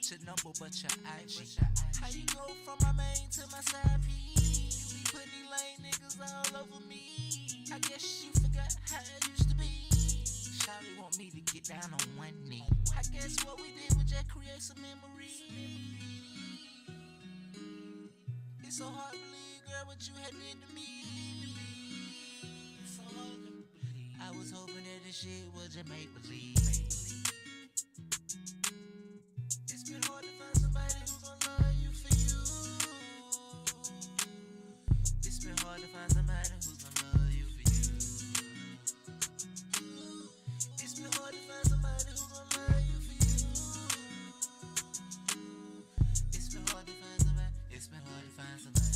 Your number, but your IG. How you go from my main to my side piece? You be putting these lame niggas all over me. I guess you forgot how it used to be. Shawty want me to get down on one knee. I guess what we did was just create some memories. It's so hard to believe, girl, what you had did to me. It's so hard to believe. I was hoping that this shit was just make believe. It's hard to find somebody who's gonna love you for you. It's been hard to find somebody who's gonna love you for you. It's been hard to find somebody who's gonna love you for you. It's been hard to find somebody. It's been hard to find somebody.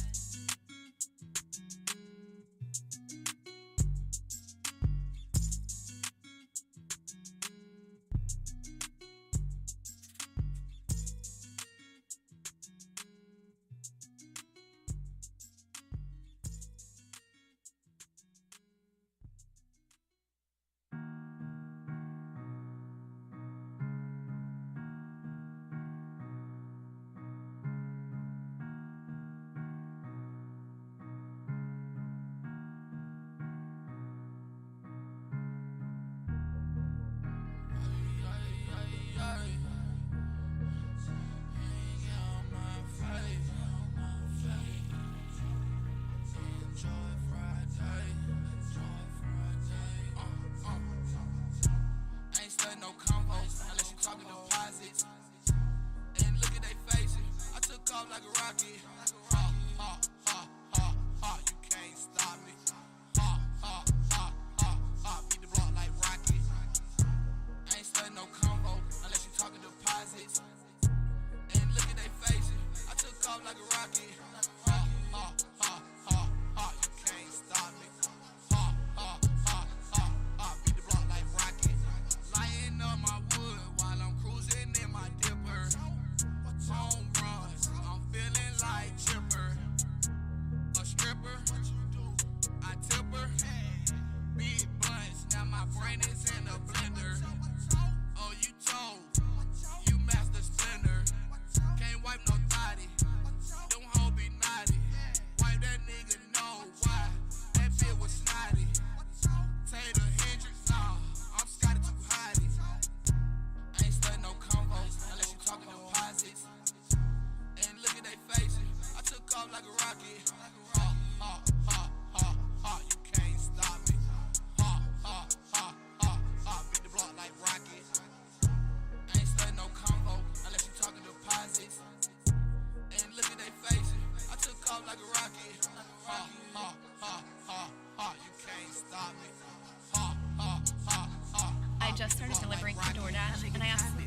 just started delivering for DoorDash, and I asked them,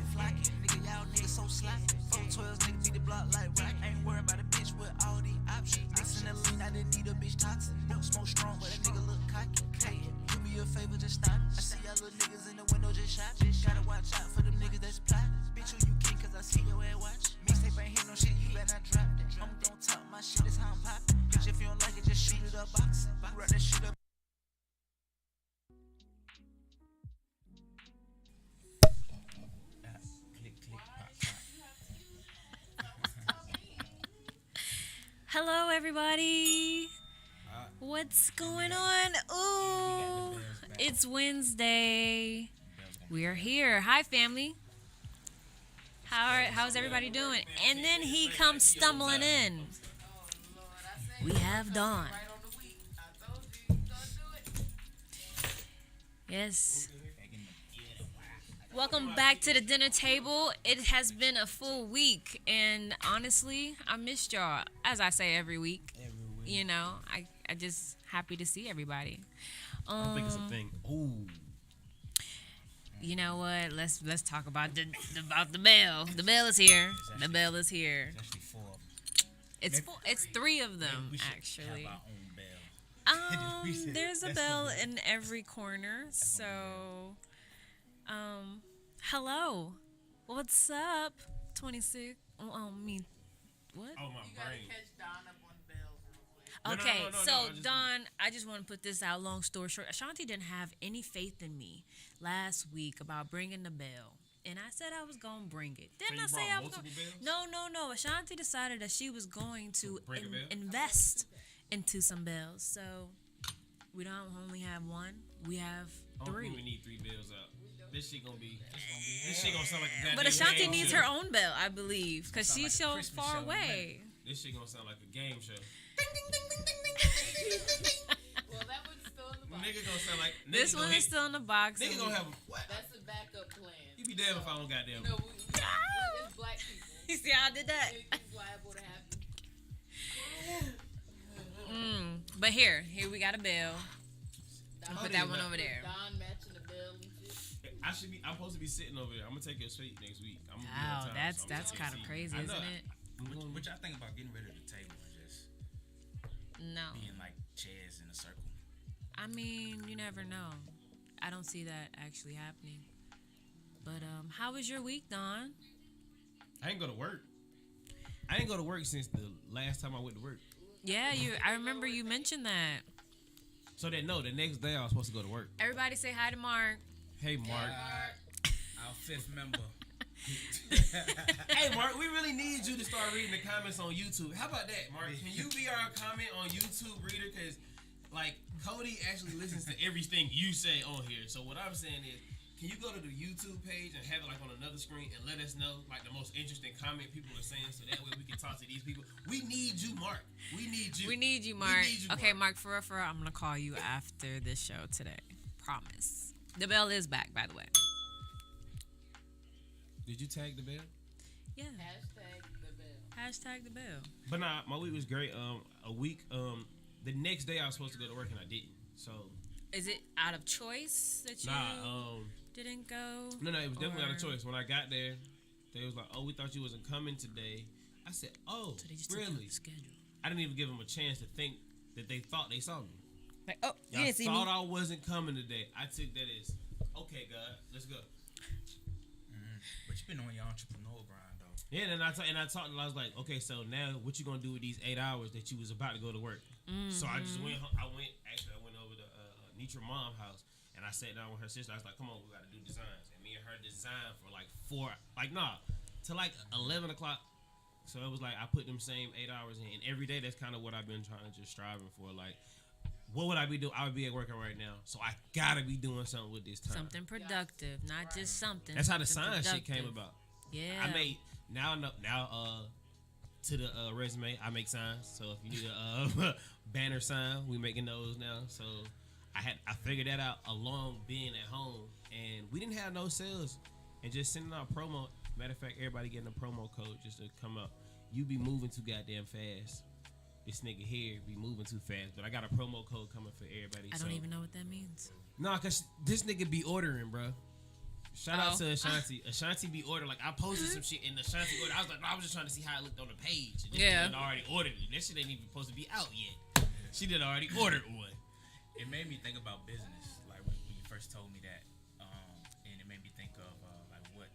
ain't worried about a bitch with all these options. Mixing the lean, I didn't need a bitch toxic. Don't smoke strong, but a nigga look cocky. Hey, do me a favor, just stop. I see y'all little niggas in the window just shopping. Gotta watch out for them niggas that's plotting. Bitch, who you king, cause I see your ass watch. Mixtape ain't hear no shit, you better not drop that. I'm gon' talk my shit, that's how I'm poppin'. Bitch, if you don't like it, just shoot it up, box. Rock that shit up. hello everybody. What's going on? Ooh, it's Wednesday. We're here. Hi family. How's everybody doing? And then he comes stumbling in. We have Dawn. Yes. Welcome back to the dinner table. It has been a full week, and honestly, I missed y'all. As I say every week, you know, I just happy to see everybody. I don't think it's a thing. Ooh. You know what? Let's talk about the bell. The bell is here. The bell is here. There's actually 4 of them. It's 3 of them We should actually. have our own bell. There's a That's the bell bell. in every corner. So, hello. What's up? 26. Me. What? Oh, my brain. Catch Don up on bells real quick. Okay, no, so I just- Don, I just want to put this out. Long story short, Ashanti didn't have any faith in me last week about bringing the bell, and I said I was gonna bring it. Didn't you I say brought I was gonna? multiple bells? No. Ashanti decided that she was going to Bring a bell? invest into some bells. So we don't only have one; we have I don't 3. think we need 3 bills out. This shit gonna sound like a goddamn But Ashanti game needs show. her own bell, I believe, because Sound she's like a so Christmas far show in a away. This shit gonna sound like a game show. Well, that one's still in the box. Nigga gonna sound like This one is still in the box. Nigga and gonna we- have a what? That's a backup plan. You be damn if I don't goddamn. No, it's black people. You see how I did that? Anything's liable to happen. But here we got a bell. Don, Put that one over there. Don matching the bell and shit. I'm supposed to be sitting over there. I'm gonna take your seat next week. I'm gonna be Wow, on time, that's so I'm gonna kind take of a crazy, seat. I isn't know. it? What y'all think about getting rid of the table and just No. being like chairs in a circle? I mean, you never know. I don't see that actually happening. But how was your week, Don? I ain't go to work. I ain't go to work since the last time I went to work. Yeah, I remember you mentioned that. So that the next day I was supposed to go to work. Everybody say hi to Mark. Hey Mark. Our 5th member. Hey Mark, we really need you to start reading the comments on YouTube. How about that, Mark? Can you be our comment on YouTube reader? Cause like Cody actually listens to everything you say on here. So what I'm saying is, can you go to the YouTube page and have it like on another screen and let us know like the most interesting comment people are saying, so that way we can talk to these people. We need you, Mark. We need you. We need you, Mark. need you, Okay, Mark. Mark, for real, I'm gonna call you after this show today. Promise. The bell is back, by the way. Did you tag the bell? Yeah. Hashtag the bell. Hashtag the bell. But nah, my week was great. A week. The next day I was supposed to go to work and I didn't. So Is it out of choice that you didn't go? No, it was definitely out of Or- choice. When I got there, they was like, "Oh, we thought you wasn't coming today." I said, "Oh, So they just took you off really?" the schedule. I didn't even give them a chance to think that they thought they saw me. Like, oh, you Y'all didn't see me. thought I wasn't coming today. I took that as, okay, God, let's go. But you've been on your entrepreneur grind though. Yeah, and I talked, and I was like, okay, so now what you gonna do with these 8 hours that you was about to go to work? So I just went. I went over to Nitra mom's house, and I sat down with her sister. I was like, come on, we gotta do designs, and me and her designed for like 11 o'clock. So it was like I put them same 8 hours in, and every day that's kind of what I've been trying to just striving for. Like, what would I be doing? I would be at work right now, so I gotta be doing something with this time. Something productive, not just something. That's how the something sign shit came productive. about. Yeah. I made now to the resume. I make signs. So if you need a banner sign, we making those now. So I figured that out along being at home, and we didn't have no sales, and just sending out promo. Matter of fact, everybody getting a promo code just to come up. You be moving too goddamn fast. This nigga here be moving too fast, but I got a promo code coming for everybody. I don't even know what that means. Nah, cause this nigga be ordering, bro. Shout out Oh. to Ashanti. Ashanti be ordering. Like I posted some shit in the Ashanti order. I was like, no, I was just trying to see how it looked on the page. And this Yeah. nigga had already ordered it. That shit ain't even supposed to be out yet. She did already ordered one. It made me think about business, like when you first told me that, and it made me think of like what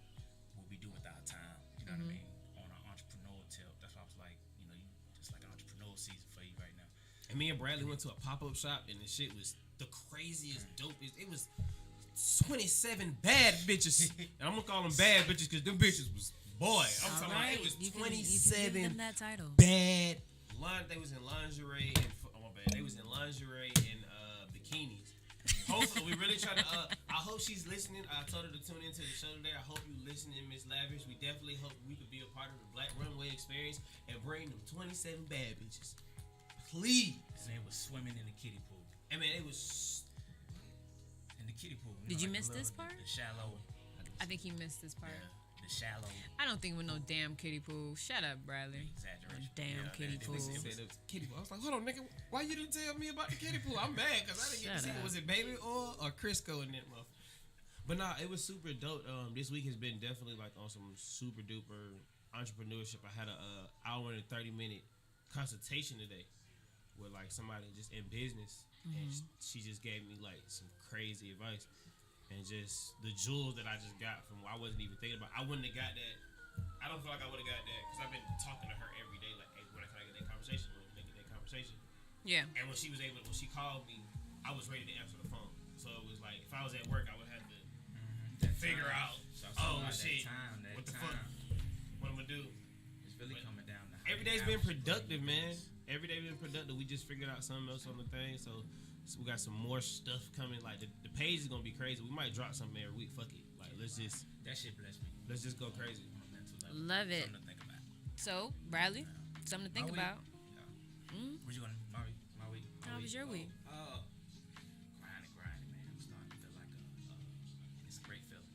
we do with our time. You know what I mean? On an entrepreneurial tip. That's why I was like, just like entrepreneurial season for you right now. And me and Bradley went to a pop-up shop, and the shit was the craziest, dopest. It was 27 bad bitches. And I'm gonna call them bad bitches because them bitches was boy. I'm talking about it was You can 27 give them that title. bad. They was in lingerie and they was in lingerie and bikinis. Hopefully, we really trying to. I hope she's listening. I told her to tune into the show today. I hope you listening, Miss Lavish. We definitely hope we could be a part of the Black Runway experience and bring them 27 bad bitches. Please. His name was swimming in the kiddie pool. I mean, it was. In the kiddie pool. Did you like miss the this little- part? The shallow. I think he missed this part. Yeah, the shallow I don't think with no damn kiddie pool. Shut up, Bradley. exaggeration. Damn kiddie They pool. said it was kiddie pool. I was like, hold on, nigga, why you didn't tell me about the kiddie pool? I'm mad because I didn't get to Shut see up. was it baby oil or Crisco in that motherfucker. But nah, it was super dope. This week has been definitely like on some super duper entrepreneurship. I had a hour and 30-minute consultation today with like somebody just in business, and she just gave me like some crazy advice, and just the jewels that I just got from what I wasn't even thinking about. I wouldn't have got that. I don't feel like I would have got that because I've been talking to her every day. Like, hey, when can I get that conversation? When can I get that conversation? Yeah. And when she called me, I was ready to answer the phone. So it was like if I was at work, I would have to figure out. Oh shit! What the fuck? What I'm gonna do? It's really coming down to Every day's been productive, man. Every day been productive. We just figured out something else on the thing, so we got some more stuff coming. Like the page is gonna be crazy. We might drop something every week. Fuck it. Like let's just That shit blessed me. let's just go crazy. On a mental level. Love it. Something to think about. So, Bradley, something to think My week. about. Where you going? My week. My week. How was your week? Grinding, man. I'm starting to feel like it's a great feeling.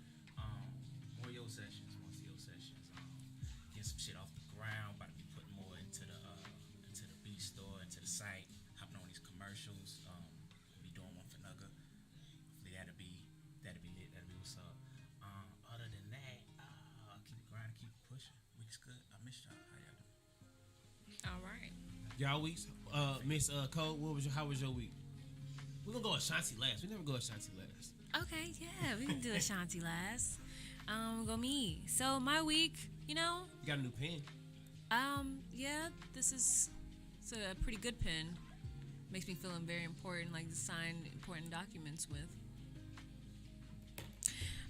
More yo sessions, getting some shit off the ground. About to be putting more into the B store, into the site. Hopping on these commercials. Be doing one for Nugga. Hopefully that'll be lit. That'll be what's up. Other than that, keep it grinding, keep it pushing. Week's good. I missed y'all. How y'all doing? All right. Y'all weeks, Miss Cole, how was your week? We're gonna go Ashanti last. We never go Ashanti last. Okay, yeah, we can do Ashanti last. Go me. So my week, You got a new pen. yeah, it's a pretty good pen. Makes me feel very important, like to sign important documents with.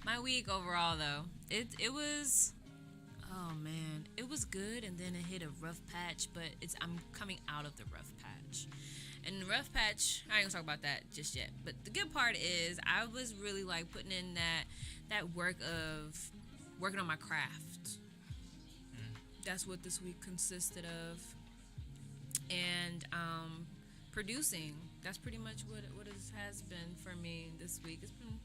My week overall, though, it was, oh man, it was good, and then it hit a rough patch. But I'm coming out of the rough patch, and the rough patch, I ain't gonna talk about that just yet. But the good part is, I was really like putting in that work of working on my craft. That's what this week consisted of, and producing. That's pretty much what it has been for me this week. It's been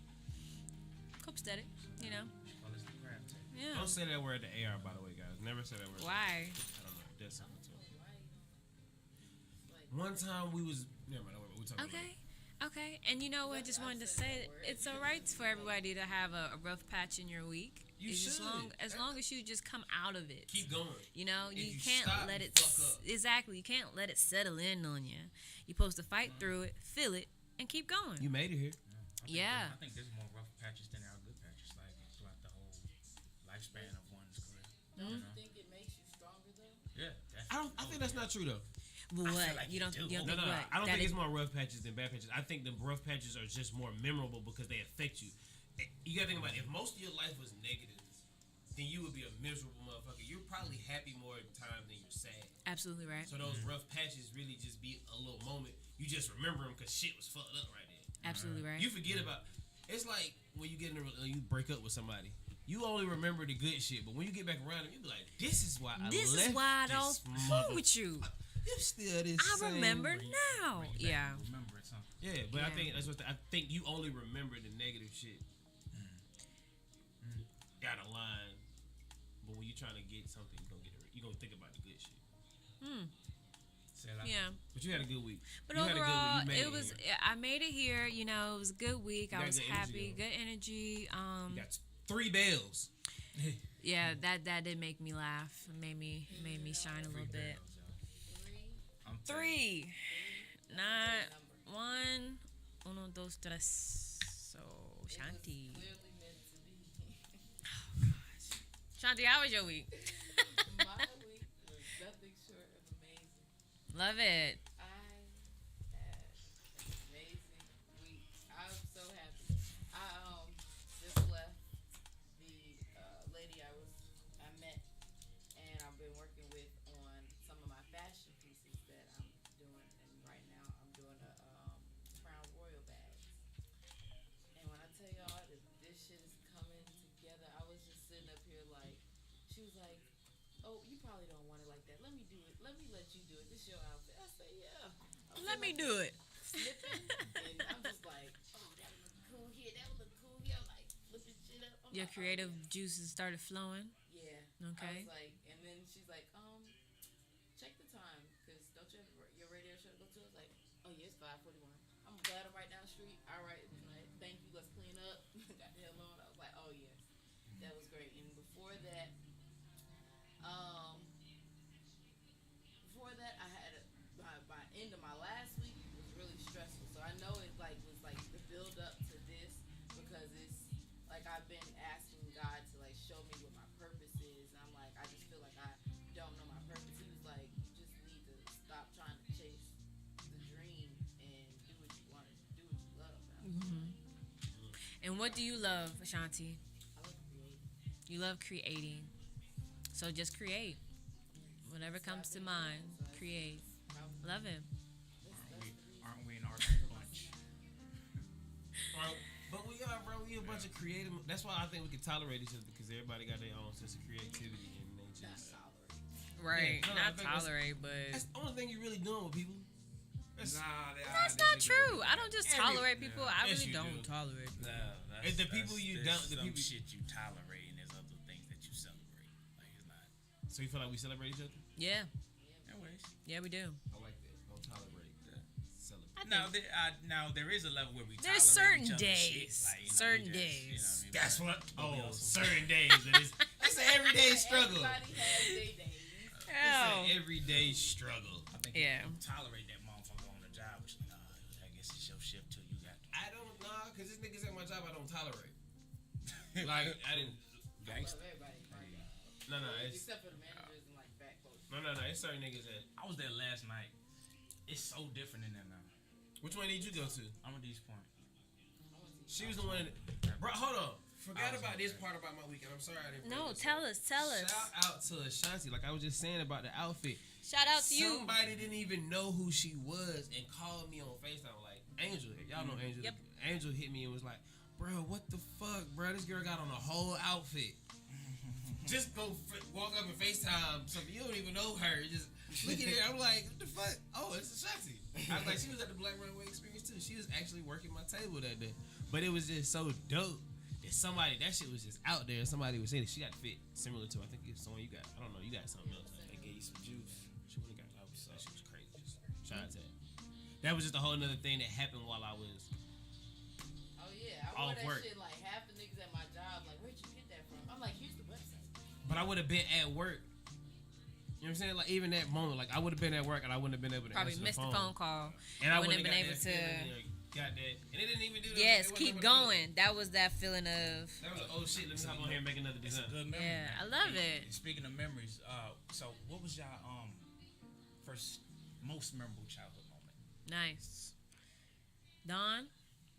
copacetic, Well, it's the crap too. Yeah. Don't say that word to AR, by the way, guys. Never say that word. Why? I don't know. That's something to him. One time we was. Never mind. We're talking about. Okay. And you know what? Just wanted to say it's all right for everybody to have a rough patch in your week. You It's should. as long as you just come out of it. Keep going. You know, If you you can't stop, let you it fuck up. exactly. You can't let it settle in on you. You're supposed to fight through it, feel it, and keep going. You made it here. Yeah. I think there's more rough patches than there are good patches, like throughout the whole lifespan of one's career. Don't you think it makes you stronger though? Yeah. I think that's not true though. But what? like you you don't do. you don't No, think no, what? I don't That think it- it's more rough patches than bad patches. I think the rough patches are just more memorable because they affect you. You gotta think about it. If most of your life was negative, then you would be a miserable motherfucker. You're probably happy more times than you're sad. Absolutely right. So those rough patches really just be a little moment. You just remember them because shit was fucked up right there. Absolutely right. You forget about. It's like when you get in you break up with somebody. You only remember the good shit, but when you get back around them, you be like, "This is why I This left is why I this don't fool with you. You still this I same remember way." now. Bring it back, Yeah. Remember it, something. Yeah, but I Yeah. think that's what I think you only remember the negative shit down the line. But when you're trying to get something, you gonna think about the good shit. Say it like Yeah. But you had a good week. But You had a good week. overall, You made it was. here. I made it here. It was a good week. You I got was good energy, happy. though. Good energy. You got 3 bells. Yeah, that did make me laugh. It made me shine a little bit. I'm 3, not 1, uno, dos, tres. So Shanti. Clearly meant to be. Shanti, how was your week? My week was nothing short of amazing. Love it. I had an amazing week. I'm so happy. I just left the lady I met, and I've been working with on some of my fashion pieces that I'm doing. And right now I'm doing a Crown Royal bags. And when I tell y'all that this shit is coming together, I was just sitting up here like, she was like, "Oh, you probably don't want it like that. Let me do it. Let me let you do it. This your outfit." I said, "Yeah." Let me do it. Snipping, and I'm just like, "Oh, that would look cool here. That would look cool here." I'm like flipping shit up. I'm Your creative juices started flowing. Yeah. Okay. I was like, and then she's like, check the time, cause don't you have your radio show to go to? I was like, oh yeah, it's 5:41. I'm glad I'm right down the street. All right, thank you. Let's clean up. Got the hell on. I was like, oh yes, that was great. And um, before that, I had by end of my last week was really stressful. So I know it was like the build up to this because it's like I've been asking God to like show me what my purpose is, and I'm like I just feel like I don't know my purpose. He was like, you just need to stop trying to chase the dream and do what you want to do, what you love. And what do you love, Ashanti? I love creating. You love creating. So just create. Whatever comes to mind, create. Love it. Aren't we an art bunch? But we are, bro. We a bunch of creative. That's why I think we can tolerate each other because everybody got their own sense of creativity and they just. Right. Yeah, no, not I think tolerate, but That's the only thing you're really doing with people. that's not true. I don't just tolerate people. I Yes, really you don't do. tolerate people. It's the people you don't. The some people. shit you tolerate, and there's other things that you celebrate. Like it's not. So you feel like we celebrate each other? Yeah. Anyways. Yeah, we do. I like that. Don't tolerate. Celebrate. Now there is a level where we There's tolerate certain each other's days. shit. Like, you know, Certain we just, days. You know what I mean? That's what. But we Oh, also- certain days. It's an everyday struggle. Everybody has their days. It's an everyday struggle. I think Yeah. you tolerate that motherfucker on the job, which like, I guess it's your shift till you got to. I don't know, cause this niggas at my job I don't tolerate. Like I didn't. I love everybody. No, it's Except for the managers and like back folks. no. It's certain niggas that. I was there last night. It's so different in there now. Which one did you go to? I'm at East Point. She was the one. Bro, hold on. Forgot about this part about my weekend. I'm sorry I didn't. No, bring this tell up. us. Tell us. Shout out to Ashanti. Like I was just saying about the outfit. Shout out to you. Somebody didn't even know who she was and called me on FaceTime. Like Angel, y'all know Angel. Yep. Angel hit me and was like, "Bro, what the fuck, bro? This girl got on a whole outfit. Just go walk up and FaceTime something. You don't even know her. Just look at her. I'm like, what the fuck? Oh, it's Ashanti. I was like, she was at the Black Runway Experience too. She was actually working my table that day. But it was just so dope that that shit was just out there. Somebody was saying that she got fit similar to, I think it's someone you got. I don't know. You got something else. They gave you some juice. She would've got that shit was crazy. Just shout out to that. That was just a whole nother thing that happened while I was. Oh yeah, I wore Off that work. shit like half the niggas at my job. Like, where'd you get that from? I'm like, here's the website. But I would have been at work. You know what I'm saying? Like even that moment, like I would have been at work and I wouldn't have been able to Probably answer missed the phone call. And I Wouldn't wouldn't have have been able to. Got that, and it didn't even do that. Yes, It wasn't keep even doing going. That was that feeling of. That was oh shit. Let me hop on here and make another It's a design. good memory. Yeah, man. I love And it. Speaking of memories, so what was y'all first most memorable childhood moment? Nice. Don?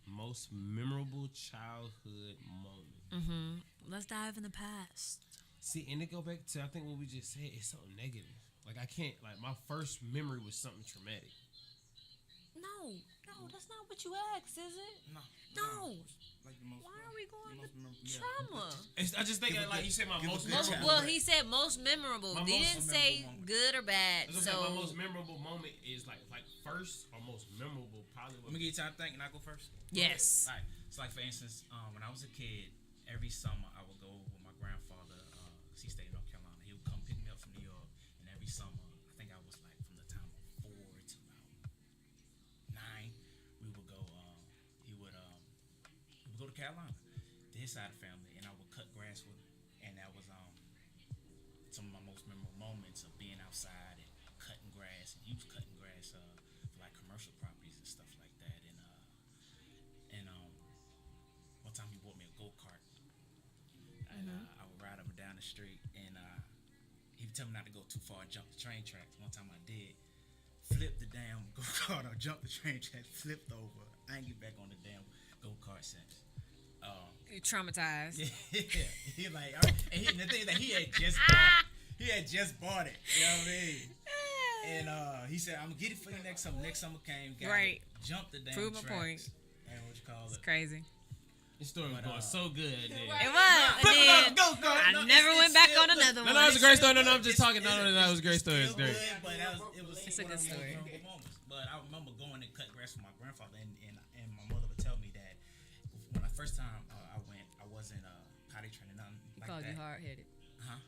Most memorable childhood moment. Mm-hmm. Let's dive in the past. See, and to go back to I think what we just said, it's something negative. Like I can't. Like my first memory was something traumatic. No, that's not what you asked, is it? No. No. Like the most. Why are we going to yeah. trauma? I just think Give a like good- you said, my give a most good memorable. childhood. Well, he said most memorable. My He most didn't say memorable moment. good or bad. I was gonna So say my most memorable moment is like first or most memorable probably. Let me get you time to think, and I go first. yes. All right. So like for instance, when I was a kid, every summer I would go with my grandfather. 'Cause he stayed in North Carolina. He would come pick me up from New York, and every summer, I think I was like from the time of 4 to about 9, we would go. He would go to Carolina, to his side of the family, and I would cut grass with him, and that was some of my most memorable moments of being outside and cutting grass. And he was cutting grass for like commercial properties and stuff like that, and one time he bought me a go-kart, and I would ride up and down the street, and he would tell me not to go too far and jump the train tracks. One time I did, flipped the damn go-kart, or jumped the train tracks, flipped over. I ain't get back on the damn go-kart since. You're traumatized. Yeah, he like, and the thing is that he had just bought it. He had just bought it. You know what I mean? And he said, "I'm gonna get it for you next summer." Next summer came, got Right. it, jumped the damn Prove my tracks, point. and what you call It's it? crazy. This story was But, going so good. It Then. was. Flip it And up, go, go. I No, never it's went back still on good. another No, one. no, it's a great story. No, I'm just talking. No, that was a great story. It's Still great. good, but it was It's a good one of the most story. memorable moments. But I remember going and cut grass with my grandfather, and my mother would tell me that when the first time I went, I wasn't potty like called that. you hard headed. Huh?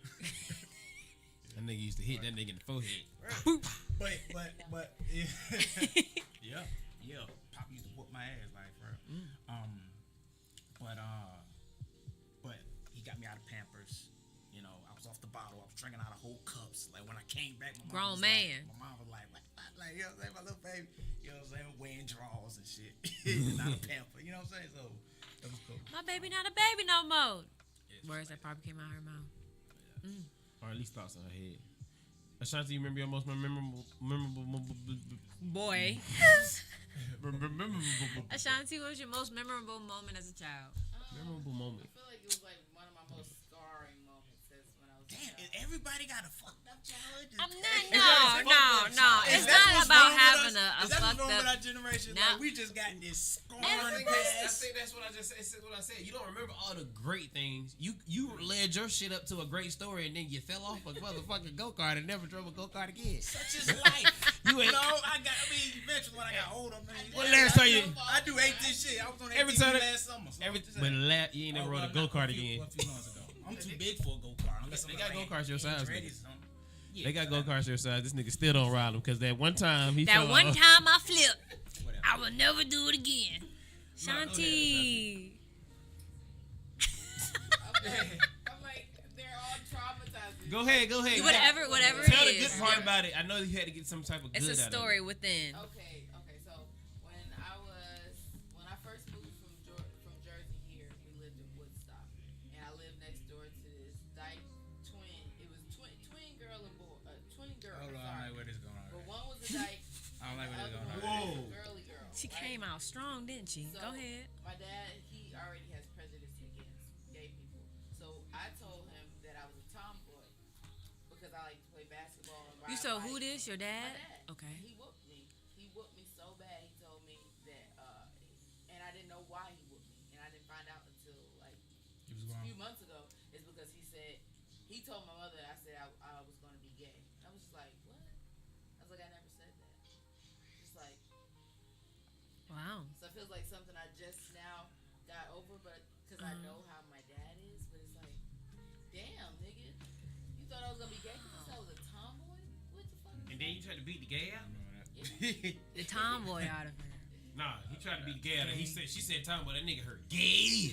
That nigga used to hit that nigga in the forehead. But yeah. Pop used to whoop my ass like, bro. But he got me out of Pampers. You know, I was off the bottle. I was drinking out of whole cups. Like when I came back, my Grown mom was man. Like, my mom was like, like, you know what I'm saying, my little baby. You know what I'm saying, wearing drawers and shit, not a pamper. You know what I'm saying? So that was cool. My baby not a baby no more. Yes, Words that probably came out her mouth. Or at least thoughts in her head. Ashanti, you remember your most memorable Boy. memorable Ashanti, what was your most memorable moment as a child? moment? I feel like it was like one of my most scarring moments as when I was a Damn, child. everybody got a fucked up childhood. I'm no. Is It's that not what's about wrong with having us? a Is that what's fucked wrong with up. our generation? Nah. Like we just got this scorn I past. think that's what I just said. What I said. You don't remember all the great things. You led your shit up to a great story, and then you fell off a motherfucking go kart and never drove a go kart again. Such is life. You ain't. No, eventually when I got older, man. Well, last time you. I do hate this shit. I was on Every ATV time- last summer. So Every, I'm just but saying. you ain't never Oh, rode a well, go kart a few again. months ago. I'm too big for a go kart. Unless They I'm got like, go-karts your size, Andretti's nigga. or something. They got go karts your size. This nigga still don't ride them because that one time he That fell one off. time I flipped, Whatever. I will never do it again. No, go ahead, Shanti. I'm like, they're all traumatizing. Go ahead. Whatever Tell it the is. good part about it. I know you had to get some type of good It's a out story of it. within. Okay. So when I first moved from Jersey here, we lived in Woodstock, and I lived next door to this dyke twin. It was twin girl and boy, twin girl. Hold on, I Sorry, don't like where this is going but on. one was a dyke. I don't like the where this is other going one on. was a girly girl. She right? came out strong, didn't she? So, Go ahead. My dad, he already has prejudice against gay people. So I told him that I was a tomboy because I like to play basketball and ride You saw who bikes. this? Your My dad? dad. Okay. He whooped me. He whooped me so bad. He told me that, and I didn't know why he whooped me, and I didn't find out until like He was a going. few months ago. It's because he told my mother I said I was going to be gay. I was just like, what? I was like, I never said that. Just like, Wow. so it feels like something I just now got over, but because I know how my dad is, but it's like, damn, nigga, you thought I was gonna be gay because I was a tomboy? What the fuck? And then you tried to beat the gay out? The tomboy out of her. Nah, he tried to beat the gay out of her. She said tomboy. That nigga heard gay.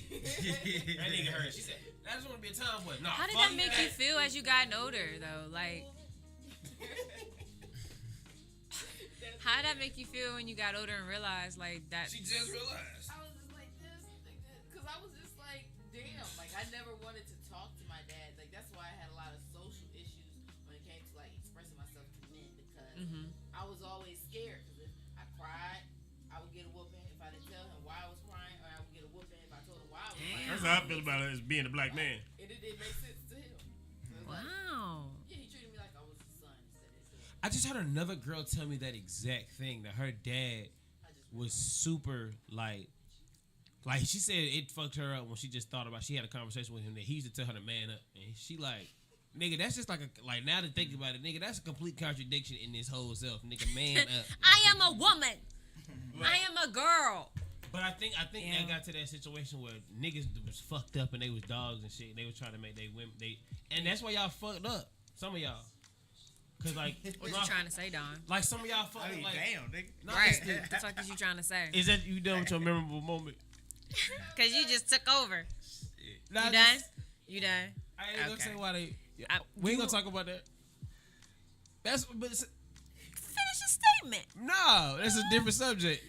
That nigga heard. She said, I just want to be a tomboy. Nah, How did fuck that make you feel as you got older, though? Like, how did that make you feel when you got older and realized, like, that? She just realized. I was just like this, because I was just like, damn, like I never wanted to talk to my dad. Like that's why I had a lot of social issues when it came to like expressing myself to men because I was always scared. Because if I cried, I would get a whooping if I didn't tell him why I was crying, or I would get a whooping if I told him why I was crying. That's how I feel about it as being a black man. It didn't make sense to him. So it was like, Wow. yeah, he treated me like I was his son instead of his son. I just had another girl tell me that exact thing, that her dad I just was super like she said it fucked her up when she just thought about, she had a conversation with him that he used to tell her to man up, and she like, nigga, that's just like now to think about it, nigga, that's a complete contradiction in this whole self, nigga, man up. I am a woman. I am a girl. But I think Yeah. that got to that situation where niggas was fucked up and they was dogs and shit, and they was trying to make they women, and that's why y'all fucked up, some of y'all. Cause like, What you trying to say, Don? like some of y'all fucked I up, mean, like, damn, nigga. no, Right. it's What the fuck is you trying to say? is that you done with your memorable moment? Because you just took over. Nah, You just- done? You done? I ain't gonna Okay. say why they. I- We ain't you- gonna talk about that. That's but it's, Finish your statement. no, that's a different subject.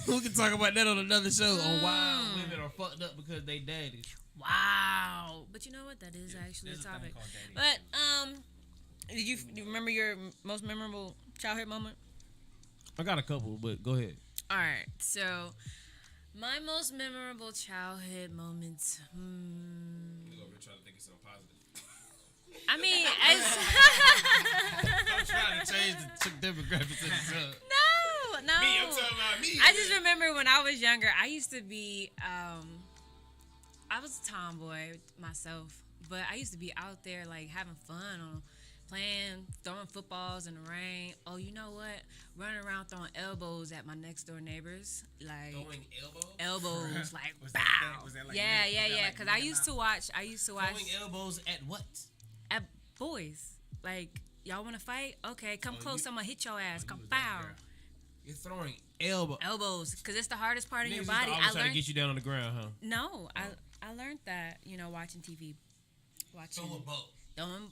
We can talk about that on another show on why Mm. women are fucked up because they daddies. Wow. But you know what? That is actually a There's a thing topic. called daddy But do you remember your most memorable childhood moment? I got a couple, but go ahead. All right. So my most memorable childhood moments. We're trying to think of something positive. I mean, I'm trying to change the demographics of the show. no. Me, I'm talking about me. I just remember when I was younger, I used to be, I was a tomboy myself, but I used to be out there like having fun on playing, throwing footballs in the rain. Oh, you know what? Running around throwing elbows at my next door neighbors. Like Throwing elbows? elbows, like Was bow. that thing- was that like yeah, was yeah, that yeah. like Because I Nick used to and watch. Throwing elbows at what? At boys. Like, y'all want to fight? Okay, come Oh, close. you- I'm gonna hit your ass. you Come was that bow. girl. You're throwing elbows. Elbows, because it's the hardest part of your Niggas body. always I trying to learned. get you down on the ground, huh? No, I learned that, watching TV, watching Throw a bow.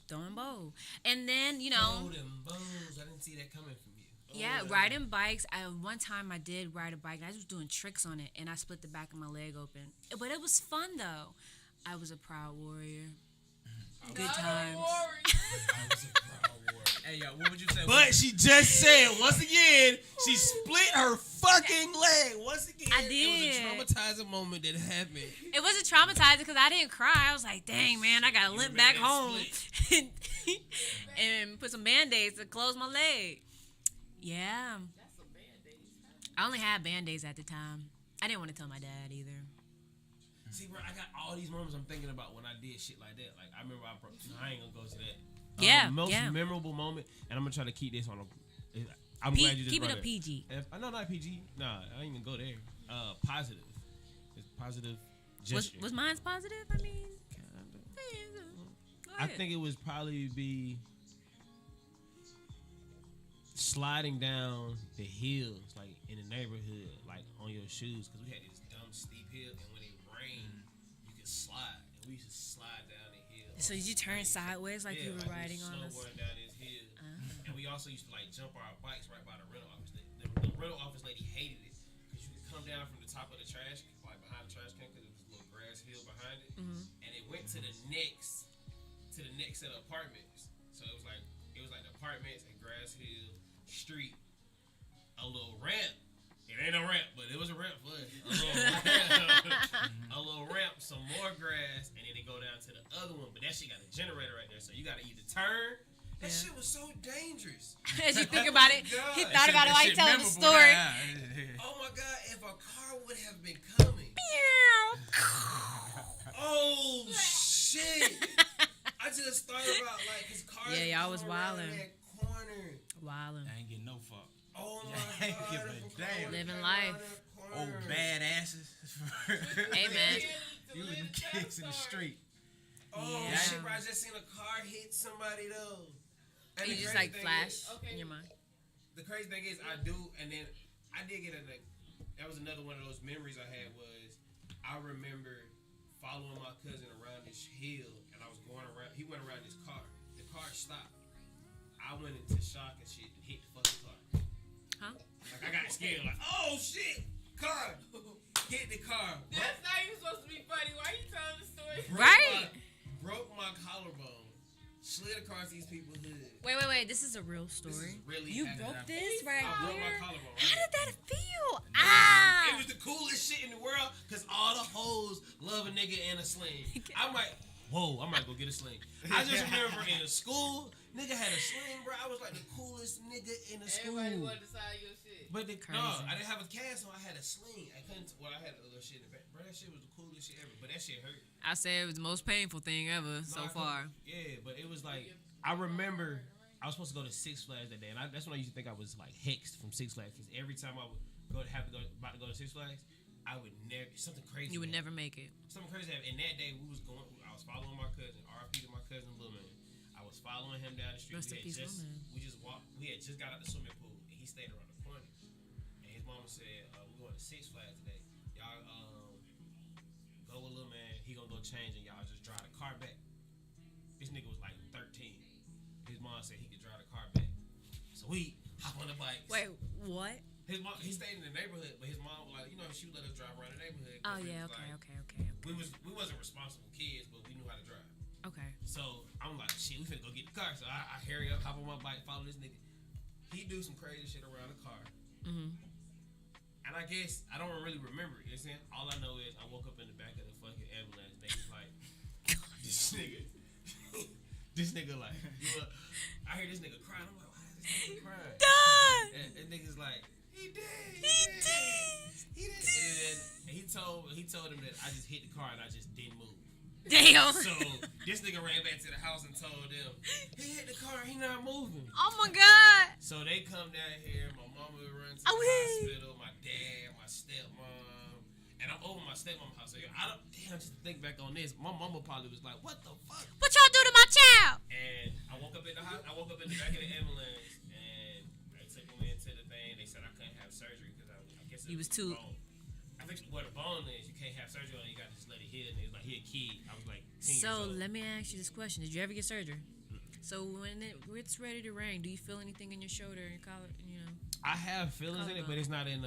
throwing bow, and then Throw them bows. I didn't see that coming from you. yeah, riding bikes. One time I did ride a bike. I was doing tricks on it, and I split the back of my leg open. But it was fun though. I was a proud warrior. Good times. I was a proud warrior. Hey, yo, what would you say? But she just said, once again, she split her fucking leg. Once again, I it was a traumatizing moment that happened. It wasn't traumatizing because I didn't cry. I was like, dang, man, I got to limp back remember that home and put some Band-Aids to close my leg. Yeah. That's some Band-Aids. I only had Band-Aids at the time. I didn't want to tell my dad either. See, bro, I got all these moments I'm thinking about when I did shit like that. Like, I remember I ain't gonna go to that. Yeah, Most yeah. memorable moment, and I'm gonna try to keep this on a. I'm P- glad you just keep it brought a PG. I know not PG. Nah, I didn't even go there. Positive. It's positive Was gesture. was mine's positive? I mean, go I ahead. think it was probably be sliding down the hills, like in the neighborhood, like on your shoes, because we had this dumb steep hill, and when it rained, you could slide, and we used to slide down the hill. So did you turn sideways like you were we riding was on us? snowboarding down this hill, and we also used to like jump our bikes right by the rental office. The rental office lady hated it because you could come down from the top of the trash, like behind the trash can, because it was a little grass hill behind it, and it went to the next set of apartments. So it was like the apartments and grass hill street, a little ramp. It ain't a ramp, but it was a ramp for us. A little ramp, some more grass, and then it go down to the other one. But that shit got a generator right there, so you gotta either turn. That Yeah. shit was so dangerous. As you think about it, God. he That thought about it while he telling the story. Oh my God, if a car would have been coming. Oh shit. I just thought about like his car. Yeah, y'all was wildin'. That corner. Wildin'. I ain't getting no fuck. Oh Yeah, my I ain't God. give a if a damn. car Living came life. around that corner. Old badasses. Hey, man. You and the kids in the street. Oh Yeah. shit, bro! I just seen a car hit somebody though. And You the just crazy like thing flash is- Okay. in your mind. The crazy thing is, I do, and then I did get that was another one of those memories I had was I remember following my cousin around this hill, and I was going around. He went around this car. The car stopped. I went into shock and shit and hit the fucking car. Huh? Like I got scared. Like, oh shit, car. Hit the car. That's not even supposed to be funny. Why are you telling the story? Right. Broke my collarbone. Slid across these people's hood. Wait. This is a real story. This is really You happening. broke this right I broke my here. collarbone. How did that feel? It Ah! was the coolest shit in the world because all the hoes love a nigga in a sling. I might go get a sling. I just remember in school, nigga had a sling, bro. I was like the coolest nigga in the school. Everybody wanted to sign your shit. But Crazy. I didn't have a cast, so I had a sling. I had a little shit in the back. Bro, that shit was the coolest shit ever. But that shit hurt. I say it was the most painful thing ever so far. Yeah, but it was like, I remember I was supposed to go to Six Flags that day, and that's when I used to think I was like hexed from Six Flags, because every time I would about to go to Six Flags, I would never, something crazy. You would happened. never make it. Something crazy happened. And that day I was following my cousin, RP to my cousin Lil Man. I was following him down the street. Rest in peace, Lil Man. We had just got out the swimming pool, and he stayed around the corner. And his mama said, "We going to Six Flags today. Y'all go with Lil Man. He gonna go change, and y'all just drive the car back." This nigga was like 13. His mom said he could drive the car back, so we hop on the bikes. Wait, what? His mom, he stayed in the neighborhood, but his mom was like, she would let us drive around the neighborhood. 'Cause Oh we yeah, was okay. like- We wasn't responsible kids, but we knew how to drive. Okay. So I'm like, shit, we finna go get the car. So I hurry up, hop on my bike, follow this nigga. He do some crazy shit around the car. Mhm. And I guess I don't really remember it. You know what I'm saying? All I know is I woke up in the back of the fucking ambulance. Niggas like, this nigga like, I hear this nigga crying. I'm like, why is this nigga crying? Done. And niggas like, he did. And he told him that I just hit the car and I just didn't move. Damn. So this nigga ran back to the house and told them he hit the car. He not moving. Oh my God. So they come down here. My mama runs to Oh, the hey. hospital. My dad, my stepmom, and I'm over my stepmom's house. So just to think back on this, my mama probably was like, "What the fuck?" What y'all do to my child? And I woke up in the house. I woke up in the back of the ambulance, and they took me into the thing. They said I couldn't have surgery because I guess it You was too- bone. I think where the bone is, you can't have surgery on it. You got to just let it heal. And it was like, he a kid. I was like 10 years So old. let me ask you this question: did you ever get surgery? So when it's ready to rain, do you feel anything in your shoulder and collar? You know, I have feelings in it, but it's not in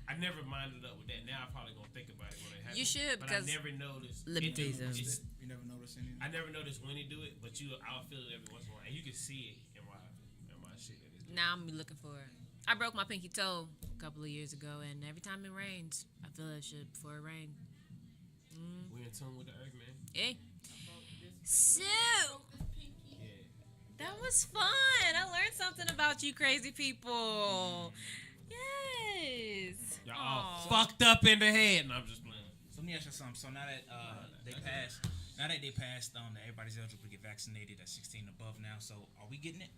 I've never minded up with that. Now I'm probably gonna think about it when it happens. You should, but because I never noticed. let me it tell you do- something. it's- You never noticed anything? I never noticed when he do it, but I'll feel it every once in a while, and you can see it in my shit. That is now I'm be looking for it. I broke my pinky toe a couple of years ago, and every time it rains, I feel that shit before it rains. we in tune with the earth, man. Hey, so Yeah. that was fun. I learned something about you, crazy people. Yes. Y'all all Aw. fucked up in the head, and I'm just playing. So let me ask you something. So now that they passed, that everybody's eligible to get vaccinated at 16 and above now. So are we getting it?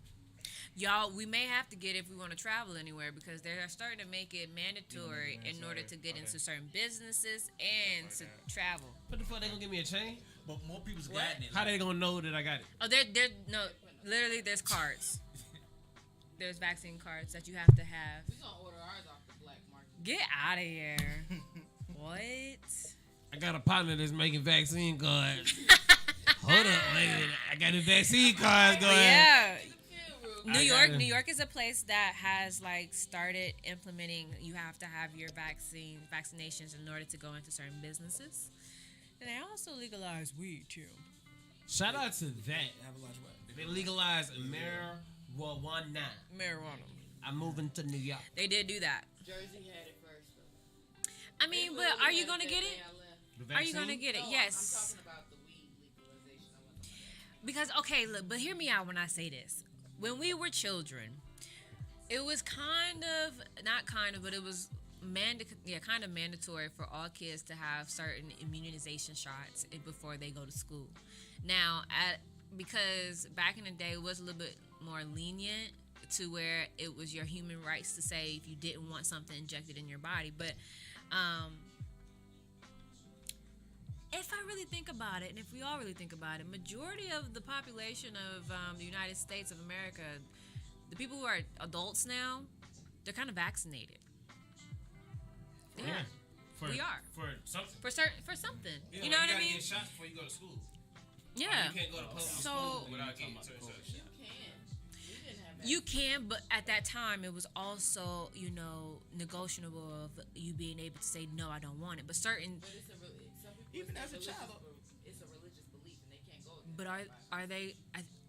Y'all, we may have to get it if we want to travel anywhere because they're starting to make it mandatory in order to get into certain businesses and to travel. What the fuck? They gonna give me a chain? But more people's gotten it. How they gonna know that I got it? Oh, no, literally, there's cards. There's vaccine cards that you have to have. We gonna order ours off the black market. Get out of here. What? I got a partner that's making vaccine cards. Hold up, wait a minute. I got the vaccine cards going. Yeah. Real New York is a place that has like started implementing. You have to have your vaccinations in order to go into certain businesses. And they also legalize weed too. Shout out to that. Have a lot of what? They legalized marijuana. Marijuana. I'm moving to New York. They did do that. Jersey had it first though. I mean, but are you gonna get it? The Are you vaccine? gonna get it? No, Yes. I'm talking about the weed legalization. I wasn't talking about Because okay, look, but hear me out when I say this. When we were children, it was but it was kind of mandatory for all kids to have certain immunization shots before they go to school. Now, because back in the day, it was a little bit more lenient to where it was your human rights to say if you didn't want something injected in your body. But if I really think about it, and if we all really think about it, majority of the population of the United States of America, the people who are adults now, they're kind of vaccinated. Yeah. We are. For something. For something. Yeah, you know what I gotta mean? get shots before you go to school. Yeah. You can't go to public So- school without getting certain shots. it. You can. We didn't have that. You can, but at that time, it was also, negotiable of you being able to say, no, I don't want it. But certain, But it's some people Even it's as a religious child. It's a religious belief and they can't go against but it. are they,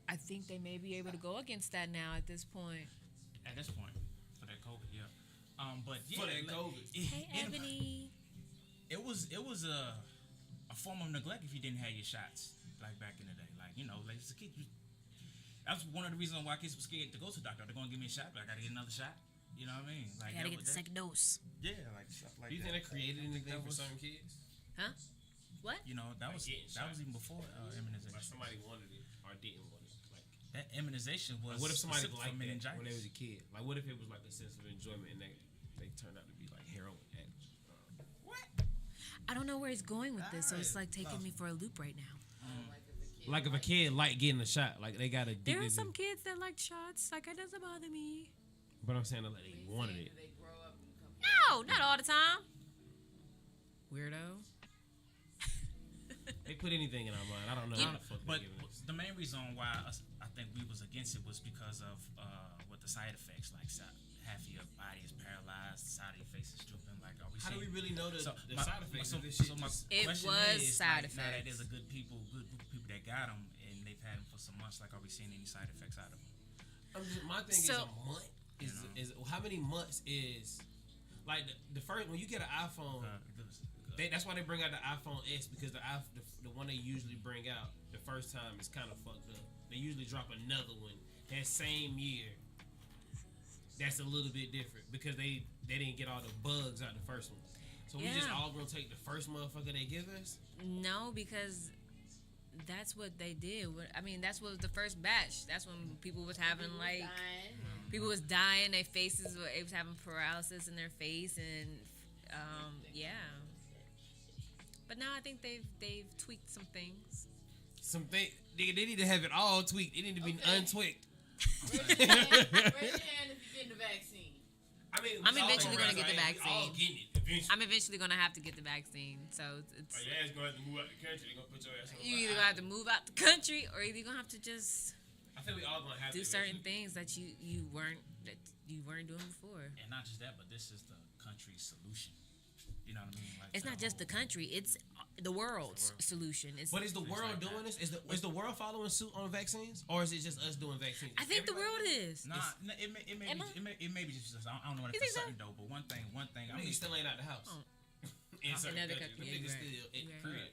I think they may be able to go against that now at this point. At this point, for that COVID, yeah. But yeah, For that like, COVID. Hey, Ebony. it was a form of neglect if you didn't have your shots, like back in the day. Like as a kid, that's one of the reasons why kids were scared to go to the doctor. They're gonna give me a shot, but I gotta get another shot. You know what I mean? Like I gotta that get was- the second dose. Yeah, like stuff like Do you that. think they created anything that for was- some kids? What? That was getting that was shot. even before Like immunization. somebody wanted it or didn't want it. Like, That immunization was. what if somebody specific liked for that meningitis. when they was a kid? Like, what if it was like a sense of enjoyment and they turned out to be like heroin addicts? I don't know where he's going with this, so it's like taking me for a loop right now. Like if a kid like getting a shot, like they got a. There are some kids that like shots. Like, it doesn't bother me. But I'm saying that like, they wanted it. They grow up and become No, not all the time. Weirdo. They put anything in our mind. I don't know how the fuck But they giving us. the main reason why I think we was against it was because of what the side effects, like half of your body is paralyzed, the side of your face is drooping. Like, are we How do seeing? we really know the my- side effects so, of this so shit? my It question was is, side like, now that effects. there's a good group of people that got them and they've had them for some months, like, are we seeing any side effects out of them? My thing is So- a month. Is how many months is like the first when you get an iPhone? That's why they bring out the iPhone X because the one they usually bring out the first time is kind of fucked up. They usually drop another one that same year. That's a little bit different because they didn't get all the bugs out the first one. So we just Yeah. all gonna take the first motherfucker they give us. No, because that's what they did. I mean, that's what was the first batch. That's when people was having like people was dying. Their faces were it was having paralysis in their face, and yeah. But now I think they've tweaked some things. They need to have it all tweaked. It need to be untweaked. Raise your hand if you're getting the vaccine. I mean, I'm eventually going to get the vaccine. All getting it eventually. I'm eventually going to have to get the vaccine. So it's Your ass gonna have to move out the country. They're gonna put your ass on. you either going to have to move out the country or either going to have to just I think we all gonna have do to certain eventually. things that you weren't doing before. And not just that, but this is the country's solution. You know what I mean? Like It's not just the country; it's the world's solution. It's, But is the world like doing that. this? Is the world following suit on vaccines, or is it just us doing vaccines? I think the world is. Nah, it may be just. I don't know if You it's think so? certain though. But one thing. I mean, Niggas still ain't out the house. Oh. In certain Another countries, country, them yeah, niggas you're still right. period.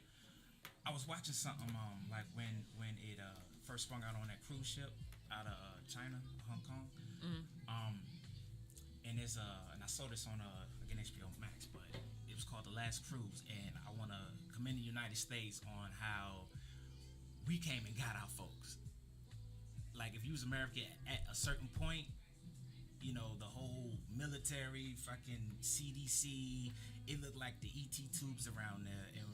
I was watching something like when it first sprung out on that cruise ship out of China, Hong Kong. And it's and I saw this on again HBO Max, but it was called The Last Cruise, and I want to commend the United States on how we came and got our folks. Like if you was American at a certain point, you know, the whole military, fucking CDC, it looked like the ET tubes around there. And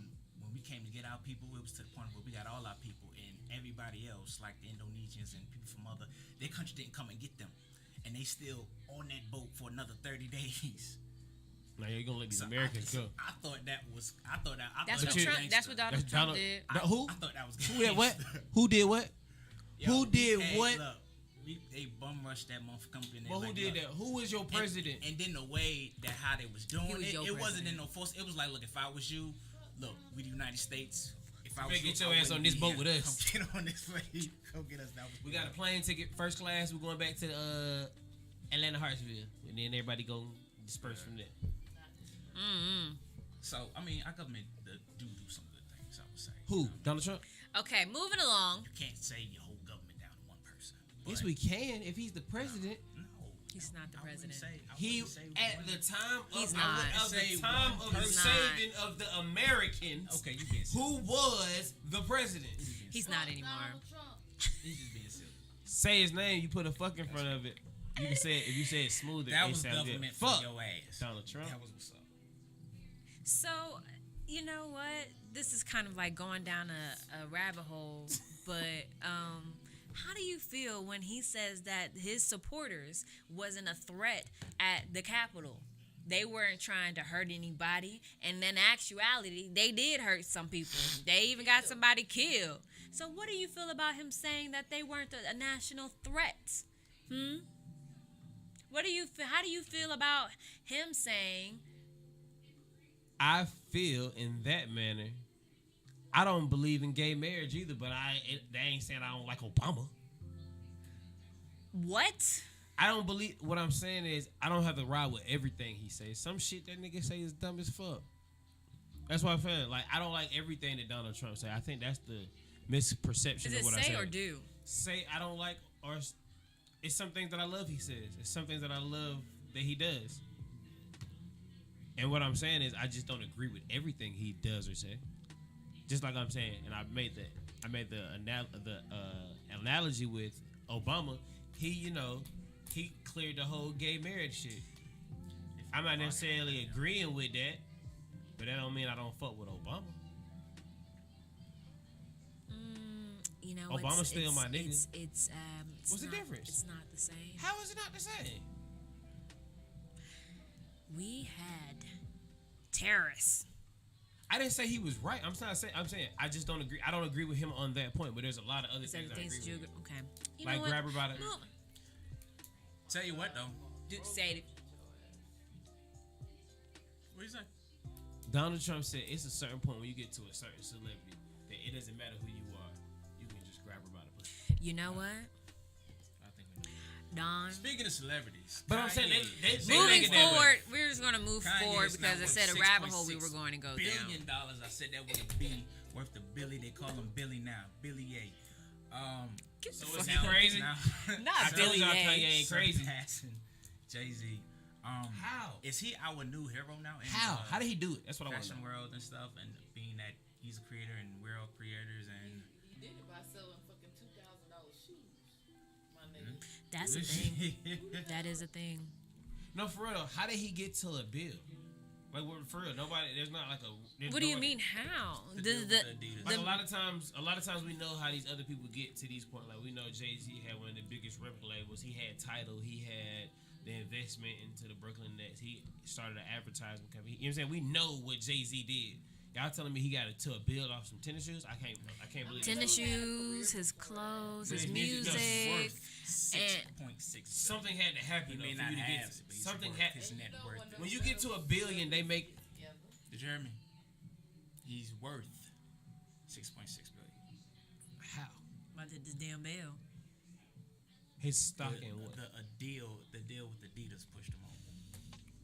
when we came to get our people, it was to the point where we got all our people, and everybody else, like the Indonesians and people from their country didn't come and get them. And they still on that boat for another 30 days. Now you're gonna let these So Americans go. I thought that was That's what was Trump. gangster. That's what Donald Trump did. Who? I thought that was Who did what? gangster. Who did what? Yo, Who did hey, what? Look, they bum rushed that motherfucker company. Well, who did that? Who was your president? And then the way that how they was doing He was your it wasn't president. in no force. It was like, look, if I was you, look, we the United States. If I You was better get you, your I ass on wouldn't this be boat here. with us. Come get on this plane. Come get us down. We got a plane ticket, first class. We're going back to Atlanta Hartsville, and then everybody go disperse from there. So I mean, our government do some good things. I would say. Who? Donald Trump? Okay, moving along. You can't say your whole government down to one person. Yes, But we can if he's the president. No, He's not the I wouldn't president. say- I He wouldn't say at one- the time of, He's not. of the Say time one of the person. saving of the Americans. Okay, you being silly. Who was the president? He's not anymore. Donald Trump. He's just being silly. Say his name. You put a fuck in front of it. You can say it if you say it smoother. That it was sounds good. government Fuck for your ass. Donald Trump. That was what's up. So, you know what? This is kind of like going down a rabbit hole, but how do you feel when he says that his supporters wasn't a threat at the Capitol? They weren't trying to hurt anybody, and in actuality, they did hurt some people. They even got somebody killed. So what do you feel about him saying that they weren't a national threat? What do you how do you feel about him saying I feel in that manner. I don't believe in gay marriage either, but that ain't saying I don't like Obama. what? I don't believe. What I'm saying is I don't have to ride with everything he says. Some shit that nigga say is dumb as fuck. That's what I'm feeling. Like I don't like everything that Donald Trump say. I think that's the misperception Is of it what I say say. or do? Say I don't like, or it's some things that I love. He says it's some things that I love that he does. And what I'm saying is I just don't agree with everything he does or say. Just like I'm saying, and I made the analogy with Obama. He cleared the whole gay marriage shit. I'm not necessarily agreeing with that, but that don't mean I don't fuck with Obama. You know, Obama's still my nigga. It's What's the not- difference? It's not the same. How is it not the same? We had terrorists. I didn't say he was right. I'm saying I just don't agree. I don't agree with him on that point. But there's a lot of other Certain things I things that agree you with. okay. You Like know what? grab her by the. Well, Tell you what though. say it. What you say? Donald Trump said it's a certain point when you get to a certain celebrity that it doesn't matter who you are. You can just grab her by the pussy. You know what, I think we know. Don? Speaking of celebrities, But I'm saying they Moving make it that way. forward, we're just gonna move Kanye forward is because now I said a worth rabbit hole we $6.6 were going to go $1 down. billion. I said that would be worth the Billy. They call him Billy now. Billy A. So the is fuck he crazy? Not I told Billy y'all A. Kanye ain't crazy. Jay-Z. How? Is he our new hero now? In, How did he do it? That's what I want to fashion know. world and stuff, and being that he's a creator and we're all creators, and nigga. That's a thing. That is a thing. No, for real though. How did he get to a bill? Like, for real, nobody. There's not like a. What do you mean? How? Like a lot of times we know how these other people get to these points. Like we know Jay-Z had one of the biggest record labels. He had Tidal. He had the investment into the Brooklyn Nets. He started an advertising company. You know what I'm saying? We know what Jay-Z did. Y'all telling me he got to a bill off some tennis shoes? I can't believe Tennis shoes, his clothes, his music, and 6.6. Something had to happen. He may though, not for you to have get it, but something worth had. his net worth. When you get to $1 billion, they make. Did you hear me? He's worth 6.6 billion. How? I did this damn bill. His stock and what? The deal with Adidas pushed him on.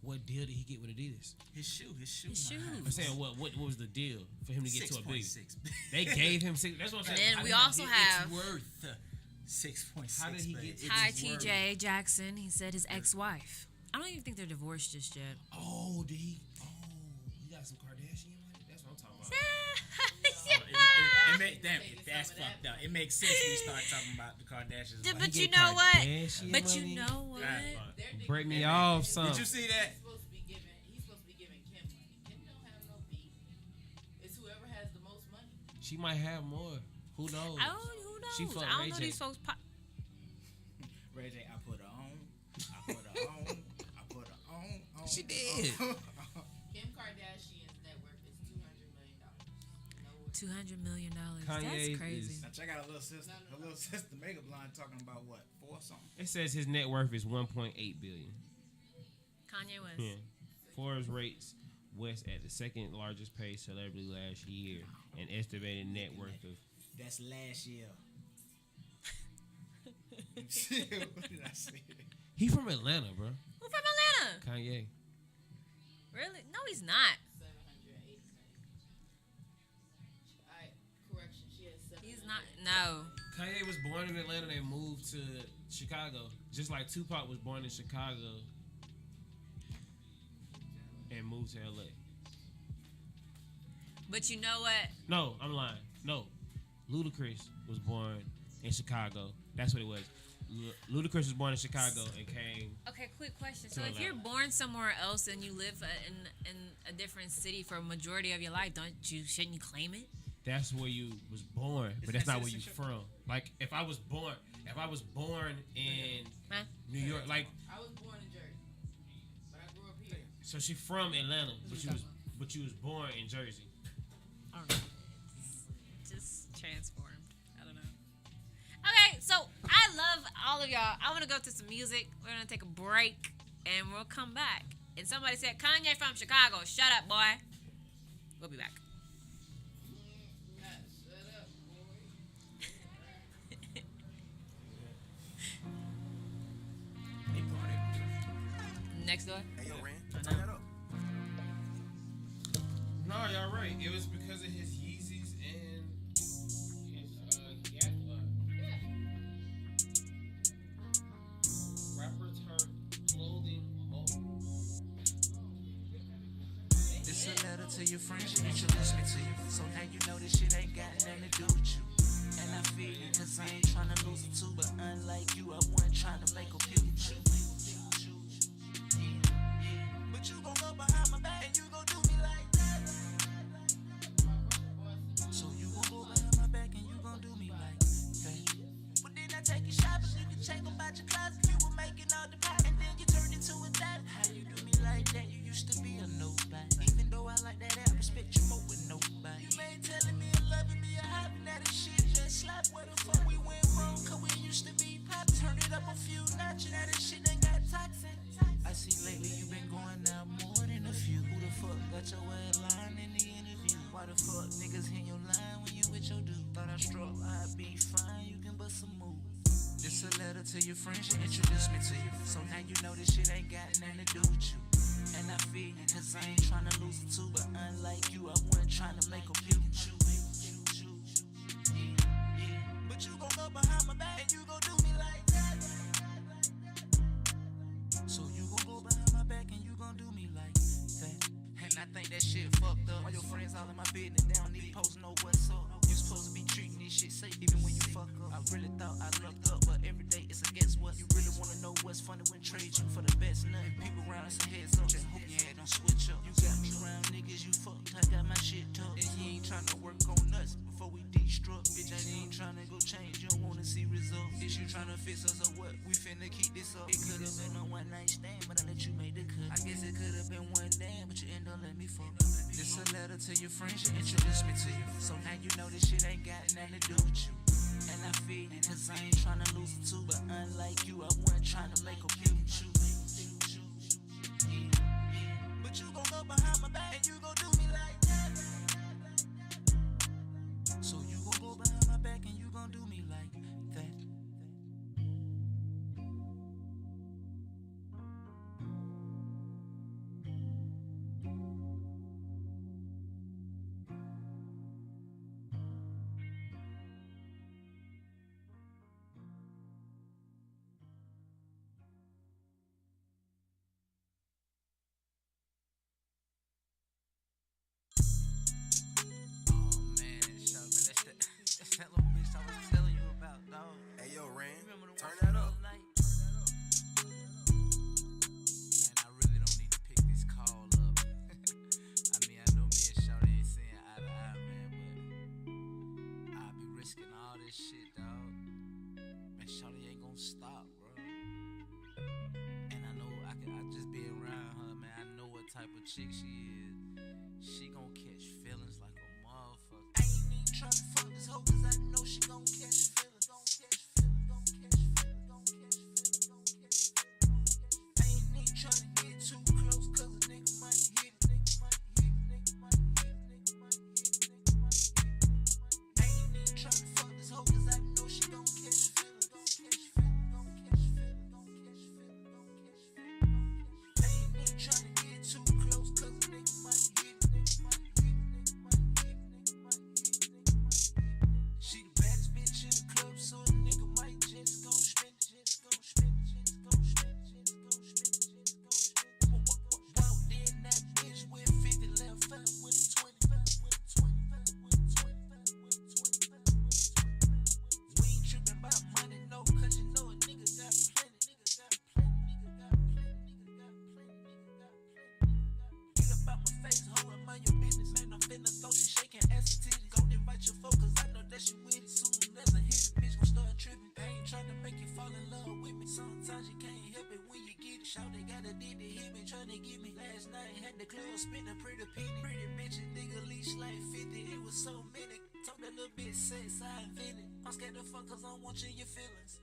What deal did he get with Adidas? His shoe. His shoes. I'm saying what was the deal for him to get to $1 billion? 6.6. They gave him six. That's what I'm And saying. then we also have. It's worth 6.6. How did he get? Hi, TJ Jackson. He said his ex-wife. I don't even think they're divorced just yet. Oh, did he? Oh, he got some Kardashian money. That's what I'm talking about. That's fucked up. It makes sense when you start talking about the Kardashians. Yeah, Like, but He you get know what? Kardashian But money? you know what? Break me off, son. Did you see that? He's supposed to be giving Kim money. Kim don't have no beat. It's whoever has the most money. She might have more. Who knows? Who knows? She fucked I don't Ray know J. these folks. Ray J, I put her on. I put her on. I put her on. She did. Kim Kardashian's net worth is $200 million. No way. $200 million. Kanye That's crazy. is- Now check out her little sister. Her little sister Mega Blind talking about what? 4 something. It says his net worth is 1.8 billion. Kanye West. Yeah. Forbes rates West at the second largest paid celebrity last year, an estimated net worth of. That's last year. What did I say? He from Atlanta, bro. Who from Atlanta? Kanye. Really? No, he's not. 780 million. Alright, correction. She has 7. He's not. No. Kanye was born in Atlanta. They moved to Chicago, just like Tupac was born in Chicago and moved to LA. But you know what? No, I'm lying. No, Ludacris was born in Chicago. That's what it was. Ludacris was born in Chicago and came. Okay, quick question. So To if Atlanta. you're born somewhere else and you live in a different city for a majority of your life, shouldn't you claim it? That's where you was born, but that's not where you from. Like if I was born in Huh? New York, like I was born in Jersey, but I grew up here. so she from Atlanta, but you was born in Jersey. I don't know. Just transformed. I don't know. Okay, so I love all of y'all. I want to go to some music. We're gonna take a break and we'll come back. And somebody said Kanye from Chicago. Shut up, boy. We'll be back. Shut up, boy. They party. Next door. Hey, yo, Ren, turn that up. No, y'all right. It was because of his Yeezys and his Gap line. Rapper turned clothing mogul. It's a letter to your friends, she introduced me to you. So now you know this shit ain't got nothing to do with you. And I feel you, cause I ain't tryna lose it too. But unlike you, I wasn't tryna make a few with you. But you gon' go behind my back and you gon' do me like that. So you gon' go behind my back and you gon' do me like that. But then I take you shopping, you can check about your closet. You were making all the pop and then you turned into a dad. How you do me like that? You used to be a nobody. Even though I like that, I respect you more with nobody. You ain't telling me you're loving me or having that and shit just slap. Where the fuck we went wrong? Cause we used to be pop. Turn it up a few notches, now that shit ain't got toxic. I see lately you been going out more than a few. Who the fuck got your head line in the interview? Why the fuck niggas in your line when you with your dude? Thought I struck, I'd be fine, you can bust a move. This a letter to your friend, she introduced me to you. So now you know this shit ain't got nothing to do with you. And I feel you, cause I ain't tryna lose it too. But unlike you, I wasn't tryna make a few with you. But you gon' go behind my back and you gon' do me like that. So you gon' go behind my back and you gon' do me like that. And I think that shit fucked up. All your friends all in my business, they don't need post know what's up. You supposed to be treating this shit safe even when you fuck up. I really thought I looked up, but every day it's a get fix us or what? We finna keep this up. It could've been a one night stand, but I let you make the cut. I guess it could've been one damn, but you end up letting me fuck. This a letter to your friends, you introduced me to you. So now you know this shit ain't got nothing to do with you. And I feel you, cause I ain't tryna lose it too. But unlike you, I wasn't tryna make a cute you. But you gon' go behind my back and you gon' do me like that. So you gon' go behind my back and you gon' do me like that. Stop, bro. And I know I just be around her, man. I know what type of chick she is. She gon' catch feelings like a motherfucker. I ain't even tryna fuck this hoe, cause I know she gon' catch feelings. I ain't even tryna get too close, cause a nigga might hit it. I ain't even tryna fuck this hoe, cause I know she gon' catch feelings. Tryna get too close, cause a nigga might hit it. She the baddest bitch in the club, so a nigga might just gon' spin it. Walked in that bitch with 50 left out with a 20. We ain't trippin' about money, no, cause you know a nigga got plenty. About my face, hoe, and mind your business, man. I'm finna throw she shaking ass and titties. Gon' invite your folk, cause I know that she with it. Soon as I hit it, bitch gon' start tripping. I ain't tryna make you fall in love with me. Sometimes you can't help it when you get it. Shout, they got a dick to hit me, tryna get me. Last night had the club spinning pretty penny. Pretty bitches, nigga, leash like 50. It was so many. Talk that little bit sex, I invented. I'm scared to fuck cause I don't want you in your feelings.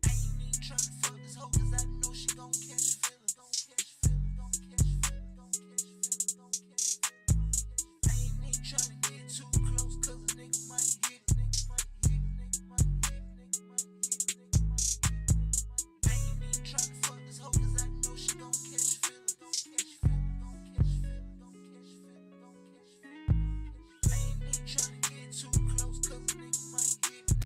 I ain't even tryna fuck this hoe, cause I know she gon' catch feelings. Tryna get too close, cause a nigga might hit it. I ain't even tryna fuck this hoe, cause I know she gon' catch feelings. I ain't even tryna get too close, cause a nigga might hit it.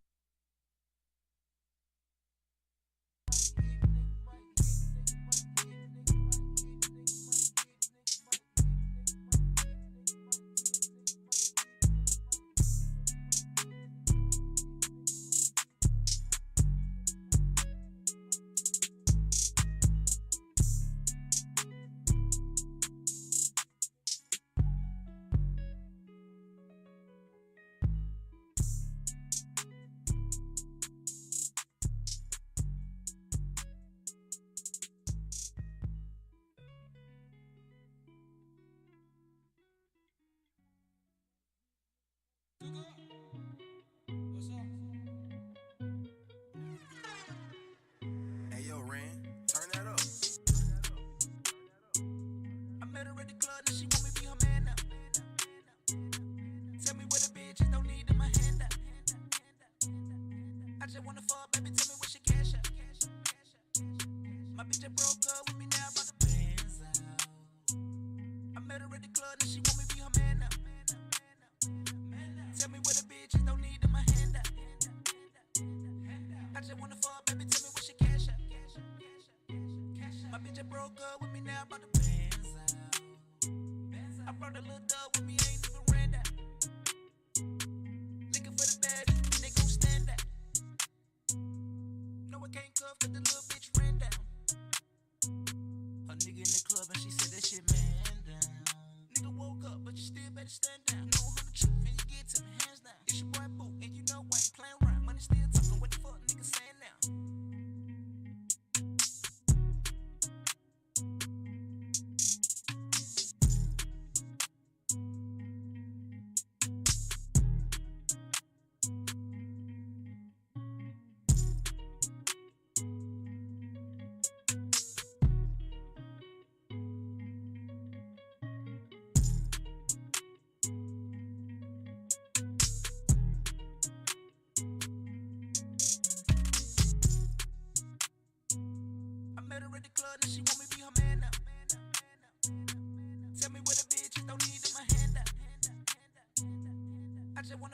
Hey yo, Ren, turn that up. I met her at the club and she want me be her man now. Tell me where the bitches don't need in my hand out. I just wanna fuck, baby, tell me where she cash out. My bitch just broke up with me now, about the bands out. I met her at the club and she want me be her man now. Tell me where the bitches don't need in my hand out. I just wanna fuck, baby, tell me where she cash out. My bitch just broke up with me now, about the bands out. I brought a little dog with me, ain't even ran out. Looking for the baddest, they gon' stand out. No, I can't cuff, cause the little bitch ran down. Her nigga in the club and she said that shit man down. Nigga woke up, but you still better stand down. Know how the truth and you get to me hands down.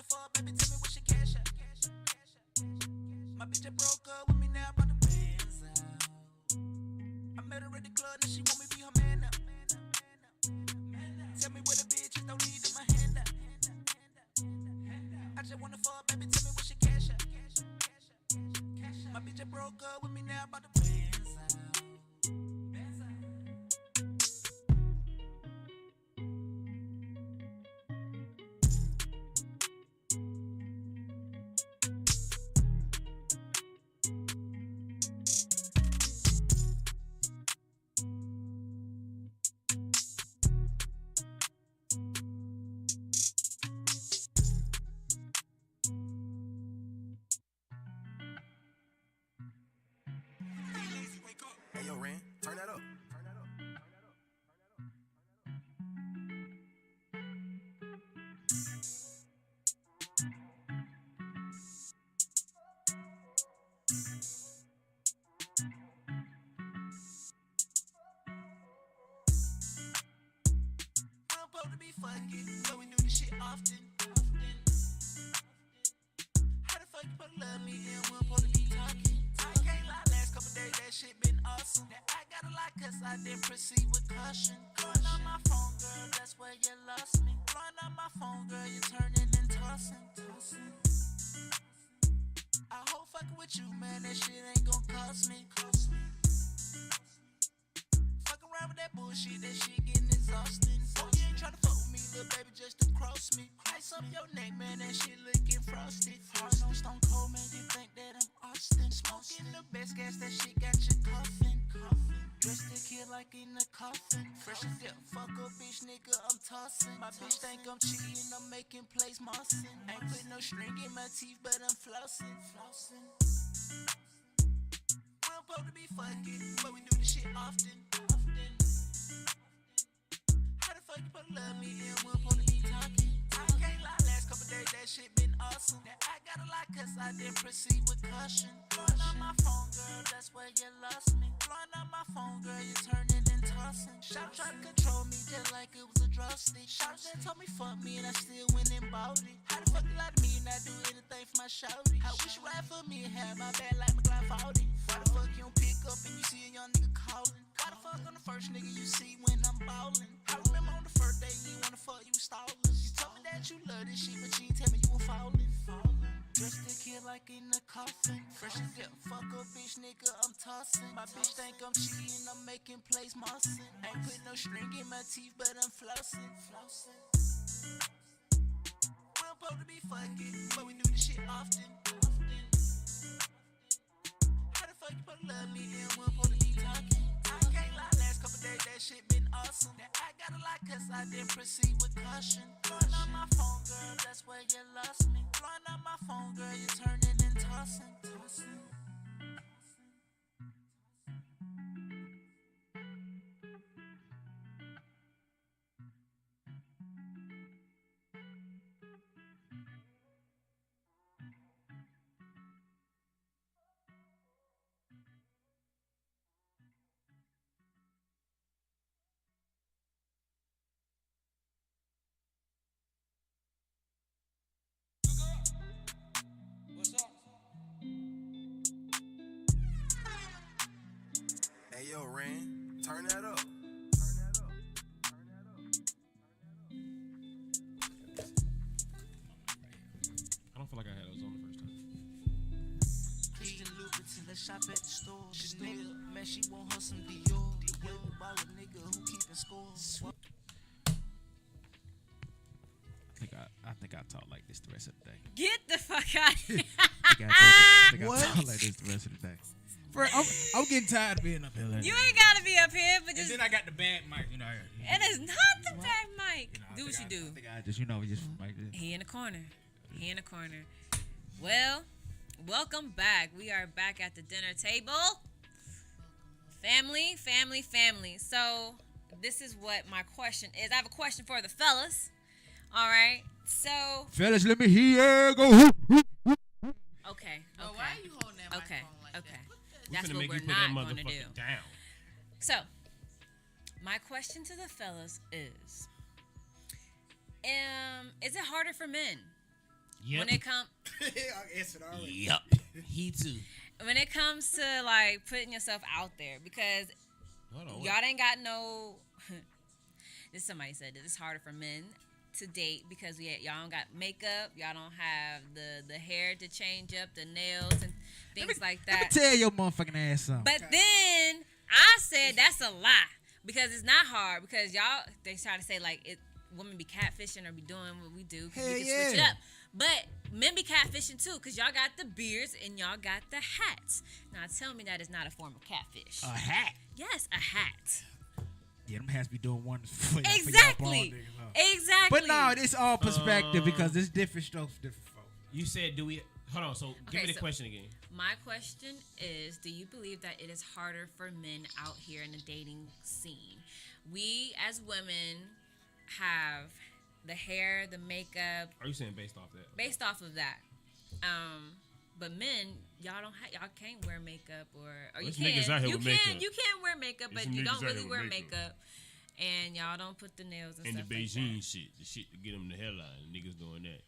fuck, baby, tell me what she cash out. My bitch just broke up with me now, about the bands out. I met her at the club and she want me be her man now. Tell me where the bitches don't need in my hand out. I just wanna fuck, baby, tell me what she cash out. My bitch just broke up with me now, about the bands out. Hey, yo, Ren, turn that up. I'm supposed to be fucking, but we do this shit often. How the fuck you supposed to love me and we're supposed to be talking? I can't lie, last couple days that shit been awesome. That I gotta lie cause I didn't proceed with caution. Blowing on my phone, girl, that's where you lost me. Blowing on my phone, girl, you turning and tossing. I hope fucking with you, man, that shit ain't gon' cost me. Fuck around with that bullshit, that shit getting exhausting. Oh, you ain't tryna fuck with me, little baby, just to cross me. Ice up your neck, man, that shit looking frosty. Heart on stone cold, man, you think that I'm Austin. Smoking the best gas, that shit got you coughing. Dressed to kill like in a coffin. Fresh as hell, fuck a bitch, nigga, I'm tossing. My bitch think I'm cheating, I'm making plays mossing. Ain't put no string in my teeth, but I'm flossing. We're supposed to be fucking, but we do this shit often. How the fuck you supposed to love me and we're supposed to be talking? I can't lie, last couple days that shit been awesome. That I gotta lie cause I didn't proceed with caution. Blowing on my phone, girl, that's where you lost me. Blowing on my phone, girl, you turning and tossing. Shot try to control me just like it was a drug stick. Shot that told me fuck me and I still went and bought it. How the fuck you lie to me and I do anything for my shawty? I wish you ride for me and have my bad like McLeod 40. Why the fuck you don't pick up and you see a young nigga calling? Why the fuck on the first nigga you see when I'm ballin'? I remember on the first day you wanna fuck, you was stallin'. You told me that you love this shit, but you ain't tell me you were fallin'. Dressed to kill like in a coffin. Fresh as hell, fuck a bitch, nigga, I'm tossing. My bitch think I'm cheating, I'm making plays mossing. Ain't put no string in my teeth, but I'm flossing. We're supposed to be fucking, but we do this shit often. How the fuck you supposed to love me and we're supposed to be talking? I can't lie, last couple days that shit been awesome. That I gotta lie cause I didn't proceed with caution. Blowing on my phone, girl, that's where you lost me. Blowing on my phone, girl, you turning and tossing. Hey, yo, Ren, turn that up. I don't feel like I had those on the first time. Christian Louboutin, let's shop at the store. Chanel, man, she want her some Dior. Dior, baller nigga who keepin' score. I think I talk like this the rest of the day. Get the fuck out of here. I think I talk like this the rest of the day. I'm getting tired of being up here. You ain't gotta be up here, but And just then I got the bad mic, you know. it is not the bad mic. Do what you do. I think I just, like this. He in the corner. He in the corner. Well, welcome back. We are back at the dinner table. Family. So, this is what my question is. I have a question for the fellas. All right. So, Fellas, let me hear go. okay. But why are you holding that Okay. microphone like Okay. that? That's finna what make we're you put not that going to do. motherfucker down. So, my question to the fellas is it harder for men? Yep. when it comes I answered already. Yep. He too. when it comes to like putting yourself out there, because Hold on. y'all ain't got no. This somebody said that it's harder for men to date because y'all don't got makeup, y'all don't have the hair to change up, the nails and things like Let me that. tell your motherfucking ass something. But then I said that's a lie because it's not hard because y'all they try to say like women be catfishing or be doing what we do 'cause we Hell can switch it yeah. up. But men be catfishing too because y'all got the beards and y'all got the hats. Now tell me that is not a form of catfish. A hat. Yes, a hat. Yeah, them hats be doing wonders for y'all bald Exactly. niggas, huh? Exactly. But no, it's all perspective because it's different strokes for different folks. You said, do we? Hold on. So give me the so- question again. My question is, do you believe that it is harder for men out here in the dating scene? We as women have the hair, the makeup, Are you saying based off that? based off of that. But men, y'all can't wear makeup or you There's can. niggas out here You with can makeup. you can wear makeup, There's but you niggas don't out here really with wear makeup. makeup. And y'all don't put the nails and And the stuff like Beijing that. shit, the shit to get them the hairline. Niggas doing that.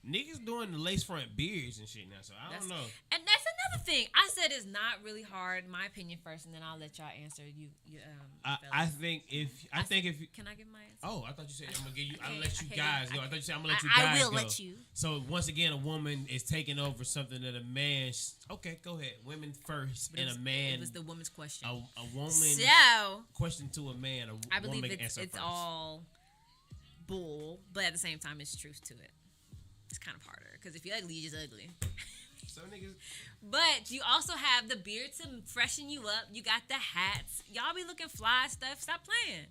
Niggas doing the lace front beards and shit now. So I don't know. And that's another thing. I said it's not really hard, my opinion first, and then I'll let y'all answer. I fellas. think if Can I give my answer? oh, I thought you said I'm gonna give you. Okay, I'll let you okay, guys go. I okay. thought you said I'm gonna let you I guys will go. let you. So once again, a woman is taking over something that a man. Okay, go ahead. Women first, But and a man. It was the woman's question. a woman So question to a man. I believe woman it's answer first. all bull, but at the same time, it's truth to it. It's kind of harder because if you're ugly, you're just ugly. So niggas. But you also have the beard to freshen you up. You got the hats. Y'all be looking fly stuff. Stop playing.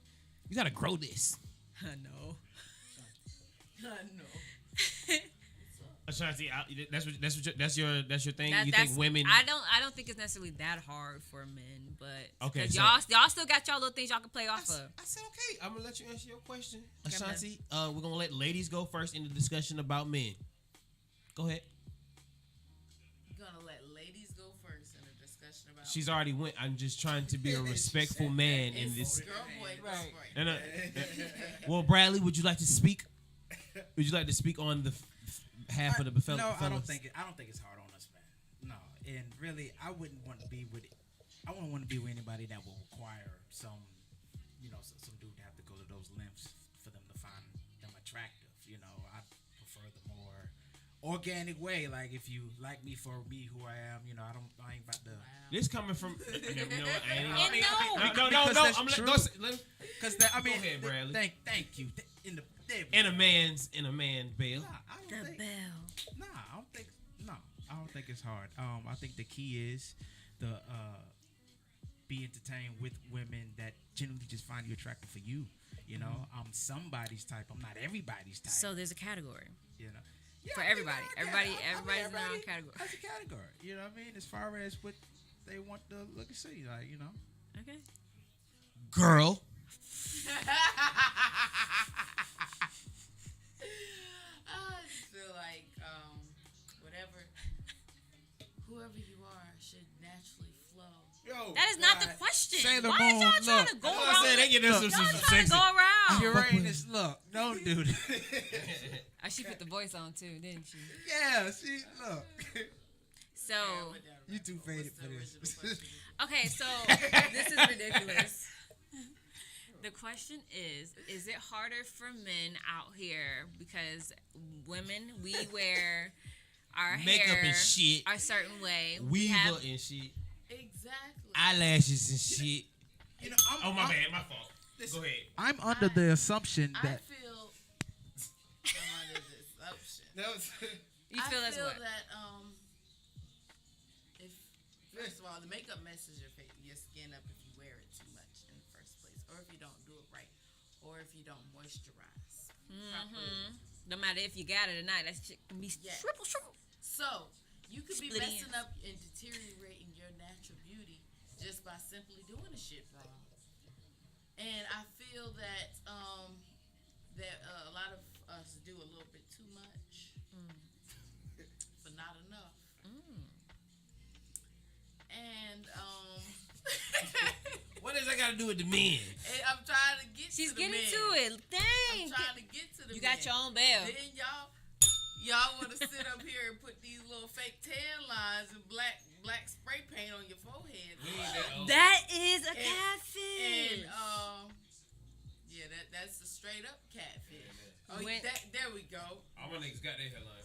You gotta grow this. I know. Ashanti, that's your thing. You That's, think women? I don't think it's necessarily that hard for men, but Okay, 'cause so- y'all still got y'all little things y'all can play off of. I said okay. I'm gonna let you answer your question, Okay, I'm Ashanti. We're gonna let ladies go first in the discussion about men. Go ahead. You're gonna let ladies go first in a discussion about. She's already went. I'm just trying to be a respectful man in this. Girl, boy, Right. right. No. Well, Bradley, would you like to speak? Would you like to speak on the half of the fellas? No, I don't think it's hard on us, man. No, and really, I wouldn't want to be with. I wouldn't want to be with anybody that will require some dude to have to go to those lengths for them to find them attractive. I prefer the more organic way. Like if you like me for me who I am, I ain't about to. This coming from. You know what? I ain't And no. Because I'm that's gonna true. let Because ahead, Bradley. Thank you. in a man bail. Nah, I don't The think. bell. Nah, I don't think it's hard. I think the key is the be entertained with women that generally just find you attractive for you. I'm somebody's type. I'm not everybody's type. So there's a category. Yeah, For I think everybody. I- Everybody- I mean, everybody's in their own category. That's a category. You know what I mean? As far as what they want to look and see, Okay. Girl. I just feel like whoever you are should naturally flow. Yo, That is not the question. Sailor Why is Moon, y'all trying look. to go That's what around? I said. They get this some Y'all trying to sexy. go around. Uranus, look, don't do that. She put the voice on too, didn't she? Yeah, see, look. So, You too faded What's the for original this. question? okay, so this is ridiculous. The question is it harder for men out here because women, we wear our Makeup hair and shit. a certain way. We Weaver have, and shit. Exactly. Eyelashes and shit. I'm, My bad. My fault. Go ahead. I'm under the assumption I that feel I'm under this assumption. you feel as what? that if first of all the makeup messes your skin up if you wear it too much in the first place, or if you don't do it right, or if you don't moisturize properly. No matter if you got it or not, that shit can be Yeah. triple. So you could be Split messing ends. up and deteriorating your natural beauty just by simply doing the shit wrong. And I feel that a lot of us do a little bit too much, but not enough. And What does that got to do with the men? and I'm trying to get She's to the getting men. to it. I'm Dang. trying to get to the You men. got your own bell. Then y'all y'all want to sit up here and put these little fake tan lines and black spray paint on your forehead. We ain't that old. That is a And catfish. yeah, that's a straight up catfish. Oh, When- there we go. All my niggas got their headlines.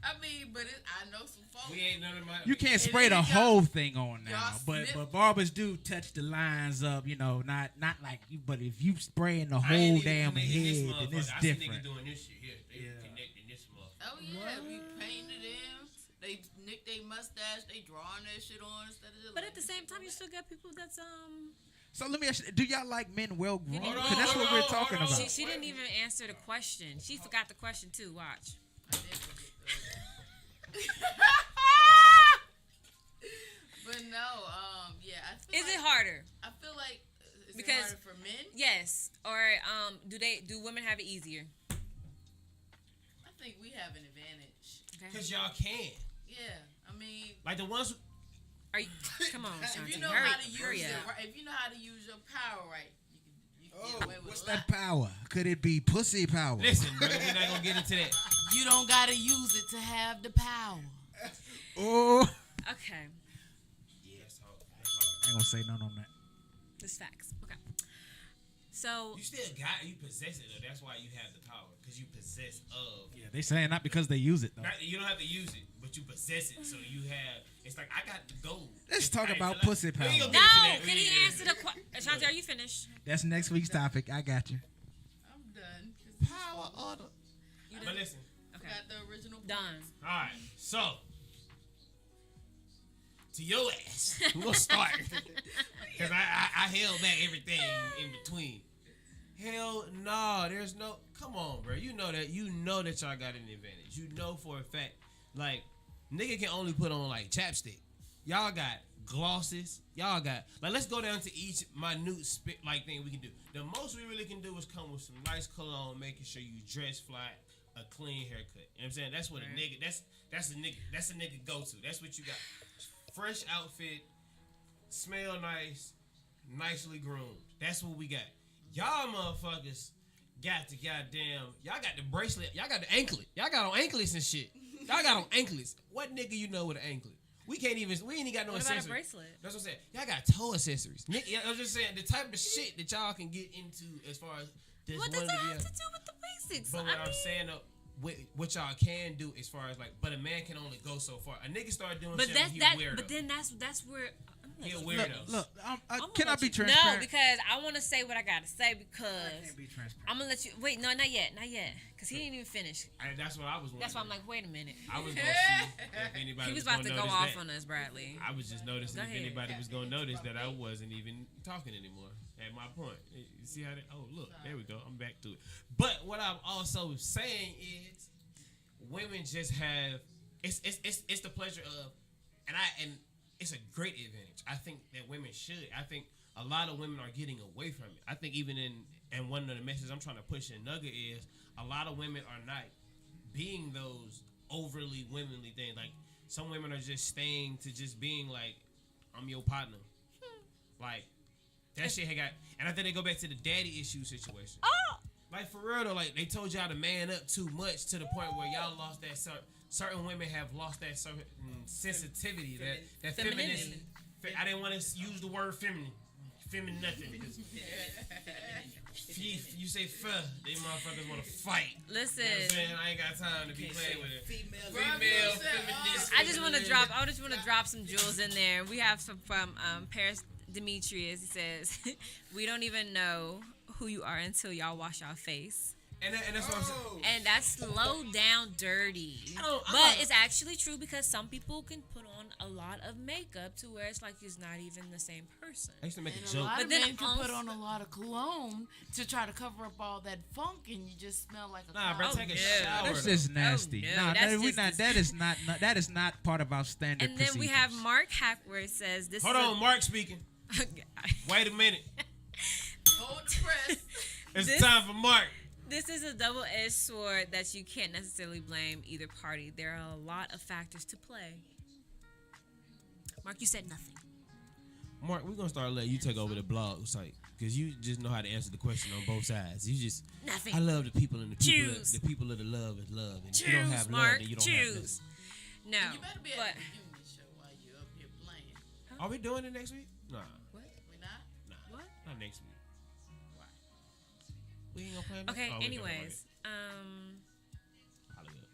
I mean, but I know some folks. We ain't none of my. You can't And spray then the y'all- whole thing on now, y'all but snip- barbers do touch the lines up. You know, not like you. But if you spraying the I whole ain't even damn connecting this head, then motherfucker. it's I see niggas different. doing this shit here. They Yeah. connecting this motherfucker. Oh yeah, we painted them. They nick their mustache. They drawing that shit on instead of just. But at the same time, you still got people that's So let me ask you: do y'all like men well grown? Hold on, Because that's what we're hold on, talking hold on. about. She didn't even answer the question. She forgot the question too. Watch. I did forget those. But no, yeah, I feel Is like, it harder? I feel like is Because- it harder for men? Yes. Or do women have it easier? I think we have an advantage. Okay. Cause y'all can. Yeah, I mean, Like the ones. Are you? Come on, if Shanti. you know hurry, how to use hurry it, up. right, if you know how to use your power right, you can Oh, get away with What's a that lot. power? Could it be pussy power? Listen, brother, we're not gonna get into that. You don't gotta use it to have the power. Oh, Okay. That's hard. I ain't gonna say none on that. This facts. Okay. So You still got you possess it though. That's why you have the power because you possess of. Yeah, they saying not because they use it though. You don't have to use it, but you possess it. So you have. It's like I got the gold. Let's talk I- about like- pussy we ain't power. gonna get into no, that. can We he ain't- answer the question? Shanti, are you finished? That's next week's topic. I got you. I'm done. 'Cause Power order. You But done? listen. Okay. got the original. Done. All right. So to your ass, we're gonna start because I held back everything in between. Hell no, there's no. Come on, bro. You know that y'all got an advantage. You know for a fact, like nigga can only put on like chapstick. Y'all got glosses. Y'all got like let's go down to each minute like thing we can do. The most we really can do is come with some nice cologne, making sure you dress fly, a clean haircut. You know what I'm saying? That's what a nigga. That's a nigga go to. That's what you got. Fresh outfit, smell nice, nicely groomed. That's what we got. Y'all motherfuckers got the goddamn. Y'all got the bracelet. Y'all got the anklet. Y'all got on anklets and shit. Y'all got on anklets. What nigga you know with an anklet? We ain't even got no What about a accessories. bracelet? That's what I'm saying. Y'all got toe accessories. Nigga, I'm just saying the type of shit that y'all can get into as far as this What one does that to the have other. to do with the basics? But what I'm saying though, what y'all can do as far as like, but a man can only go so far. A nigga start doing But shit that's he that. weirdo. But then that's where. He a Look, weirdo. look I'm can I gonna be let you- transparent? No, because I want to say what I gotta say I because can't be transparent. I'm gonna let you. Wait, no, not yet, because he didn't even finish. That's what I was wondering. That's why I'm like, wait a minute. I was gonna see if anybody He was gonna about to go notice off that. on us, Bradley. I was just noticing Go if ahead. anybody was gonna notice that I wasn't even talking anymore. At my point, you see how? Oh, look, there we go. I'm back to it. But what I'm also saying is, women just have it's the pleasure of, and it's a great advantage. I think that women should. I think a lot of women are getting away from it. I think even and one of the messages I'm trying to push in Nugget is a lot of women are not being those overly womanly things. Like some women are just staying to just being like, I'm your partner. Like that shit had got, and I think they go back to the daddy issue situation. Oh, Like for real though, like they told y'all to man up too much to the point where y'all lost that certain women have lost that certain sensitivity, that feminist. I didn't want to use the word feminine nothing because you say fuh, they motherfuckers want to fight. listen. You know what I'm saying? I ain't got time to be playing with it. Female Feminist. I just want to drop some jewels in there. We have some from Paris Demetrius. He says, "We don't even know who you are until y'all wash your face." And that's what I'm saying. And that's low down dirty. I'm But not- it's actually true because some people can put on a lot of makeup to where it's like it's not even the same person. I used to make And a a joke. lot But of then men can put also- on a lot of cologne to try to cover up all that funk, and you just smell like a Nah, bro, clown. take a no. shower. That's though. just nasty. no, Nah, that's we just not. That is not part of our standard. And then we have procedures. Mark Hackworth says this Hold is on, Mark speaking. Wait a minute. Hold the press. It's This- time for Mark. This is a double-edged sword that you can't necessarily blame either party. There are a lot of factors to play. Mark, you said nothing. Mark, we're gonna start letting you take over the blog site because you just know how to answer the question on both sides. You just Nothing. I love the people and the people. Choose. The people of the love is love. And if Choose, you don't have Mark. love, then you don't have Choose. No, You better be but at the reunion show while you up here playing. nothing. Are we doing it next week? Nah, what? We not? What? not next week. Why? We ain't gonna play. Next? Okay. Oh, we gonna Anyways, play it. Hollywood.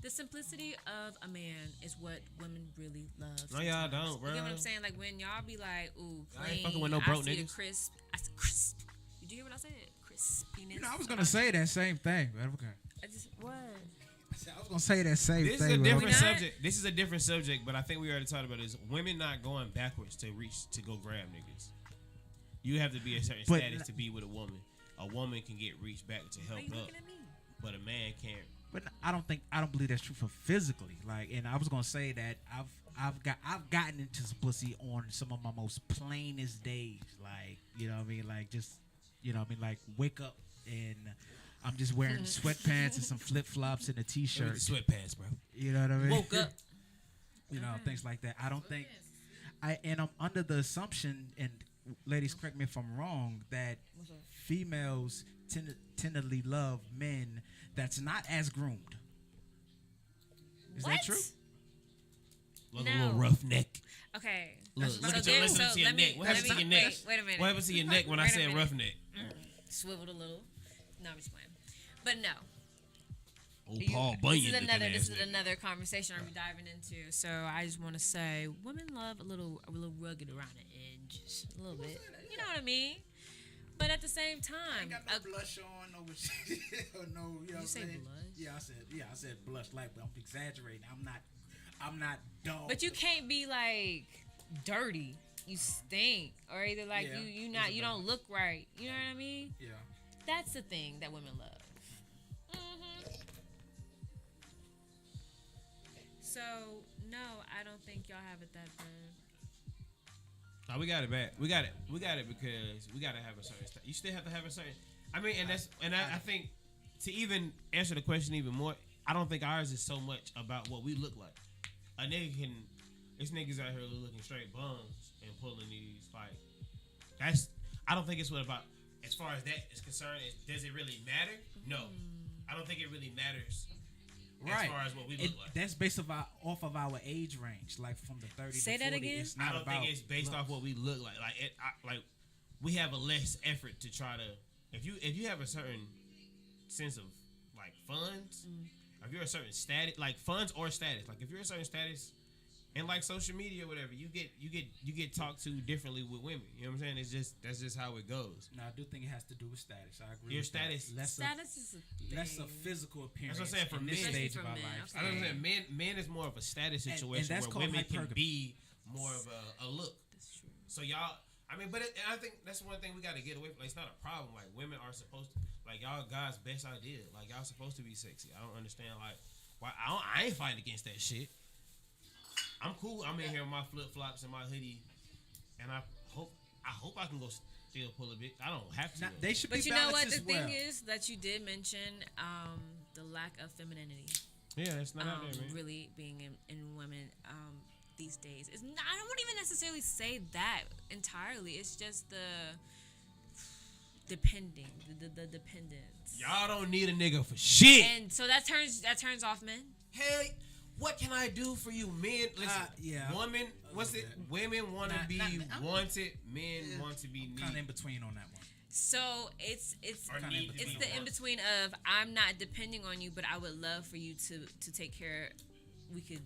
the simplicity of a man is what women really love. No, y'all sometimes. don't, bro. You get what I'm saying? Like when y'all be like, "Ooh, I ain't clean." fucking with no broke I see niggas. a crisp. I said crisp. Did you hear what I said? Crispiness. You know, I was gonna say that same thing, but okay. I just what? I was gonna say that same This is thing. a but different We not? subject. This is a different subject, but I think we already talked about this. Women not going backwards to reach to go grab niggas. You have to be a certain But- status to be with a woman. A woman can get reached back to Why help you up, looking at me? but a man can't. But I don't believe that's true for physically. Like, and I was gonna say that I've gotten into some pussy on some of my most plainest days. Like, you know what I mean? Like just, you know what I mean? Like wake up and I'm just wearing sweatpants and some flip flops and a Look at t-shirt. the sweatpants, bro. You know what I mean? Woke up. You know, things like that. I don't think I'm under the assumption, and ladies, correct me if I'm wrong, that females tendently love men that's not as groomed. Is What? that true? Look No. a little rough neck. Okay. Look, so look at there- your, listen so to your let me- neck. What let happens to me- your neck? Wait a minute. What happens to your neck when I Wait a said minute. rough neck? Swiveled a little. No, I'm just playing. But no. Oh, Paul Bunyan. looking This ass is nigga. another conversation I'm diving into. So I just want to say, women love a little rugged around the edges, a little bit. You know what I mean? But at the same time, blush on, no, no. You know you say saying? blush? I said blush. Like, but I'm exaggerating. I'm not dumb. But you can't be like dirty. You stink, or either like Yeah, you there's a you don't look right. You know what I mean? Yeah. That's the thing that women love. So no, I don't think y'all have it that bad. No, we got it back. We got it because we got to have a certain. You still have to have a certain. I mean, and I think to even answer the question even more, I don't think ours is so much about what we look like. A nigga can. There's niggas out here looking straight bums and pulling these like. That's. I don't think it's what about. As far as that is concerned, does it really matter? No, I don't think it really matters. Right. As far as what we look like. That's based off of our age range, like from the 30 Say to that 40. again? It's not I don't about think it's based off what we look like. Like we have a less effort to try to. If you have a certain sense of like funds, if you're a certain status, like funds or status, like if you're a certain status, and like social media or whatever, you get talked to differently with women. You know what I'm saying? That's just how it goes. No, I do think it has to do with status. I agree. Your with that. status. Status is a thing. Less of physical appearance. That's what I'm saying, for in this men. stage Especially of our for men, lives. okay. I don't know. Men is more of a status And situation that's where called women can hypergamy. be more of a look. That's true. So y'all, I mean, but I think that's one thing we got to get away from. Like, it's not a problem. Like women are supposed to, like y'all guys' best idea. Like y'all supposed to be sexy. I don't understand like why I ain't fighting against that shit. I'm cool. I'm in here with my flip flops and my hoodie, and I hope I can go still pull a bit. I don't have to. Now, they should But be you know balanced what? The as well. thing is that you did mention the lack of femininity. Yeah, it's not out there, man. Really being in women these days. It's not, I don't even necessarily say that entirely. It's just the depending, the dependence. Y'all don't need a nigga for shit. And so that turns off men. Hey, what can I do for you, men? Listen, yeah. women. What's it? Women want to be wanted. Men want to be Kind of in needed. between on that one. So it's Or need to it's be the in wanted. between of I'm not depending on you, but I would love for you to take care. We could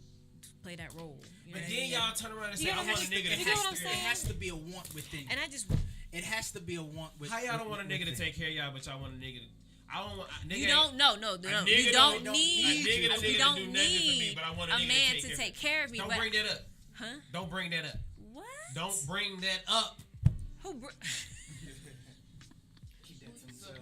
play that role. You know But what I then mean? y'all turn around and say, You I know want a what- nigga to you get what I'm It saying? has to be a want within. And I just It has to be a want within. How y'all don't want a nigga to take care of y'all, but y'all want a nigga to. I don't want. A nigga you don't no. nigga You don't don't need need you. A nigga we to don't do nothing for me, need but I want a a nigga to man take to care take care of me. Don't but, bring that up. huh? Don't bring that up. What? Don't bring that up. Who?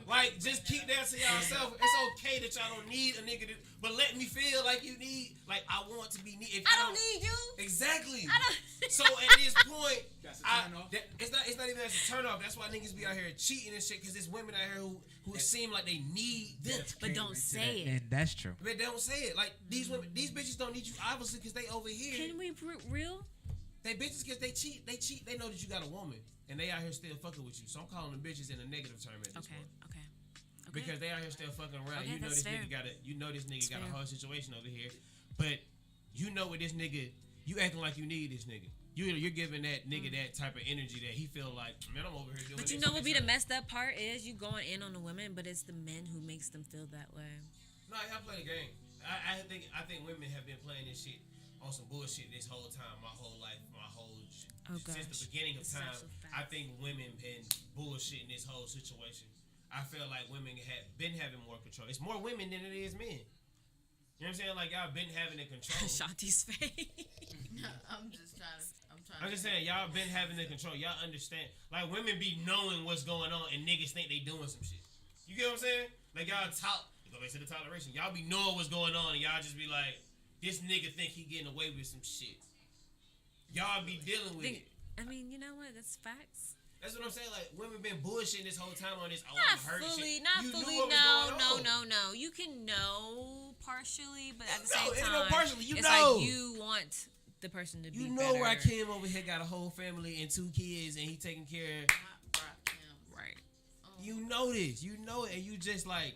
Like, just keep that to yourself. It's okay that y'all don't need a nigga to, but let me feel like you need, like I want to be needed. I don't need you. Exactly. I don't. So at this point, That's a turn off. it's not even as a turn off. That's why niggas be out here cheating and shit because there's women out here who seem like they need them, But don't say it. And that's true. but they don't say it. Like these women, these bitches don't need you obviously because they over here. Can we real? They bitches because they cheat. They cheat. They know that you got a woman, and they out here still fucking with you. So I'm calling them bitches in a negative term at this point. Okay. Because they out here still fucking around. Okay, You know that's this fair. nigga got a. You know this nigga got That's a fair. whole situation over here, but you know what this nigga. You acting like you need this nigga. You're giving that nigga that type of energy that he feel like, man, I'm over here doing. But you this know and what this be the and that." messed up part is you going in on the women, but it's the men who makes them feel that way. No, y'all play the game. I think women have been playing this shit on some bullshit this whole time, my whole life, Oh, since gosh. the beginning of This is time. actual fact. I think women been bullshitting this whole situation. I feel like women have been having more control. It's more women than it is men. You know what I'm saying? Like y'all been having the control. Shanti's face. I'm just trying to. I'm just saying y'all been having the control. Y'all understand? Like women be knowing what's going on, and niggas think they doing some shit. You get what I'm saying? Like y'all talk. Go back to the toleration. Y'all be knowing what's going on, and y'all just be like, this nigga think he getting away with some shit. Y'all be dealing with it. I mean, you know what? That's facts. That's what I'm saying. Like women been bullshitting this whole time on this. Oh, Not I'm hurt fully, shit. not You knew fully. what was going on. No. You can know partially, but at the No, same it ain't time, no partially. You it's know. like you want the person to be You know better. where Kim over here got a whole family and 2 kids, and he taking care. Not Brock Kim. Right. You know this. You know it, and you just like.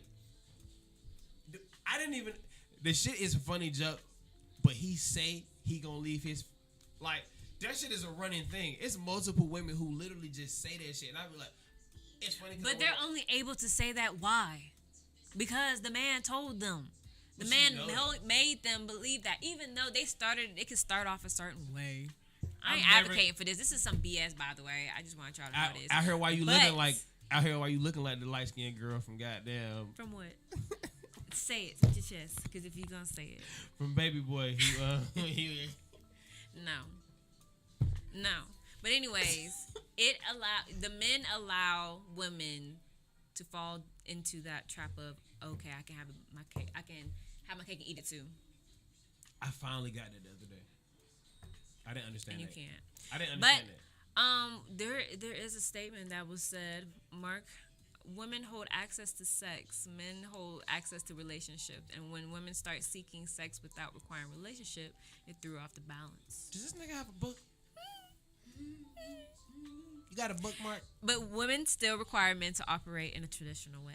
I didn't even. The shit is a funny joke, but he say he gonna leave his. Like that shit is a running thing. It's multiple women who literally just say that shit, and I be like, it's funny. But they're only able to say that why? Because the man told them. The But man you know that. made them believe that, even though it could start off a certain way. I ain't I'm never- advocating for this. This is some BS, by the way. I just want y'all to know this. I hear why you But- looking like. I hear why you looking like the light skinned girl from goddamn From what? Say it with your chest, because if you're gonna say it, from Baby Boy. He no. But anyways, the men allow women to fall into that trap of, okay, I can have my cake. I can have my cake and eat it too, I finally got it the other day. I didn't understand and you that. can't. I didn't But understand that. there is a statement that was said, Mark. Women hold access to sex. Men hold access to relationships. And when women start seeking sex without requiring relationship, it threw off the balance. Does this nigga have a book? You got a bookmark? But women still require men to operate in a traditional way.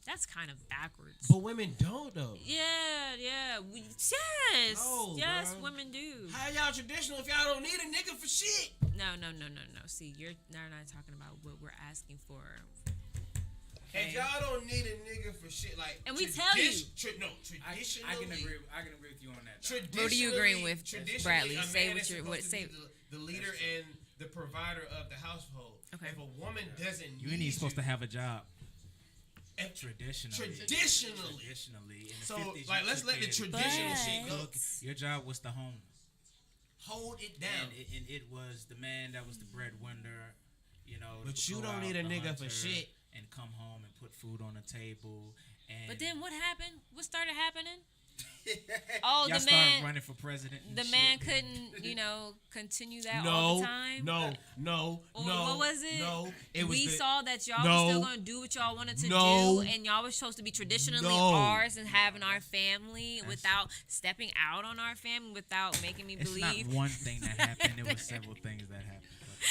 That's kind of backwards. But women don't though. Yeah. Yes. No, Yes, bruh. women do. How y'all traditional if y'all don't need a nigga for shit? No. See, you're not talking about what we're asking for. If y'all don't need a nigga for shit, like And we tell you. traditionally, I can agree with you on that. though. What are you agreeing with, traditionally, Bradley? a Say man what is you're- supposed what- to say- be the leader and the provider of the household. Okay. If a woman doesn't You need ain't supposed to have a job. If- Traditionally. Traditionally. In the So, 50s, like, you let's took let the care of traditional But- shit go. Look, your job was the home. Hold it down. And it was the man that was the breadwinner, you know. But to you go don't out, need a the nigga for hunter, shit. And come home and put food on the table. And But then what happened? What started happening? Oh, y'all the started man. running for president. And The shit. man couldn't, continue that all the time. No. Or what was it? No, it was we the- saw that y'all No. were still gonna do what y'all wanted to No. do, and y'all were supposed to be traditionally No. ours and having our family without stepping out on our family, without making me It's believe. not one thing that happened. It was several things that happened.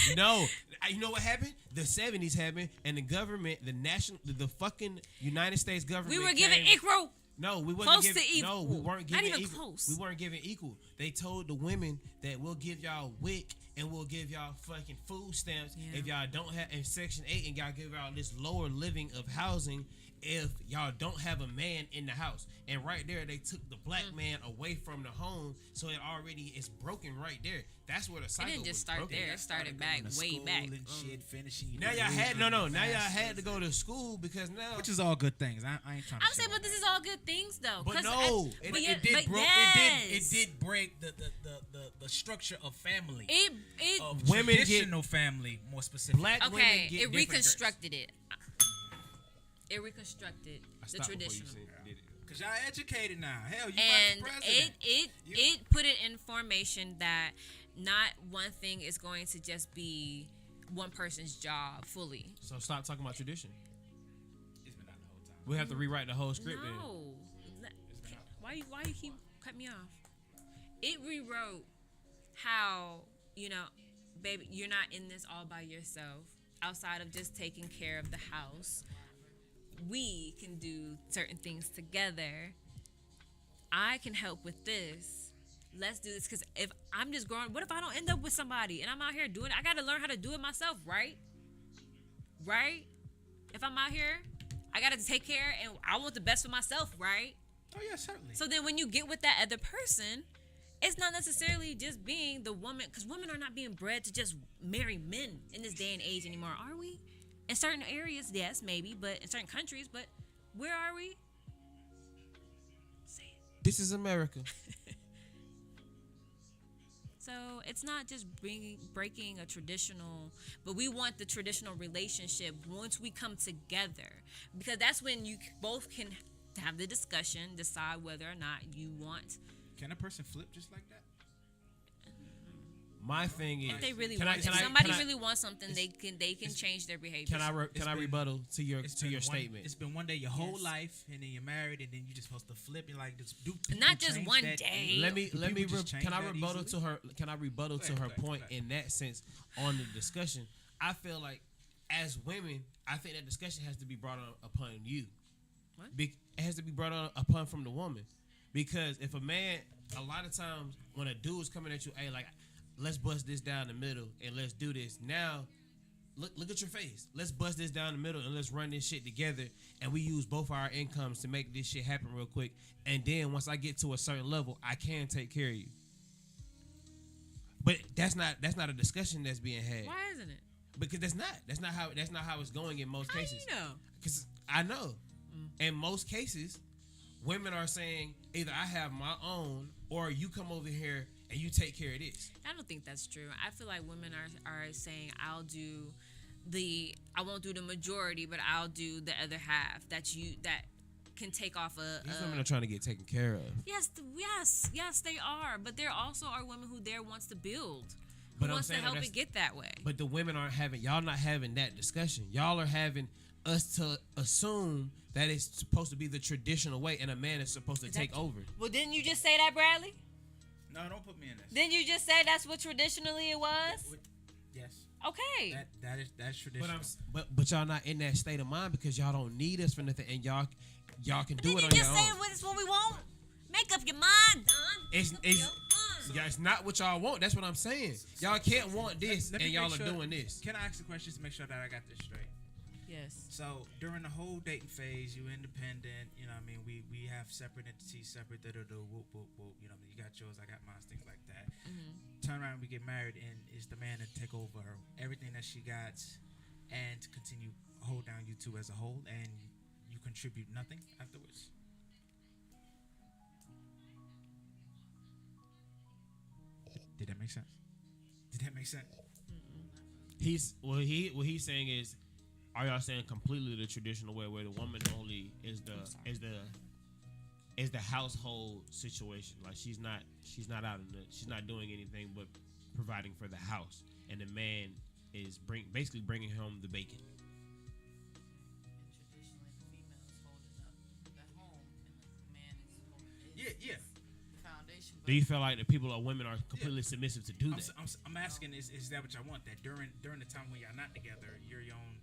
But No, you know what happened? The 70s happened, and the government, the fucking United States government. We were giving came- equal. No, we wasn't Close giving. to equal. No, we weren't Not giving even equal. close. We weren't giving equal. They told the women that we'll give y'all WIC and we'll give y'all fucking food stamps Yeah. if y'all don't have in Section 8, and y'all give y'all this lower living of housing if y'all don't have a man in the house. And right there, they took the black man away from the home, so it already is broken right there. That's where the It cycle didn't just was start broken. there. It started back going to way school back. and shit, finishing. your Now y'all degrees, had getting now y'all masters, had to go to school because now which is all good things. I ain't trying to. I'm shit saying, on but this that. is all good things, though. But 'cause no, I- it but did but broke. yes. It did break the structure of family. It Of Women get- traditional family, more specific. black okay. women get It different grace. reconstructed it. It reconstructed I the stopped before you traditional. said- did it. Cause y'all educated now. Hell, you And vice president. it put it in formation that not one thing is going to just be one person's job fully. So stop talking about tradition. It's been out the whole time. We have to rewrite the whole script. Then. No, why you keep cutting me off? It rewrote how, you know, baby, you're not in this all by yourself. Outside of just taking care of the house, we can do certain things together. I can help with this. Let's do this. Because if I'm just growing, what if I don't end up with somebody and I'm out here doing it? I got to learn how to do it myself, right? Right? If I'm out here, I got to take care and I want the best for myself, right? Oh yeah, certainly. So then when you get with that other person, it's not necessarily just being the woman, because women are not being bred to just marry men in this day and age anymore, are we? In certain areas, yes, maybe, but in certain countries, but where are we? Say it. This is America. So it's not just breaking a traditional, but we want the traditional relationship once we come together, because that's when you both can have the discussion, decide whether or not you want. Can a person flip just like that? My thing is, If they really can want, I- if can I- somebody can I- really wants something, they can change their behavior. can I rebuttal to your It's been statement? It's been one day your whole Yes. life, and then you're married, and then you're just supposed to flip. You're like, just do. Not do just change one that day. Let me Do people just change can I that rebuttal easily? to her? Can I rebuttal to her Go ahead, point go ahead. in that sense on the discussion? I feel like as women, I think that discussion has to be brought on upon you. What? It has to be brought on upon from the woman, because if a man, a lot of times when a dude's coming at you, hey, like, let's bust this down the middle and let's do this now. Look at your face. Let's bust this down the middle and let's run this shit together. And we use both our incomes to make this shit happen real quick. And then once I get to a certain level, I can take care of you. But that's not a discussion that's being had. Why isn't it? Because that's not how it's going in most How do cases. you know? Because I know, in most cases, women are saying either I have my own or you come over here and you take care of this. I don't think that's true. I feel like women are saying I won't do the majority, but I'll do the other half. That can take off These women are trying to get taken care of. Yes, they are. But there also are women who wants to build, who But I'm wants to saying help that's- it get that way. But the women aren't having, y'all not having that discussion. Y'all are having us to assume that it's supposed to be the traditional way and a man is supposed to take over. Well, didn't you just say that, Bradley? No, don't put me in this. Didn't you just say that's what traditionally it was? Yes. Okay. That's traditional. But y'all not in that state of mind because y'all don't need us for nothing, and y'all can do Didn't it you on just your say own. it's what we want? Make up your mind, Don. It's Make up your mind. yeah, it's not what y'all want. That's what I'm saying. Y'all can't want this Let me and y'all make are sure- doing this. Can I ask a question to make sure that I got this straight? Yes. So during the whole dating phase, you independent. You know, what I mean, we have separate entities, separate whoop whoop whoop. You know, you got yours, I got mine, things like that. Turn around, we get married, and is the man to take over everything that she got, and to continue hold down you two as a whole, and you contribute nothing afterwards. Did that make sense? Did that make sense? What he's saying is, are y'all saying completely the traditional way where the woman only is the household situation? Like she's not she's not doing anything but providing for the house, and the man is basically bringing home the bacon. Traditionally, the female is holding up the home, and the man is holding Yeah. the foundation. Do you feel like the women are completely submissive to do that? I'm asking, is that what y'all want? That during the time when y'all not together, you're your own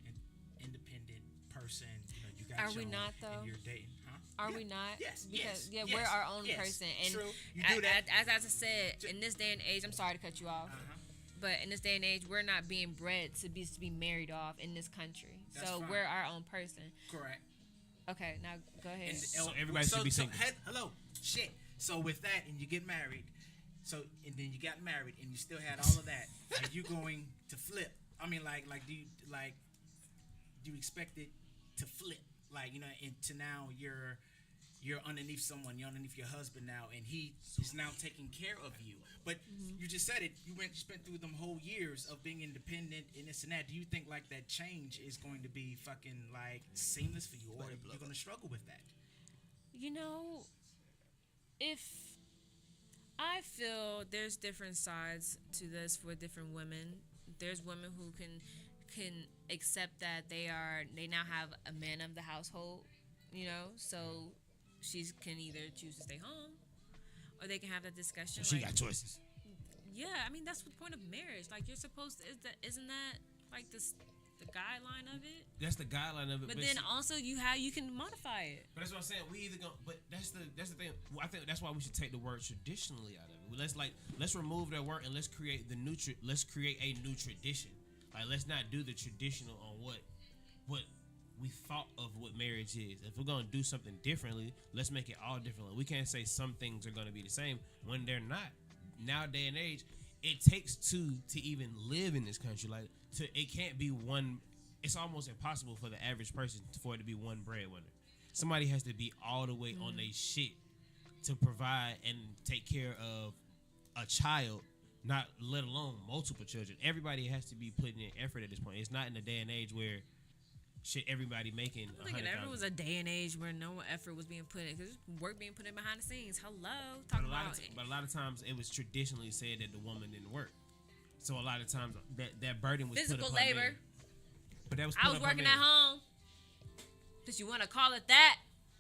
independent person. You know, you got Are your we own, not, though? And you're dating, huh? Are Yeah. we not? Yes. Because yes, we're yes, our own yes. person. And True. You do that. As I said, in this day and age, I'm sorry to cut you off. But in this day and age, we're not being bred to be married off in this country. That's so fine. we're our own person. Correct. Okay, now go ahead. So everybody should be single. Hello, shit. So with that, and you get married. And then you got married, and you still had all of that. Are you going to flip? I mean, do you expect it to flip? Like, you know, into now you're underneath someone, you're underneath your husband now, and he is now taking care of you. But you just said it. You spent through them whole years of being independent and this and that. Do you think like that change is going to be fucking like seamless for you, or you're going to struggle with that? You know, if I feel there's different sides to this for different women. There's women who can accept that they now have a man of the household, you know, so she can either choose to stay home or they can have that discussion. She like, got choices. yeah, I mean that's the point of marriage. Like you're supposed to, isn't that like this the guideline of it? That's the guideline of it. But then also you can modify it. But that's what I'm saying. We either go, but that's the thing. Well, I think that's why we should take the word traditionally out of it. Let's remove that word and let's create let's create a new tradition. Like let's not do the traditional on what we thought of what marriage is. If we're gonna do something differently, let's make it all differently. We can't say some things are gonna be the same when they're not. Now day and age, it takes two to even live in this country. It can't be one. It's almost impossible for the average person for it to be one breadwinner. Somebody has to be all the way on their shit to provide and take care of a child, not let alone multiple children. Everybody has to be putting in effort at this point. It's not in the day and age where everybody making. I think there was a day and age where no effort was being put in because work being put in behind the scenes. Hello, talk about it. But a lot of times it was traditionally said that the woman didn't work. So a lot of times that burden was physical put upon labor. men. But that was I was working at home. Did you want to call it that?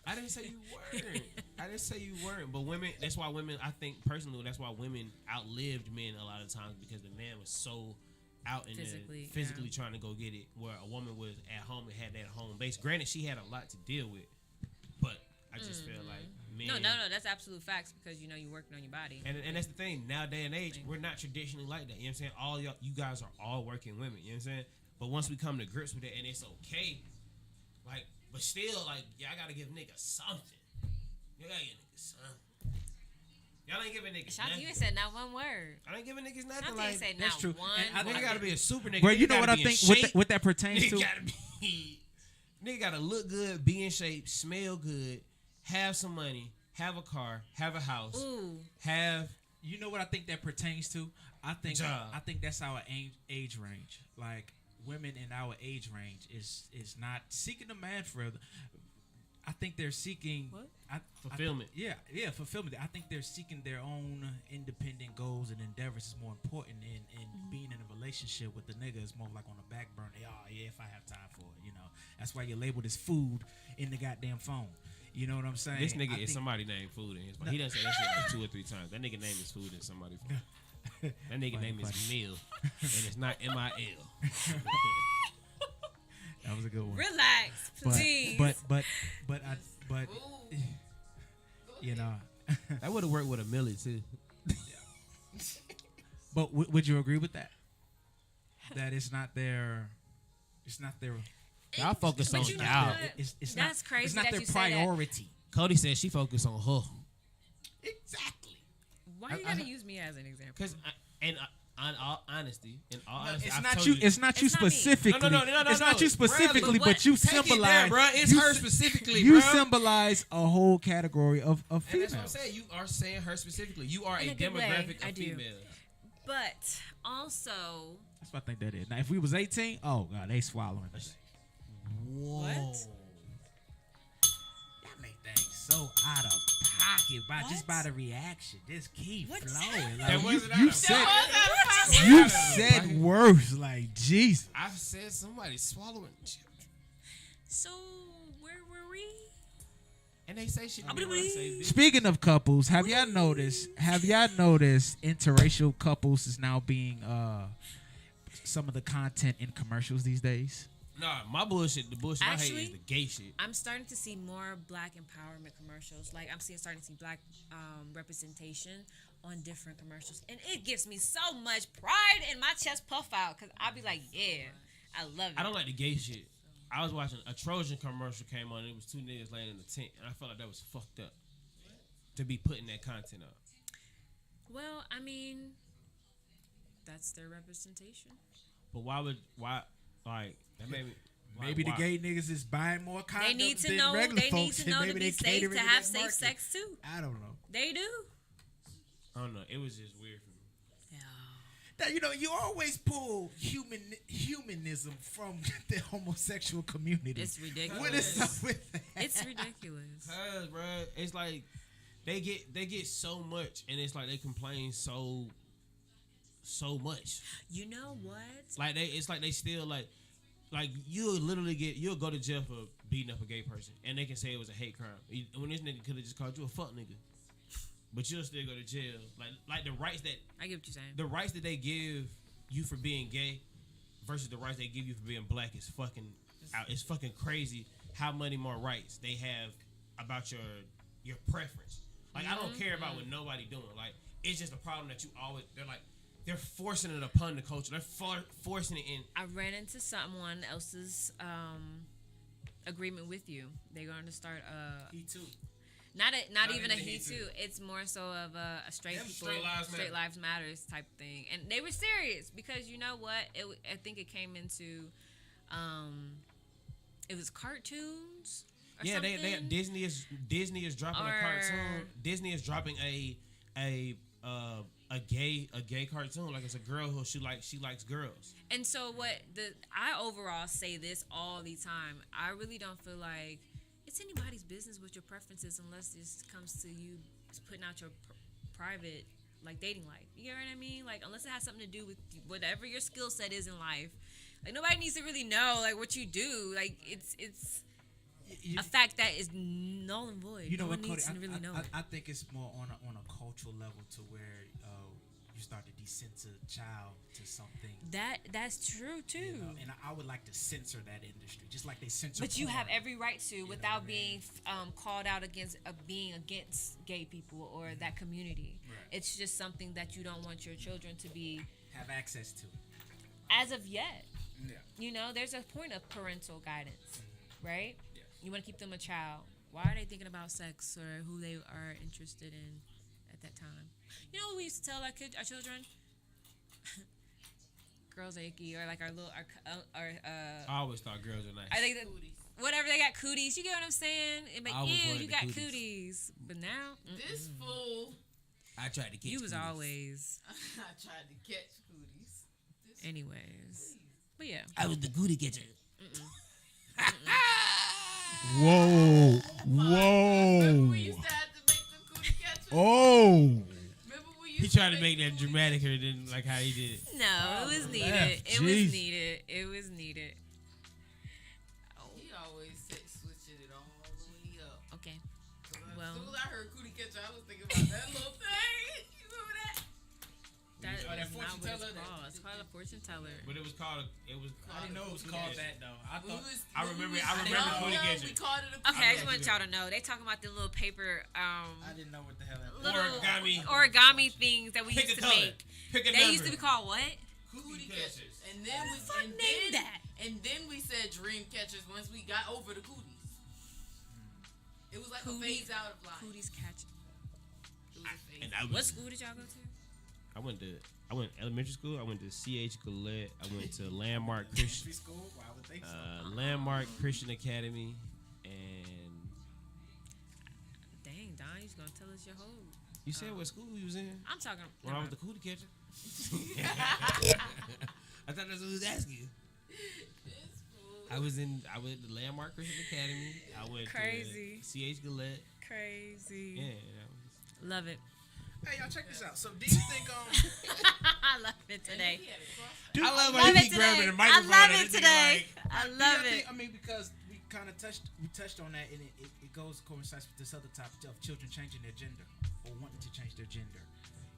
I didn't say you weren't. I didn't say you weren't. But women, that's why women, I think personally, that's why women outlived men a lot of times because the man was so out in physically trying to go get it, where a woman was at home and had that home base. Granted, she had a lot to deal with, but I just feel like men. No, that's absolute facts because you're working on your body. And that's the thing. Now, day and age, we're not traditionally like that. You know what I'm saying? All you guys are all working women. You know what I'm saying? But once we come to grips with it, and it's okay, but still, y'all gotta give niggas something. You gotta give niggas something. Y'all ain't giving niggas nothing. You ain't said not one word. I ain't giving niggas nothing. Shanti ain't said that's not true. one And word. Nigga gotta be a super nigga. Bro, you Nigga know what I gotta be in think shape. what that pertains Nigga to? gotta be. Nigga gotta look good, be in shape, smell good, have some money, have a car, have a house, have. You know what I think that pertains to? I think that's our age range. Like women in our age range is not seeking a man for. I think they're seeking fulfillment. Fulfillment. I think they're seeking their own independent goals and endeavors is more important. And being in a relationship with the nigga is more like on the back burner. If I have time for it, That's why you're labeled as food in the goddamn phone. You know what I'm saying? This nigga is somebody named Food in his phone. He done say that shit like 2 or 3 times. That nigga name is Food in somebody's phone. That nigga name is Meal, and it's not M-I-L. That was a good one. Relax, please. But That would have worked with a Millie too. But would you agree with that? That it's not their. Y'all focus on y'all. It's That's not, crazy It's not that their you say that. priority. Cody said she focused on her. Exactly. Why you gotta use me as an example? Because, in all honesty, It's I've not told you. It's not you It's not me. specifically. No, It's not you specifically, But but you Take it there, symbolize. bro. It's you her sy- specifically, You bro. symbolize a whole category of And females. that's what I'm saying. You are saying her specifically. You are In a a good way, demographic I of do. females. But also, That's what I think that is. Now, if we was 18, oh god, they swallowing. Whoa. What? Y'all make things so out of pocket just by the reaction. Just keep What? flowing. That Like, wasn't out you of said, pocket. you Out of said pocket. worse. Like, jeez. I've said somebody swallowing children. so where were we? And they say shit. to me when I say this. Speaking of couples, have y'all noticed interracial couples is now being some of the content in commercials these days? Nah, my bullshit, the bullshit I hate Actually, is the gay shit. I'm starting to see more black empowerment commercials. Like starting to see black representation on different commercials, and it gives me so much pride in my chest puff out because I'll be like, yeah, I love it. I don't like the gay shit. I was watching a Trojan commercial came on, and it was 2 niggas laying in the tent, and I felt like that was fucked up to be putting that content up. Well, I mean, that's their representation. But that made me. Maybe the gay niggas is buying more condoms They need to than know. regular They need folks, to and know to maybe be they safe catering to to have that safe market. sex too. I don't know. They do. I don't know. It was just weird for me. Yeah. That, you always pull humanism from the homosexual community. It's ridiculous. What is up with that? It's ridiculous. Cause, bro, it's like they get so much, and it's like they complain so much. You know what? Like it's like they still like you'll go to jail for beating up a gay person, and they can say it was a hate crime. When this nigga could have just called you a fuck nigga. but you'll still go to jail. Like the rights that I get what you're saying. the rights that they give you for being gay versus the rights they give you for being black is fucking out. It's fucking crazy how many more rights they have about your preference. Like I don't care about what nobody doing. Like it's just a problem that you always they're forcing it upon the culture. They're forcing it in. I ran into someone else's agreement with you. They're going to start He too. not even a even a he he too. too. It's more so of a straight Them people, straight lives matter. Matters type thing, and they were serious because you know what? I think it came into it was cartoons. Or Yeah, something. they Disney is dropping a cartoon. Disney is dropping a gay cartoon. Like it's a girl who she likes girls. And so I overall say this all the time. I really don't feel like it's anybody's business with your preferences unless this comes to you putting out your private like dating life. You know what I mean? Like unless it has something to do with whatever your skill set is in life. Like nobody needs to really know like what you do. Like it's a fact that is null and void. You know no what, one Cody? needs to really know. I think it's more on a cultural level to where you start to decensor child to something. That's true too. You know, and I would like to censor that industry, just like they censor. But you porn. have every right to without what I mean? being called out against being against gay people or that community. Right. It's just something that you don't want your children to be have access to. as of yet. Yeah. You know, there's a point of parental guidance, right? Yes. You want to keep them a child. Why are they thinking about sex or who they are interested in at that time? You know what we used to tell our children? Girls are icky, or like our I always thought girls were nice. I think that whatever they got cooties. You get what I'm saying? It make I always ew, wanted you the got cooties. cooties. But now This fool, I tried to catch you was cooties. always I tried to catch cooties. This anyways. But yeah. I was the cootie catcher. Whoa. Remember Whoa. we used to have to make them cootie catchers? Oh. Remember we used He to tried to make that cootie dramaticer than like how he did it. No, it was needed. left. It was Jeez. needed. It was needed. He always said switching it all the way up. Okay. As Well. soon as I heard cootie catcher, I was thinking about that little thing. You remember that? That Oh, that is fortune not what it's teller? called. It's called a fortune teller. But it was called. I didn't know it was called that though. I When thought we was- I when we remember- was I remember young, cootie catcher. We called it a Okay, I just Yeah, want yeah. y'all to know. They talking about the little paper I didn't know what the hell that was. little Origami. things that we Pick used a to color. make. Pick a They number. used to be called what? cootie catchers. And then we fuck and named then, that? and then we said dream catchers once we got over the cooties. It was like Cooties- a phase out of life. Cooties catch. It was a phase. And I What was. school did y'all go to? I went elementary school. I went to C.H. Gillette. I went to Landmark Christian. Elementary school? Well, I would think so. Landmark Christian Academy, and Dang, Don, you was gonna tell us your whole. you said what school you was in? I'm talking. When I was the cootie catcher. I thought that's what he was asking. This fool. I went to the Landmark Christian Academy. I went Crazy. to C.H. Gillette. Crazy. Yeah, that was, Love it. Hey, y'all, check this out. So, do you think I love it today. He had a cross. I love love how it he keep today. grabbing the I microphone. love and it this nigga today. like, I Do love y'all it. think- I mean, because we kind of touched on that, and it goes coincides with this other topic of children changing their gender or wanting to change their gender.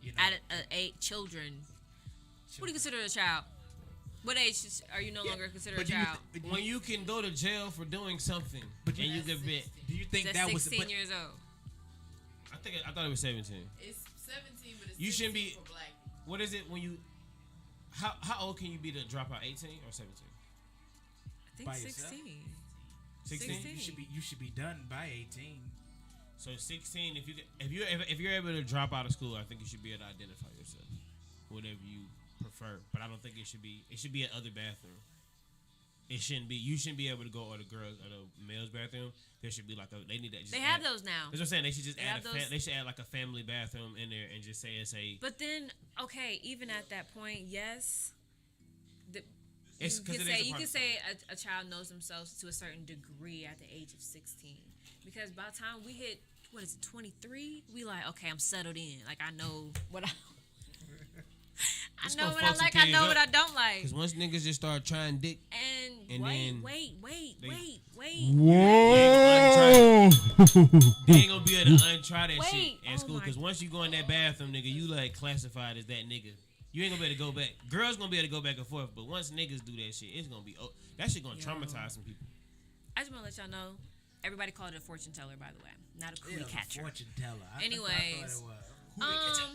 You know, At 8 children. What do you consider a child? What age are you no longer considered a But do you child? th- when you can go to jail for doing something, But and you- you get bit. do you think That's that was 16 but- years old. I thought it was 17. It's 17, but it's You shouldn't 16 be- for black people. What is it when you? How old can you be to drop out? 18 or 17? I think By yourself? 16. 16. 16. you should be done by 18. So 16. If you're able to drop out of school, I think you should be able to identify yourself, whatever you prefer. But I don't think it should be. It should be an other bathroom. It shouldn't be. You shouldn't be able to go to the girls or the male's bathroom. There should be like a. They need that. Just They have add- those now. That's what I'm saying. They should just They add have a. those- They should add like a family bathroom in there and just say it's a. But then, okay, even at that point, yes. It's You 'cause can it is say a you part can of- say a child knows themselves to a certain degree at the age of 16, because by the time we hit 23, we like, okay, I'm settled in. Like I know what I It's know gonna what I fuck some like. I kids know up. what I don't like. Because once niggas just start trying dick, And And then wait. Whoa. they ain't gonna be able to untry that shit Wait. at Oh school. my Because once you go in that bathroom, nigga, you like classified as that nigga. You ain't gonna be able to go back. Girls gonna be able to go back and forth, but once niggas do that shit, it's gonna be that shit gonna Yo. traumatize some people. I just want to let y'all know. Everybody called it a fortune teller, by the way, not a cootie Yeah, catcher. fortune teller. I Anyways, thought it was.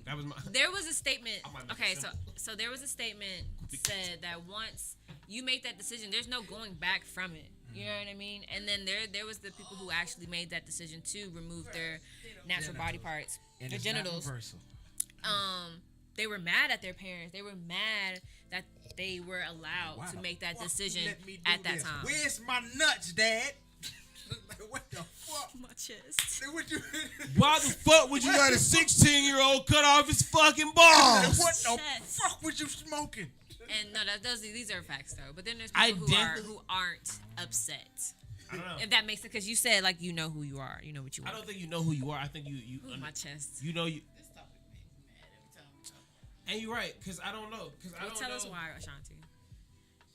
That was my. There was a statement. I might make Okay, it so simple. there was a statement said that once you make that decision, there's no going back from it. You know what I mean? And then there was the people who actually made that decision to remove their natural body parts, And their it's not genitals. reversal. They were mad at their parents. They were mad that they were allowed Why to the make that fuck you decision let me do at that this? time. Where's my nuts, Dad? Like, what the fuck? My chest. Like, what you? Why the fuck would you let a 16-year-old cut off his fucking balls? What the Chest. fuck was you smoking? And no, these are facts though. But then there's I people definitely- who aren't upset. I don't know. If that makes sense, because you said like you know who you are, you know what you I want. don't think you know who you are. I think you Ooh, my chest. you know you. This topic makes me mad every time we talk about it. And you're right, cause I don't know, cause I Well, don't tell know. us why, Ashanti.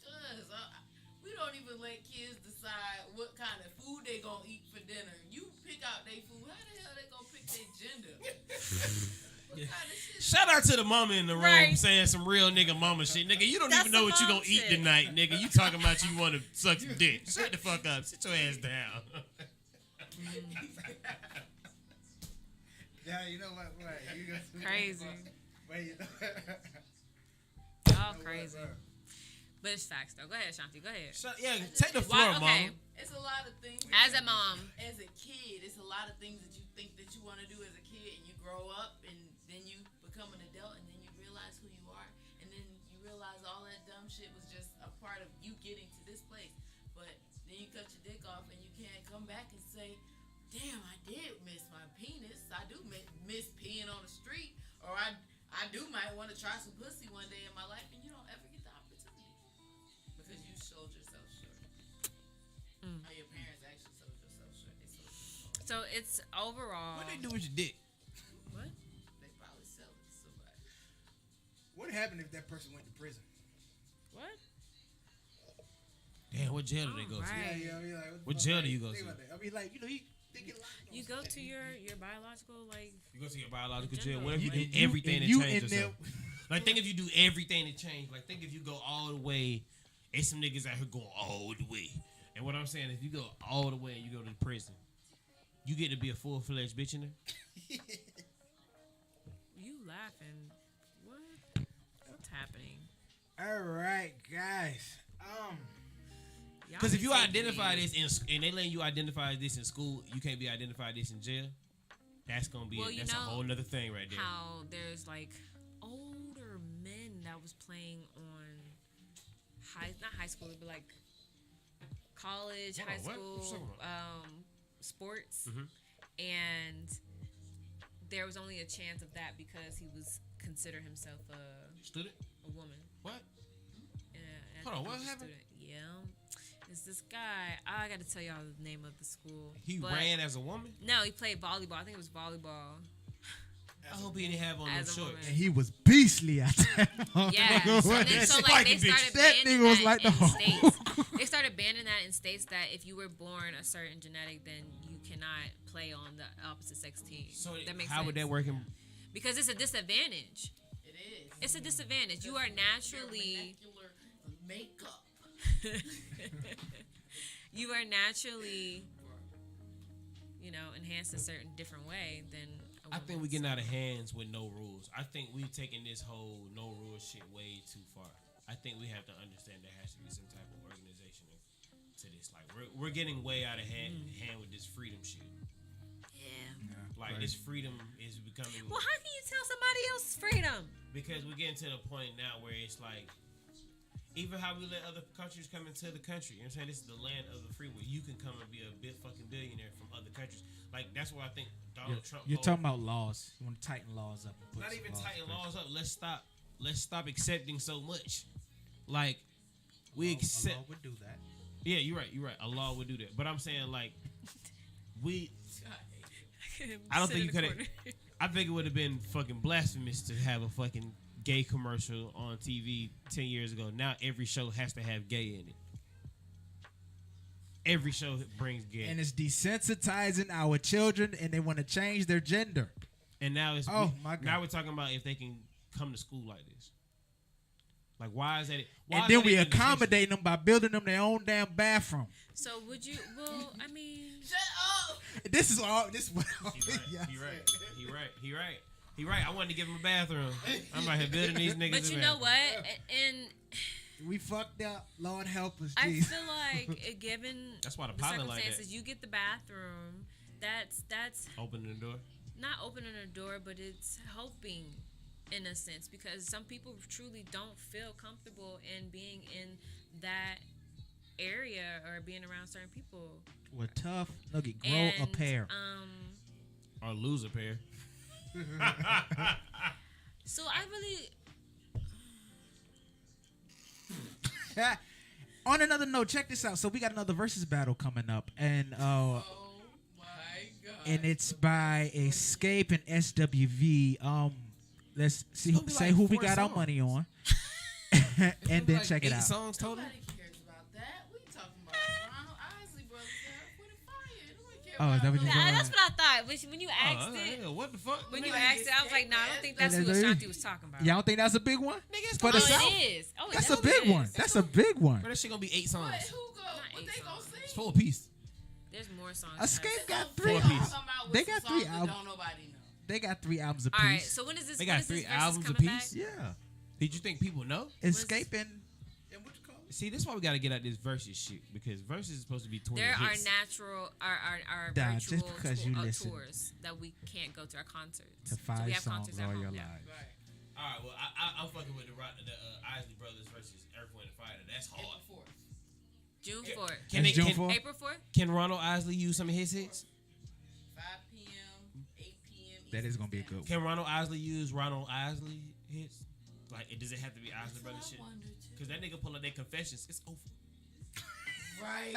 Cause we don't even let kids decide what kind of food they gonna eat for dinner. You pick out their food. How the hell they gonna pick their gender? What kind of shit? Shout out to the mama in the room Right. saying some real nigga mama shit. Nigga, you don't That's even know some what you mom gonna eat shit. tonight, nigga. You talking about you want to suck some dick. Shut the fuck up. Sit your ass down. Yeah, you know what? You got Crazy. Wait, you know. All crazy. But it's facts though. Go ahead, Ashanti. Go ahead. Yeah, take the floor, Why, okay. mama. It's a lot of things. As a mom, As a kid, it's a lot of things that you think that you want to do as a kid, and you grow up, and then you become an adult, and then you realize who you are, and then you realize all that dumb shit was just a part of you getting to this place. But then you cut your dick off, and you can't come back and say, "Damn, I did miss my penis. I do miss peeing on the street, or I do might want to try some pussy one day in my life," and you don't ever get the opportunity because you sold yourself short. Or your parents actually sold yourself short. They sold you short. so it's overall. What they do with your dick? What? They probably sell it to somebody. What happened if that person went to prison? What? Damn, what jail do they go to? Alright. Like, What jail do you go think to? about that. I mean, like, you know, they get locked You go to your biological like. You go to your biological In jail. general, What if you like- do everything to you change in yourself? Like, think if you do everything to change. Like, think if you go all the way. It's some niggas out here going all the way. And what I'm saying, if you go all the way and you go to the prison, you get to be a full-fledged bitch in there. You laughing? What? What's happening? All right, guys. Y'all Because if you so identify weird. this and they letting you identify this in school, you can't be identified this in jail. That's gonna be Well, you that's a know whole nother thing right there. how there's like older men that was playing on not high school, but like college, Hold high on, what? school, What you talking sports, Mhm. and there was only a chance of that because he was considered himself Student? a woman. What? And I Hold on, think what he was a happened? student. Yeah, it's this guy. I got to tell y'all the name of the school. He But- ran as a woman? No, he played volleyball. I think it was volleyball. I hope he didn't have on no As a shorts. woman. And he was beastly at that moment. Yeah, and then so like they Spiky bitch. started That banning nigga was that like in the- states. They started banning that in states that if you were born a certain genetic, then you cannot play on the opposite sex team. So that makes how sense. would that work in Because it's a disadvantage. It is. It's a disadvantage. You are Your naturally vernacular makeup. you are naturally, enhanced a certain different way than a I think woman. we're getting out of hands with no rules. I think we've taken this whole no rules shit way too far. I think we have to understand there has to be some type of organization to this. Like we're getting way out of hand with this freedom shit. Yeah. Like this freedom is becoming Well, how can you tell somebody else's freedom? because we're getting to the point now where it's like even how we let other countries come into the country. You know what I'm saying? This is the land of the free where you can come and be a fucking billionaire from other countries. Like that's why I think Donald Trump You're talking about laws. You want to tighten laws up. And put not some even laws tighten in place. laws up. Let's stop accepting so much. Like we A accept. law would do that. Yeah, you're right. You're right. A law would do that. But I'm saying like we. I don't think you could have. I think it would have been fucking blasphemous to have a fucking gay commercial on TV 10 years ago. Now every show has to have gay in it. Every show brings gay. And it's desensitizing our children, and they want to change their gender. And now it's Oh, my God. now we're talking about if they can come to school like this. Like, why is that? And then we accommodate them by building them their own damn bathroom. So would you? Well, I mean, Shut up. This is all. This is what. He right. He right. I wanted to give him a bathroom. I'm out here building these niggas. but you know what? And We fucked up. Lord help us, I Jesus. feel like given That's why the the pilot like circumstances, that. you get the bathroom. That's Opening the door. not opening a door, but it's helping in a sense because some people truly don't feel comfortable in being in that area or being around certain people. We're tough. Look, it grow And, a pair. Or lose a pair. So I really On another note, check this out. So we got another versus battle coming up, and Oh my god. it's by Escape and SWV. Let's see. gonna be Say like who we 4 got our songs. money on, and then check it out. Songs total. Nobody cares about that. We talking about Ronald Isley Brothers with a fire. Nobody cares Oh, about is that what you no- talking that's what I thought. When you asked it, What the fuck? when you Nobody asked it, I was like, nah, I don't think that's who Ashanti was talking about. Y'all don't think that's a big one? For the Oh, South? it is. Oh, That's it a big is. one. That's a big one. Bro, that shit gonna be 8 songs. But who go? What eight they gonna songs. sing? It's 4 piece. There's more songs. Escape got So 3. Four they piece. come out with They some got 3 songs that albums. Don't nobody know. They got 3 albums apiece. All right. So when is this? They when got is this 3 versus albums coming apiece. back? Yeah. Did you think people know? Escape and what you call it? See, this is why we gotta get out this versus shit because versus is supposed to be 20 There are hits. natural, our Nah, virtual just because you listen tours that we can't go to our concerts. to So 5 we have songs concerts at all home your now. life. Right. All right, well, I'm fucking with the Isley Brothers versus Earth, Wind, and Fire. That's hard. April 4th. June 4th. Can That's they, June can, 4th? April 4th? can Ronald Isley use some of his hits? 5 p.m., 8 p.m. That is gonna be a good one. Can Ronald Isley use Ronald Isley hits? Like, does it have to be Isley Brothers shit? Because that nigga pull up their confessions. It's over. Right.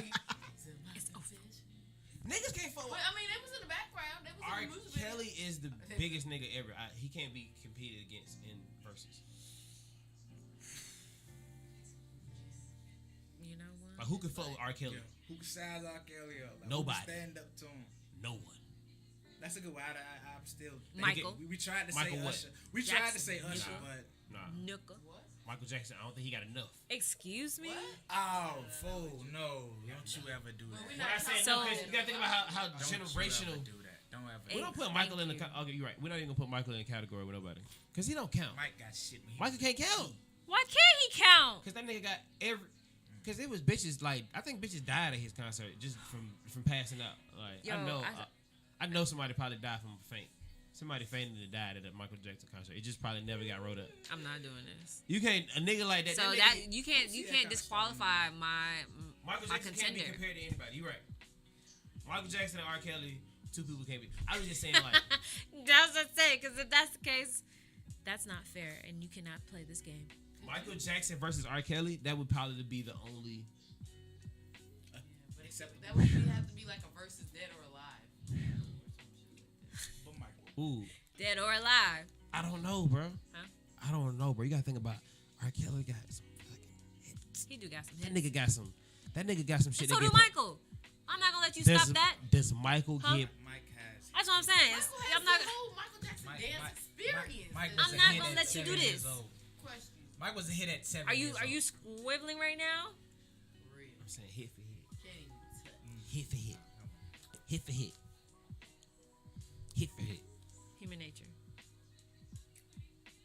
It's over. Niggas can't fuck with. But, I mean, it was in the background. It was R. in the music video. Kelly is the biggest nigga ever. He can't be competed against in verses. You know what? Like, who can fuck with R. Kelly? Who can size R. Kelly up? Like, Nobody. Who can stand up to him? No one. That's a good one. I'm still. Michael. We tried to Michael say what? Usher. We tried to Jackson. say Usher, Nah. but Nah. Nooka. Michael Jackson, I don't think he got enough. Excuse me? oh, fool, no! Don't you ever do that? When I say So- no, 'cause you gotta think about how Don't generational. you ever do that? Don't ever. We don't put Michael in the. Okay, you're right. We're not even gonna put Michael in the category with nobody, cause he don't count. Mike got shit. When he Michael can't count, Why can't he count? cause that nigga got every. Cause it was bitches like I think bitches died at his concert just from passing out. Like Yo, I know somebody probably died from a faint. Somebody fainted and died at a Michael Jackson concert. It just probably never got wrote up. I'm not doing this. You can't a nigga like that. So that that nigga, you can't disqualify my Michael my Jackson can't be contender. compared to anybody. You right. Michael Jackson and R. Kelly, 2 people can't be. I was just saying like. That's what I say, because if that's the case, that's not fair, and you cannot play this game. Michael Jackson versus R. Kelly, that would probably be the only. But that would have to be like a versus dead or alive. But Michael. Ooh, Dead or alive. I don't know, bro. Huh? I don't know, bro. You gotta think about R. Kelly got some fucking hits. He do got some That hits. nigga got some. That nigga got some shit. And so that do get- Michael. I'm not gonna let you stop that. Does Michael Huh? get? Mike has. That's what I'm saying. Michael I'm has not. the whole Michael Jackson dance experience. Mike That's was I'm a not hit gonna at let you do 7 years this. old. question. Mike was a hit at 7 Are you years are you old. squibbling right now? For real. I'm saying hit for hit, Can't even touch. hit for hit, hit for hit, hit for hit. Human nature.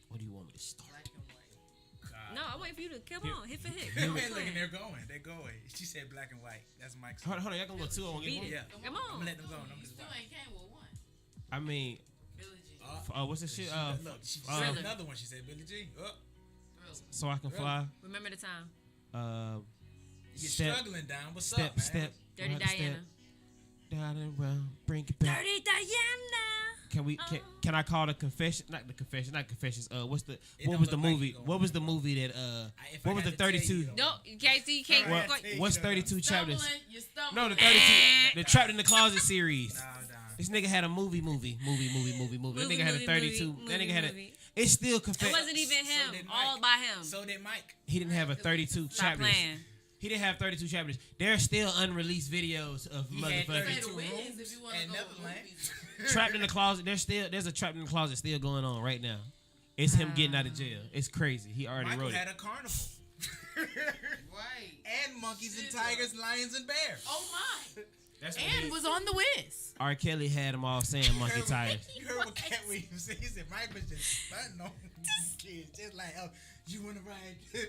What do you want me to start? Black and white. God. No, I'm waiting for you to come on. Hit for hit. Hey, Come look, on. they're going. They're going. She said black and white. That's Mike's. Hold on, y'all gonna go 2 on Beat one? it. Yeah. Come I'm on. gonna let them go. No, You still ain't came with one. I mean, Billie Jean. what's this shit? Look, she said Thriller. another one. She said Billie Jean. Oh, Thriller. So I can fly. Remember the time. you're Step, struggling down. What's step, up, man? step. Dirty right step, Diana. down and round, bring it back. Dirty Diana. Can I call the confession? Not confessions. What's the It what don't was the look like movie? you gonna What was the win. movie that If I what was the had to tell 32? you, though. No, you can't see. You can't. Well, go- What's 32 chapters? Stumbling, you're stumbling. No, the 32. The Trapped in the Closet series. Nah. This nigga had a movie. That nigga had a 32. That nigga had a. It's still It confess. wasn't even him. did All Mike. by him. So did Mike. He didn't have a 32 Stop chapters. playing. He didn't have 32 chapters. There's still unreleased videos of He had motherfuckers 32 rooms if you want and to go Neverland. movies. trapped in the closet. There's a trapped in the closet still going on right now. It's him getting out of jail. It's crazy. He already Michael wrote had it. a carnival. Right. And monkeys and tigers, lions and bears. Oh my. That's what And was on the Wiz. R. Kelly had them all saying monkey tires. You heard what Cat Williams said? He said Mike was just stunting on these kids. Just like, oh, you want to ride?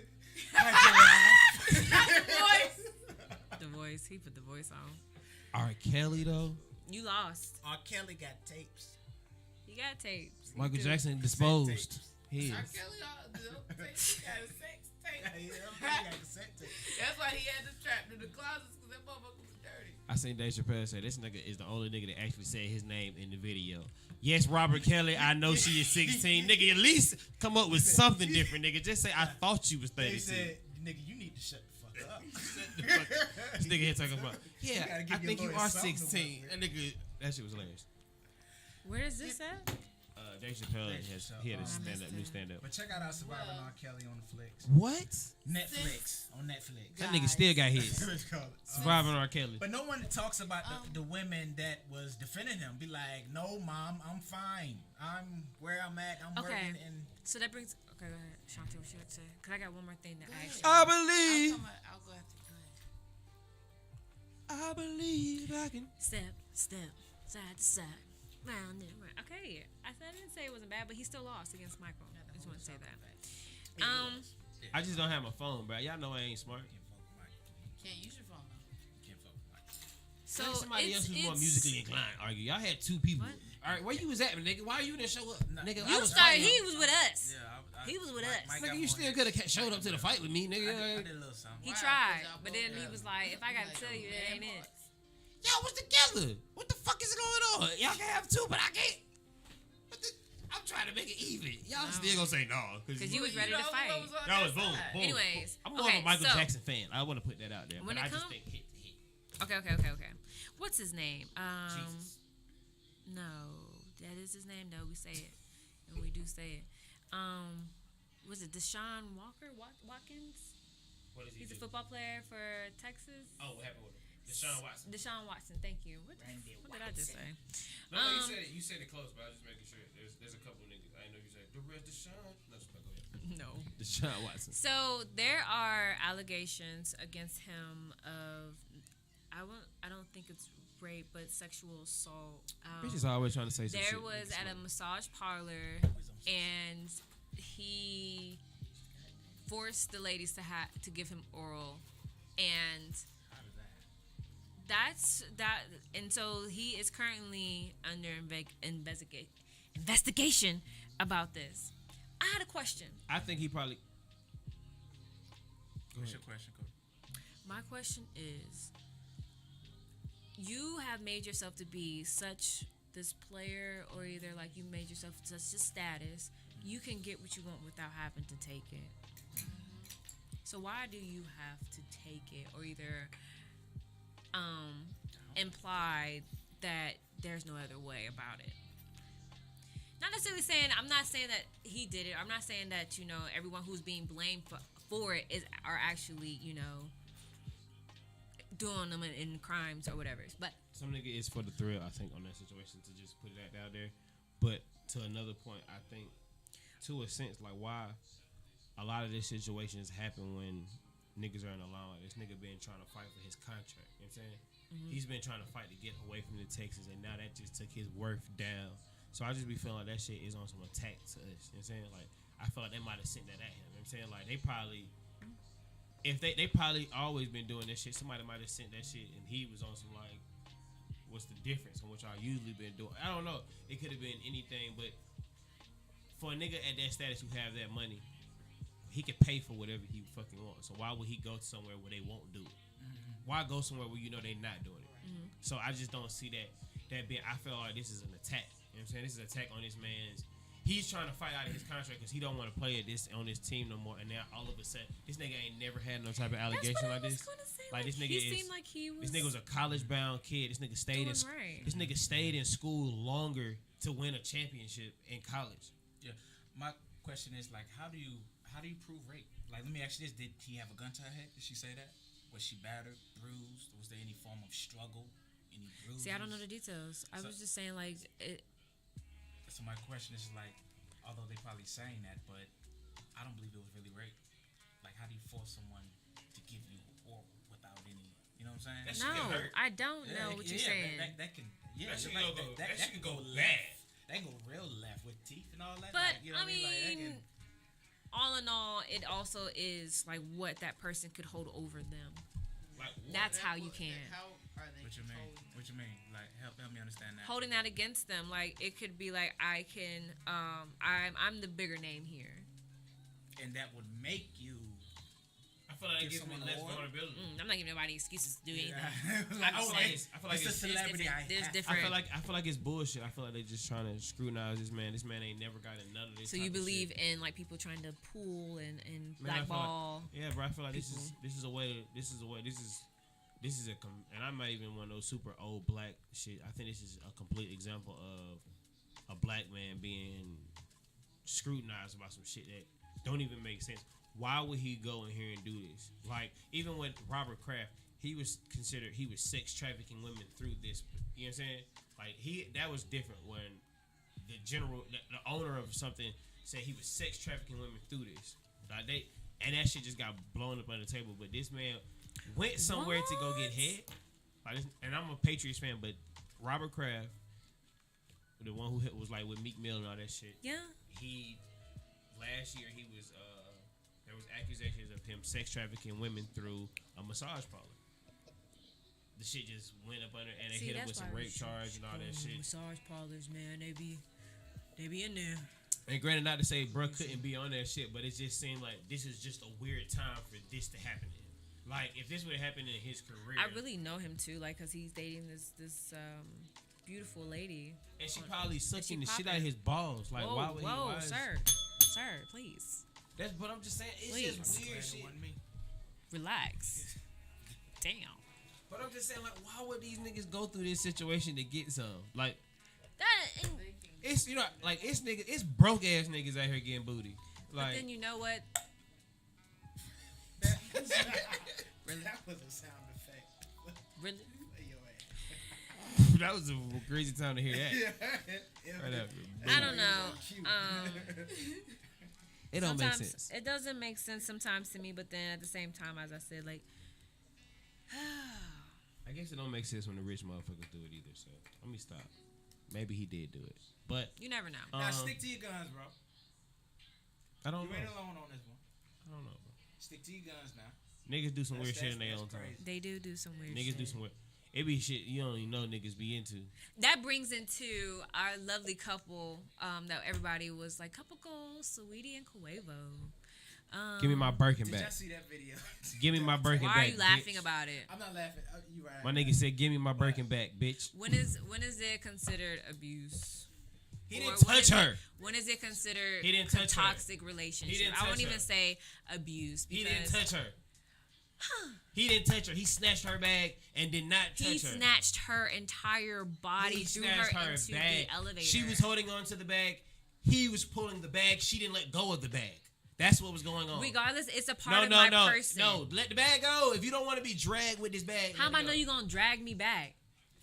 Voice. The voice. He put the voice on. R. Kelly though. You lost. R. Kelly got tapes. He got tapes. He Michael do. Jackson disposed. He R. is. Kelly got a sex tape. He got cassette tapes. That's why he had them trapped in the closets because that motherfucker was dirty. I seen Dave Chappelle say this nigga is the only nigga that actually said his name in the video. Yes, Robert Kelly, I know she is 16. Nigga, at least come up with something different, nigga. Just say I thought you was They 32. said, nigga, you need to shut the fuck up. This nigga here talking about, yeah, gotta give I your think you lawyer are something to 16. work That nigga, that shit was hilarious. Where is this at? Dave Chappelle he had a new stand up. But check out our Surviving R. Kelly on the flicks. What? Netflix. On Netflix. That nigga still got his. It's called, Surviving R. Kelly. But no one talks about the women that was defending him. Be like, no, mom, I'm fine. I'm where I'm at. I'm Okay. working. And So that brings. Okay, go ahead. Shanti, what you would say? Because I got one more thing to ask you. I believe. I'll go after you. I believe I can. Step, step, side to side, round and round. Okay, I didn't say it wasn't bad, but he still lost against Michael. I just want to say that. I just don't have my phone, bro. Y'all know I ain't smart. Can't use your phone though. So Let somebody else who's more it's- musically inclined argue. Y'all had two people. What? All right, where you was at, nigga? Why you didn't show up, nigga? I You was started. fighting. He was with us. Yeah, He was with us. Nigga, you still could have showed up to the fight with me, nigga. I did a little something. He Wow, tried, 'cause y'all but both then he got was it. like, "If I gotta Like tell you, that ain't it." Y'all was together. What the fuck is going on? Y'all can have two, but I can't. I'm trying to make it even. Y'all still gonna say no. Because you was ready to fight. That was boom, boom. Anyways, I'm more okay, of a Michael so- Jackson fan. I want to put that out there. When but it I just come- think hit to hit. Okay. What's his name? Jesus. No, that is his name. though. We say it, and we do say it. Was it Deshaun Watkins? What is he He's a do? football player for Texas. Oh, what happened with him? Deshaun Watson. Deshaun Watson. Thank you. What did I just say? No, you said it. You said it close, but I was just making sure. There's a couple niggas. I didn't know you said the rest Deshaun. No, go ahead. No. Deshaun Watson. So there are allegations against him of I don't think it's rape, but sexual assault. Bitches always trying to say some shit. There was at a massage parlor, and he forced the ladies to give him oral, and that's that. And so he is currently under investigation about this. I had a question. I think he probably. What's your question, Cody? My question is, you have made yourself to be such this player, or either like you made yourself such a status, you can get what you want without having to take it. So why do you have to take it, or either imply that there's no other way about it? Not necessarily saying, I'm not saying that he did it. I'm not saying that, everyone who's being blamed for it are actually, doing them in crimes or whatever. But Some nigga is for the thrill, I think, on that situation to just put that out there. But to another point, I think, to a sense, like why a lot of these situations happen when niggas are in a line. This nigga been trying to fight for his contract. You know what I'm saying? Mm-hmm. He's been trying to fight to get away from the Texans, and now that just took his worth down. So I just be feeling like that shit is on some attack to us. You know what I'm saying? Like, I feel like they might have sent that at him. You know what I'm saying? Like, they probably, if they probably always been doing this shit, somebody might have sent that shit, and he was on some, like, what's the difference from what y'all usually been doing? I don't know. It could have been anything, but for a nigga at that status who have that money, he can pay for whatever he fucking wants. So why would he go somewhere where they won't do it? Mm-hmm. Why go somewhere where you know they not doing it? Mm-hmm. So I just don't see that being. I feel like this is an attack. You know what I'm saying? This is an attack on this man's. He's trying to fight out of his contract because he don't want to play on this team no more. And now all of a sudden, this nigga ain't never had no type of allegation like this. Like this nigga seemed like he was. This nigga was a college bound kid. This nigga stayed in. Right. This nigga stayed in school longer to win a championship in college. Yeah, my question is like, how do you prove rape? Like, let me ask you this: did he have a gun to her head? Did she say that? Was she battered, bruised? Was there any form of struggle? Any bruises? See, I don't know the details. I was just saying like it. So my question is like, although they probably saying that, but I don't believe it was really rape. Like, how do you force someone to give you oral without any? You know what I'm saying? That shit No, can hurt. I don't know what you're saying. That can. Yeah, That shit you're can go- that that shit can can go go left. bad. That can go real left with teeth and all that. But like, you know I what I mean, mean, all in all, it also is like what that person could hold over them. Like, what? That's how you can. How are they What you mean? controlling? What you mean? Like, help me understand that. Holding that against them, like it could be like I can, I'm the bigger name here. And that would make you. I feel like it Give gives me someone less an award? vulnerability. I'm not giving nobody excuses to do anything. Like, I'm oh, saying- it's, I feel like it's a it's- celebrity. There's I different. feel like it's bullshit. I feel like they just trying to scrutinize this man. This man ain't never gotten none of this. So type you of believe shit. in like people trying to pull and Man, I feel blackball? Yeah, bro. I feel like people. this is a way. This is and I'm not even one of those super old black shit. I think this is a complete example of a black man being scrutinized about some shit that don't even make sense. Why would he go in here and do this? Like, even with Robert Kraft, he was sex trafficking women through this. You know what I'm saying? Like, that was different when the owner of something said he was sex trafficking women through this. Like, and that shit just got blown up on the table. But this man went somewhere to go get head. Like, and I'm a Patriots fan, but Robert Kraft, the one who was like with Meek Mill and all that shit. Yeah. Last year he was there was accusations of him sex trafficking women through a massage parlor. The shit just went up under, and they hit him with some rape charge and all that shit. Massage parlors, man, they be in there. And granted, not to say bruh couldn't be on that shit, but it just seemed like this is just a weird time for this to happen. Like, if this would have happened in his career, I really know him too, like, cause he's dating this beautiful lady. and she probably sucking the shit popping. out of his balls. Like, why would whoa, he? sir, please That's what I'm just saying. It's Please. just weird shit. relax. Damn. But I'm just saying, like, why would these niggas go through this situation to get some? Like, That. And, it's like it's broke ass niggas out here getting booty. but Like, then you know what? Really? That was a sound effect. Really? For your ass. that was a crazy time to hear that. Right up. I don't know. Cute. It don't make Sometimes sense. it doesn't make sense sometimes to me, but then at the same time, as I said, like, I guess it don't make sense when the rich motherfuckers do it either. So let me stop. Maybe he did do it, but you never know. Now stick to your guns, bro. I don't You know. ain't alone on this one. I don't know, bro. Stick to your guns now. Niggas do some weird That's- shit in their that's own time. crazy. They do some weird Niggas shit. do some weird. It be shit you don't even know niggas be into. That brings into our lovely couple that everybody was like, couple goals, Saweetie and Quavo. Give me my Birkin Did back. y'all see that video? Give me my Birkin Why back. are you laughing bitch. about it? I'm not laughing. You right. My nigga said, "Give me my Birkin back, bitch." When is it considered abuse? He Or didn't when touch is it- her. When is it considered He didn't touch her. toxic relationship? He didn't I won't touch even her. say abuse He because didn't touch her. He didn't touch her. He snatched her bag and did not touch he her. snatched her entire body, He threw snatched her her into bag. the elevator. She was holding on to the bag. He was pulling the bag. She didn't let go of the bag. That's what was going on. Regardless, it's a part of my person. No, let the bag go. If you don't want to be dragged with this bag, How am let I it know go. you gonna drag me back?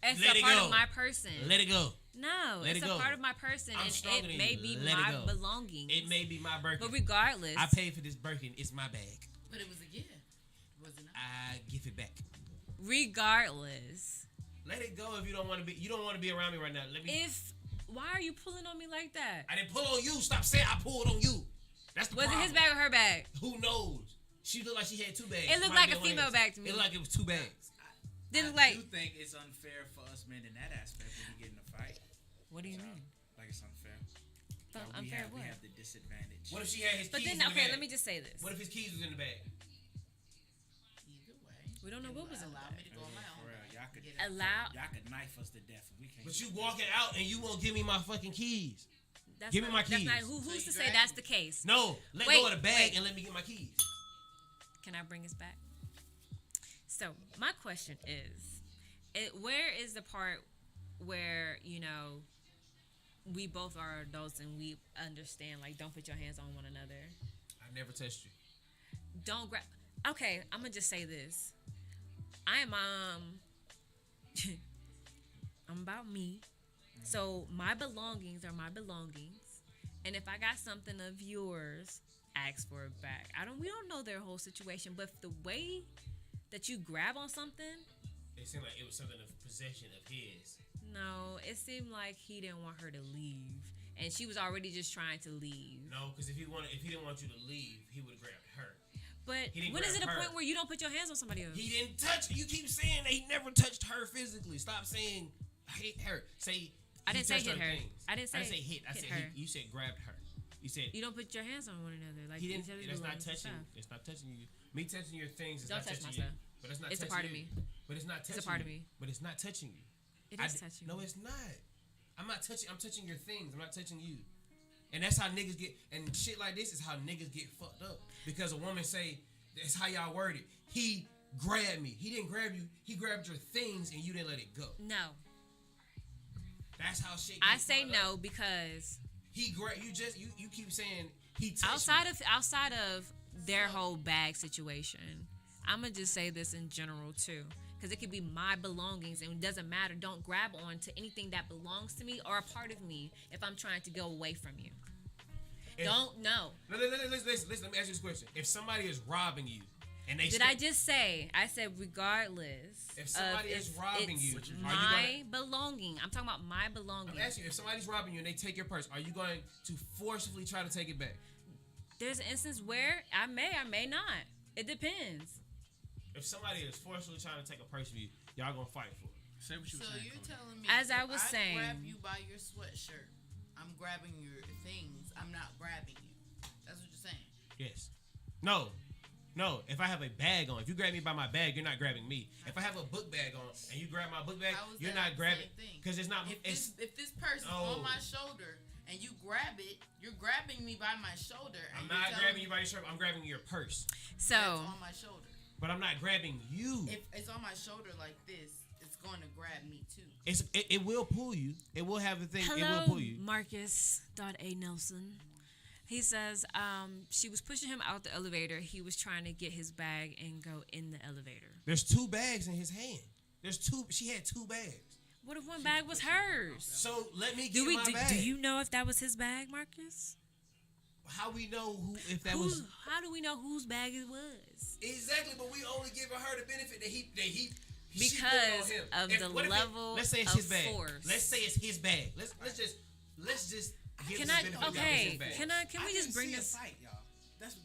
It's Let a it part go. of my person. Let it go. No, Let it's it a go. part of my person, I'm and stronger it than may you. be Let it my go. belongings. It may be my Birkin. But regardless, I paid for this Birkin. It's my bag. But it was a gift, was it not? I give it back. regardless, Let it go if you don't want to be. You don't want to be around me right now. Let me. why are you pulling on me like that? I didn't pull on you. Stop saying I pulled on you. That's the Was it problem. his bag or her bag? Who knows? She looked like she had two bags. It looked Might like be a one female of bag to me. It looked like it was two bags. Didn't I like. do think it's unfair for us men in that aspect when we get in a fight. What do you mean? Like it's unfair. Like, Unfair we what? have the disadvantage. What if she had his But keys then, in the okay, bag? let me just say this. What if his keys was in the bag? Either way. We don't know what was in the Allow bag. me to go on my own. For real, y'all could Get it. y'all could knife us to death and we can't. But you walking out and you won't give me my fucking keys. That's Give me not- my keys. That's not, who's So to you say drag that's me. the case? No, let Wait, go of the bag wait. and let me get my keys. Can I bring us back? So my question is, where is the part where we both are adults and we understand. Like, don't put your hands on one another. I never touched you. Don't grab. Okay, I'm gonna just say this. I am I'm about me. So my belongings are my belongings, and if I got something of yours, ask for it back. We don't know their whole situation, but the way that you grab on something, It seemed like it was something of possession of his. no, it seemed like he didn't want her to leave, and she was already just trying to leave. No, because if he didn't want you to leave, he would have grabbed her. But He didn't when is it a grab her. point where you don't put your hands on somebody else? He didn't touch. You keep saying that he never touched her physically. Stop saying hit her. Say I he didn't say touched hit her. things. I didn't say hit. I hit said her. you said grabbed her. You said You don't put your hands on one another. Like he didn't. each other's That's not belongings and touching. stuff. It's not touching you. Me touching your things is Don't not touch touching my you. stuff. But it's not. It's a touching part of you. me. But it's not touching. It's a part of you. me. But it's not touching you. It is touching. No, it's not. I'm not touching. I'm touching your things. I'm not touching you. And that's how niggas get. And shit like this is how niggas get fucked up because a woman say that's how y'all word it. He grabbed me. He didn't grab you. He grabbed your things and you didn't let it go. No. That's how shit. I gets say fucked no up. because He grabbed you. You keep saying he touched outside of their whole bag situation, I'm gonna just say this in general too, because it could be my belongings and it doesn't matter. Don't grab on to anything that belongs to me or a part of me if I'm trying to go away from you. Don't no. Listen. Let me ask you this question: if somebody is robbing you, and they Did I just say? I said regardless. If somebody is robbing you, it's are you my belonging. I'm talking about my belonging. I'm asking you, if somebody's robbing you and they take your purse, are you going to forcibly try to take it back? There's an instance where I may not. It depends. If somebody is forcibly trying to take a purse from you, y'all gonna fight for it. Say what you So were saying. you're Cody. telling me As I if was saying- grab you by your sweatshirt, I'm grabbing your things. I'm not grabbing you. That's what you're saying. Yes. No. If I have a bag on, if you grab me by my bag, you're not grabbing me. If I have a book bag on and you grab my book bag, How is you're that not the grabbing same thing? because it's not. If this person's Oh. on my shoulder and you grab it, you're grabbing me by my shoulder. And I'm you're not telling grabbing me you by your shirt. I'm grabbing your purse, It's So on my shoulder. but I'm not grabbing you. If it's on my shoulder like this, it's going to grab me too. It will pull you. It will have the thing. It will hello, pull you. Marcus.A. Nelson. He says she was pushing him out the elevator. He was trying to get his bag and go in the elevator. There's 2 bags in his hand. There's 2. She had 2 bags. What if one bag was hers? So let me get Do we? my Do, bag. do you know if that was his bag, Marcus? How we know if that was How do we know whose bag it was? exactly? But we only giving her the benefit that he she put Because it on him. of the what if level let's say it's of his bag. force. Let's say it's his bag. Let's just give Can the I? benefit that it's Okay. his bag. Can we just bring didn't this? see a fight, y'all. That's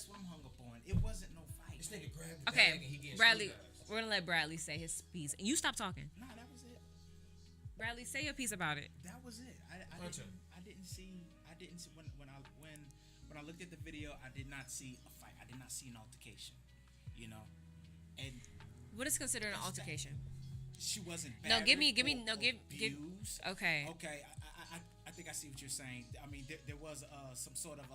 what I'm hung up on. It wasn't no fight. This nigga grabbed the bag and he Okay, getting Bradley. scrutinized. We're gonna let Bradley say his piece. You stop talking. Nah, that was it. Bradley, say your piece about it. That was it. Punch him. I didn't see when I looked at the video, I did not see a fight. I did not see an altercation. You know, and What is considered an That's that- altercation? she wasn't. No, give me, battered or give. abused. Okay. Okay, I think I see what you're saying. I mean, there was some sort of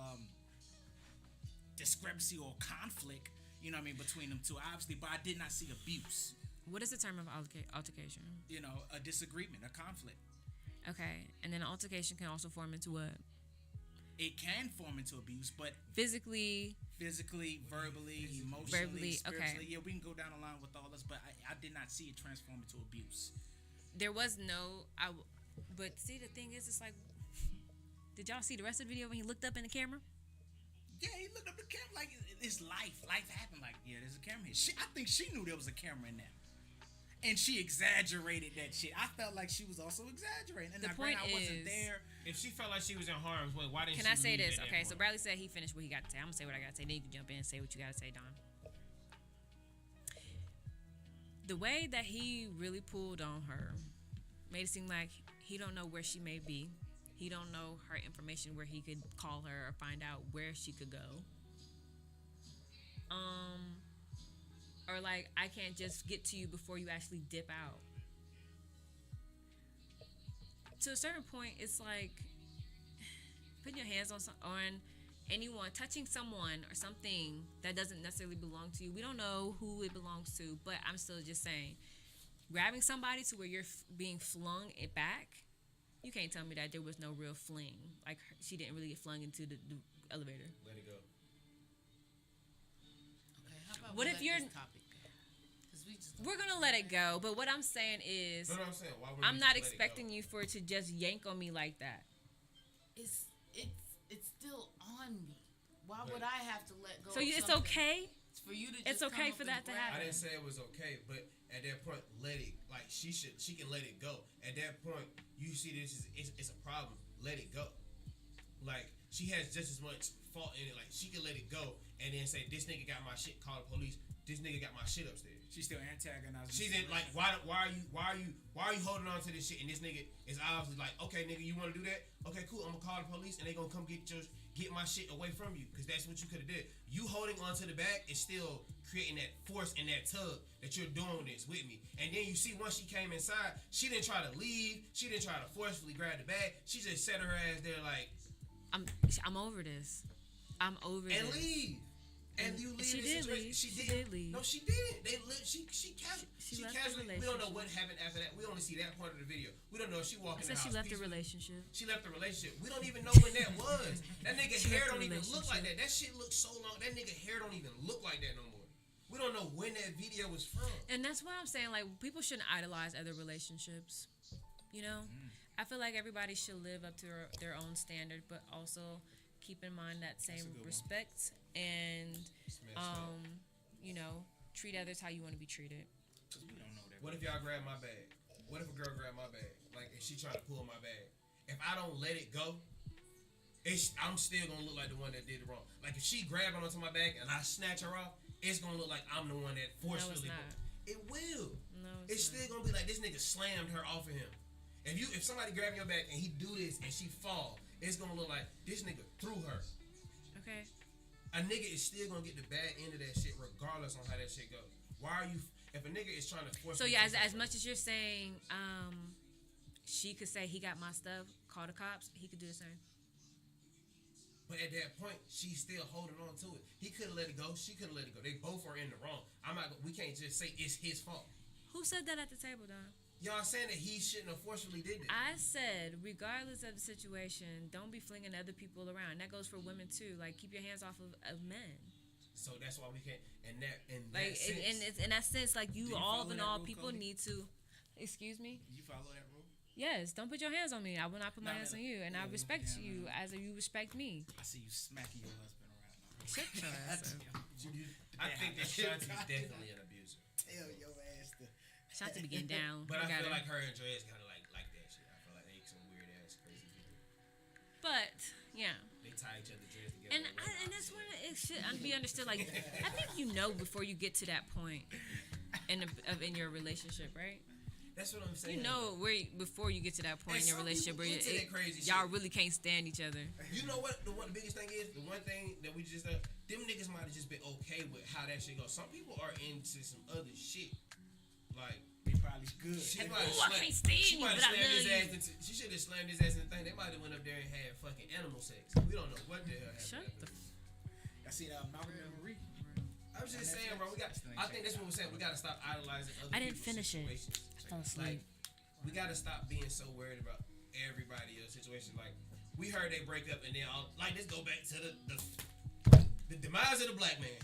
discrepancy or conflict, you know what I mean, between them two, obviously, but I did not see abuse. What is the term of altercation? You know, a disagreement, a conflict. Okay, and then an altercation can also form into what? It can form into abuse, but Physically. verbally, emotionally, Verbally, spiritually. okay. Yeah, we can go down the line with all this, but I did not see it transform into abuse. There was no. But see, the thing is, it's like, did y'all see the rest of the video when he looked up in the camera? Yeah, he looked up the camera like it's life. Life happened. Like, yeah, there's a camera here. I think she knew there was a camera in there. And she exaggerated that shit. I felt like she was also exaggerating. And The now, point granted, I wasn't is- there. If she felt like she was in harm's way, why didn't Can she I say leave this? at that Okay, so point? Bradley said he finished what he got to say. I'm gonna say what I got to say. Then you can jump in and say what you got to say, Don. The way that he really pulled on her made it seem like he don't know where she may be. He don't know her information where he could call her or find out where she could go. Or like, I can't just get to you before you actually dip out. To a certain point, it's like putting your hands on anyone, touching someone or something that doesn't necessarily belong to you. We don't know who it belongs to, but I'm still just saying, grabbing somebody to where you're being flung it back, You can't tell me that there was no real fling. Like she didn't really get flung into the elevator. Let it go. Okay, how about What we if let you're- this topic go? 'Cause we just We're gonna let it go, but what I'm saying is, No, I'm saying, why would I'm we not just let it expecting go? you for it to just yank on me like that. it's still on me. Why But- would I have to let go? So of it's something? okay. It's for you to. Just It's okay come up for and that to grab happen. I it. didn't say it was okay, but at that point, let it. Like she can let it go. At that point, you see this is it's a problem. Let it go. Like she has just as much fault in it. Like she can let it go and then say, "This nigga got my shit. Call the police. This nigga got my shit upstairs." She's still antagonizing. She's in like, why are you holding on to this shit? And this nigga is obviously like, okay, nigga, you want to do that? Okay, cool. I'm gonna call the police and they gonna come get my shit away from you because that's what you could have did. You holding on to the bag is still creating that force in that tug that you're doing this with me. And then you see once she came inside, she didn't try to leave. She didn't try to forcefully grab the bag. She just set her ass there like I'm over this. I'm over and this. leave. And you leave She this did situation. leave. She She did. did leave. No, she didn't. They lived. She She left the casually. We don't know relationship. what happened after that. We only see that part of the video. We don't know if she walked I in the said house. she left the peacefully. relationship. She left the relationship. We don't even know when that was. That nigga She hair left the don't even look like relationship. that. That shit looks so long. That nigga hair don't even look like that no more. We don't know when that video was from. And that's why I'm saying, like, people shouldn't idolize other relationships. You know? I feel like everybody should live up to their own standard, but also keep in mind that same good one. respect and, It's messed up. you know, treat others how you want to be treated. Because we don't know that. What if y'all grab my bag? What if a girl grab my bag? Like, if she trying to pull my bag? If I don't let it go, I'm still gonna look like the one that did it wrong. Like, if she grab onto my bag and I snatch her off, it's gonna look like I'm the one that forcefully. not. It will. No, It's still gonna be like this nigga slammed her off of him. If somebody grab your back and he do this and she fall, it's gonna look like this nigga threw her. Okay. A nigga is still gonna get the bad end of that shit regardless on how that shit goes. Why are you? If a nigga is trying to force. So me yeah, to as do much as you're saying, she could say he got my stuff, call the cops. He could do the same. But at that point, she's still holding on to it. He couldn't let it go. She couldn't let it go. They both are in the wrong. We can't just say it's his fault. Who said that at the table, Don? Y'all saying that he shouldn't have forcefully did that. I said, regardless of the situation, don't be flinging other people around. That goes for women too. Like, keep your hands off of men. So that's why we can't. And that Like, sense, and it's in that sense, like Do you all follow in that all, rule, people Cody? need to. Excuse me. You follow that rule? Yes, don't put your hands on me. I will not put my Nah, hands man. on you, and I Yeah, respect yeah, you as you respect me. I see you smacking your husband around. Shut your ass up. I think that Shanti's definitely an abuser. Tell your ass to. Shanti be getting down. But I got feel her. like her and Dre's kind of like that shit. I feel like they some weird ass crazy people. But yeah, They tie each other dreads together. and that's where it should be understood. Like, I think you know before you get to that point in your relationship, right? That's what I'm saying. You know before you get to that point And in your some relationship people where into that crazy y'all shit. really can't stand each other. You know what? The biggest thing is the one thing that we just them niggas might have just been okay with how that shit goes. Some people are into some other shit. Like They probably good. she Like, might have ooh, I can't stand she you, might but have I slammed his love ass into. She should have slammed his ass in the thing. They might have went up there and had fucking animal sex. We don't know what the hell happened. Shut after the that. I see that Malcolm and Marie. I'm just saying, bro. I think that's what we're saying. We gotta stop idolizing other I didn't people's finish it. situations. I fell asleep. Like, we gotta stop being so worried about everybody else's situation. Like, we heard they break up and then all like this go back to the demise of the black man.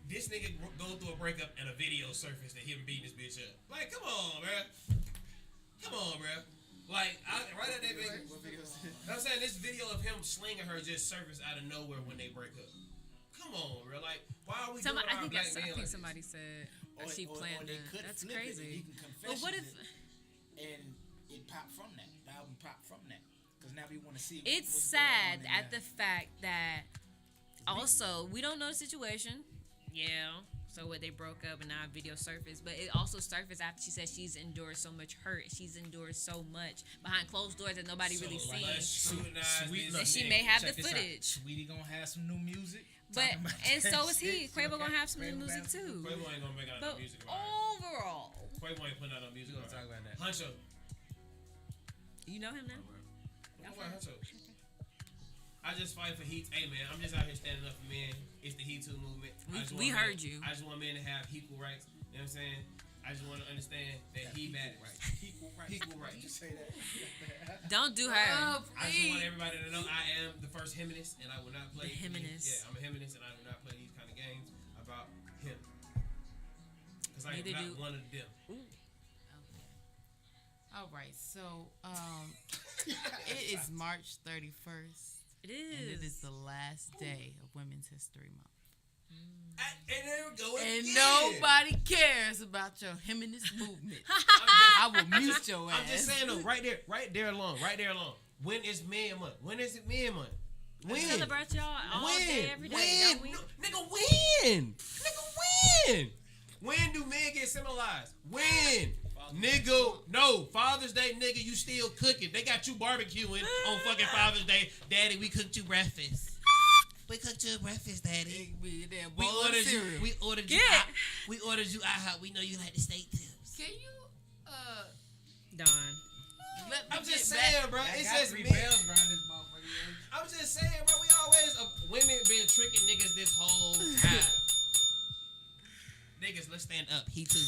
This nigga go through a breakup and a video surfaced of him beating this bitch up. Like, come on, bro. Come on, bro. Like, right at that video. What video is it? I'm saying this video of him slinging her just surfaced out of nowhere when they break up. Come on, bro. Like, why are we doing I our think, black I man think like somebody said Or- she or planned they that. could That's flip it and crazy. he can But what if confess and it popped from that? The album popped from that. Because now we want to see. it's what's going sad on in at that. the fact that also we don't know the situation. Yeah. So what they broke up and now a video surfaced, but it also surfaced after she said she's endured so much hurt. She's endured so much behind closed doors that nobody really let's sees. scrutinize Sweet, this look, And she nigga. may have check the this out. footage. Sweetie gonna have some new music. But Talking about and so that is he. shit. Quavo gonna have some new Quavo music has some too. Quavo ain't gonna make out But no music about it. overall, Quavo ain't putting out no music We gonna about talk about that. Huncho. you know him now. What about Huncho? I just fight for Heat. Hey man, I'm just out here standing up for men. It's the He Too movement. I just We want heard men, you. I just want men to have equal rights. You know what I'm saying? I I just want to understand that he matters. Equal rights. Equal rights. You say that. Don't do her. I just want everybody to know I am the first hymnist, and I will not play. The hymnist. Yeah, I'm a hymnist, and I do not play these kind of games about him. Because I am Neither not do- one of them. All right, so it is March 31st, It and it is is. the last day of Women's History Month. And there we go And again. nobody cares about your feminist movement. I will mute your ass. I'm just saying though, right there alone. When is Men Month? When is it Men Month? When? Celebrate y'all all When? day, every day. When? Don't we? No, nigga, when? Nigga, when? When do men get symbolized? When? Nigga, no. Father's Day, nigga, you still cooking. They got you barbecuing on fucking Father's Day. Daddy, we cooked you breakfast. We cooked you breakfast, Daddy. We ordered you. We ordered you. Yeah. We ordered you IHOP. We know you like the steak tips. Can you Don. let me I'm just get saying, back? bro. I It's got just 3 men. bells around this motherfucker. I'm just saying, bro. We always women been tricking niggas this whole time. Niggas, let's stand up. He too.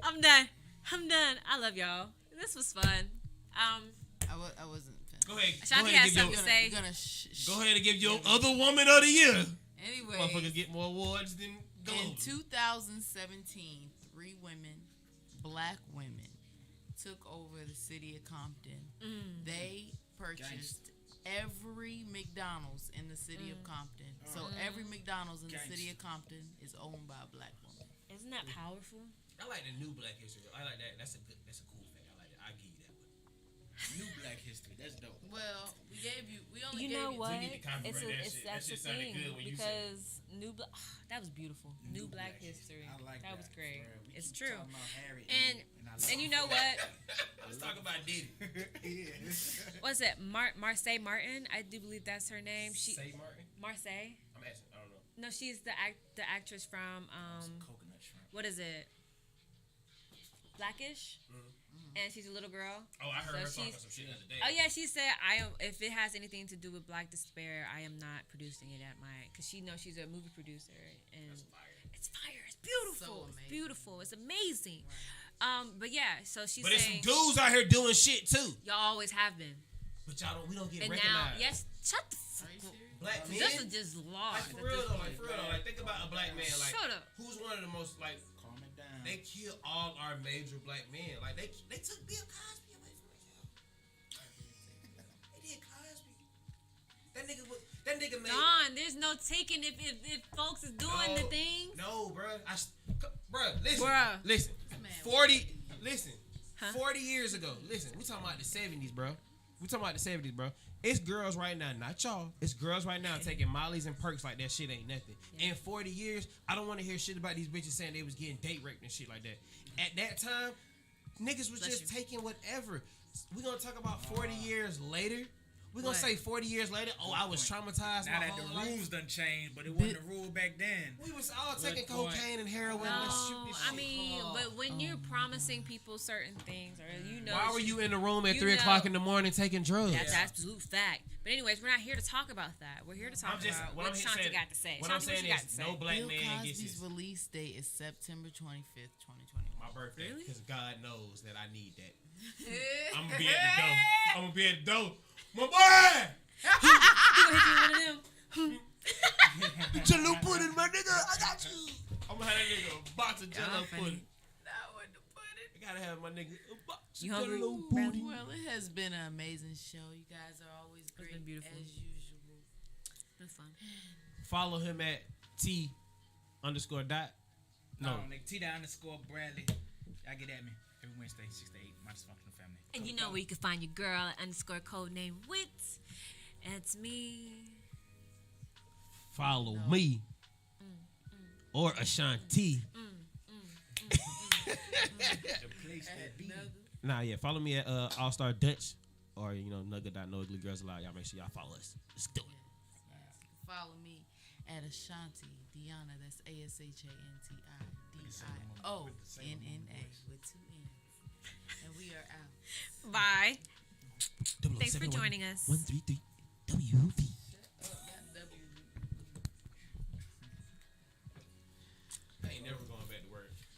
I'm done. I love y'all. This was fun. I wasn't finished. Go ahead. Shanti Go ahead has and give something your, to say. You're gonna go ahead and give your other woman of the year. Anyway, Motherfuckers get more awards than in gold. 2017, 3 women, black women, took over the city of Compton. They purchased every McDonald's in the city of Compton. So every McDonald's in the city of Compton is owned by a black woman. Isn't that powerful? I like the new Black History. I like that. That's a cool fact. I like that. I give you that one. New Black History. That's dope. Well, we only You gave know you what? We need to copyright that shit. That That's shit the sounded thing good when you said it. because new black. That was beautiful. New Black History. I like that. was great. For real. We It's keep true. talking about Harry And I love you know what? Let's talk about Diddy. yeah. What's it? Marseille Martin. I do believe that's her name. Say Martin. Marseille. I'm asking. I don't know. No, she's the actress from Coconut shrimp. what is it? Blackish. And she's a little girl. Oh, I heard her So talking she's- some shit the other day. Oh yeah, she said I am. If it has anything to do with Black Despair, I am not producing it at my because she knows she's a movie producer and That's fire. it's fire. It's beautiful. So It's amazing. beautiful. It's amazing. But yeah, so she's But it's some saying dudes out here doing shit too. y'all always have been, But y'all don't. We don't get and recognized. now yes, shut the Are fuck you up. serious? Black men. This is just law. Like for real though. Like for real though. Like think about a black man. Like Shut up. who's one of the most like Calm it down. they kill all our major black men. Like they took Bill Cosby away from us. They did Cosby. That nigga made. Don, there's no taking if folks is doing the thing. No, bro. Bruh, listen. Bruh. Listen. Man. 40. Listen. Huh? 40 years ago. Listen. We talking about the 70s, bro. It's girls right now, not y'all. It's girls right now taking mollies and perks like that shit ain't nothing. In 40 years, I don't want to hear shit about these bitches saying they was getting date raped and shit like that. At that time, niggas was Bless just you. taking whatever. We gonna talk about 40 years later. We gonna What? say 40 years later. Oh, I was traumatized. Now my that the whole life. rules done changed, but it wasn't the rule back then. We was all taking point? cocaine and heroin. No, Let's shoot this I shit. mean, but when you're promising people certain things, or you know, Why were you in the room at you 3 o'clock know- in the morning taking drugs? That's absolute fact. But anyways, we're not here to talk about that. We're here to talk I'm just- about what what I'm Shanti saying- got to say. what Shanti, I'm saying what you got is to say? no black Bill man gets Cosby's his release date is September 25th, 2021. my birthday Really? because God knows that I need that. I'm gonna be at the door. I'm gonna be at the door. My boy, You gonna hit you with one of them? Jello pudding, my nigga. I got you. I'm gonna have that nigga a box of Jello funny. pudding. Not with the pudding. I gotta have my nigga a box You of hungry, Jello Bradley? pudding. Well, it has been an amazing show. You guys are always great been beautiful. as usual. That's fun. Follow him at T_dot. No, No. nigga, T_Bradley. Y'all get at me every Wednesday, 6 to 8. My dysfunctional family. And you know where you can find your girl at _codename Wits. It's me. Follow me or Ashanti. The place that be. Nah, yeah. Follow me at All Star Dutch or Nugget.no ugly girls allowed. Y'all make sure y'all follow us. Let's do it. Follow me at Ashanti Diana. That's ASHANTIDIONNA with 2 N's. And we are out. Bye. Thanks for 071 joining us. 133 WV.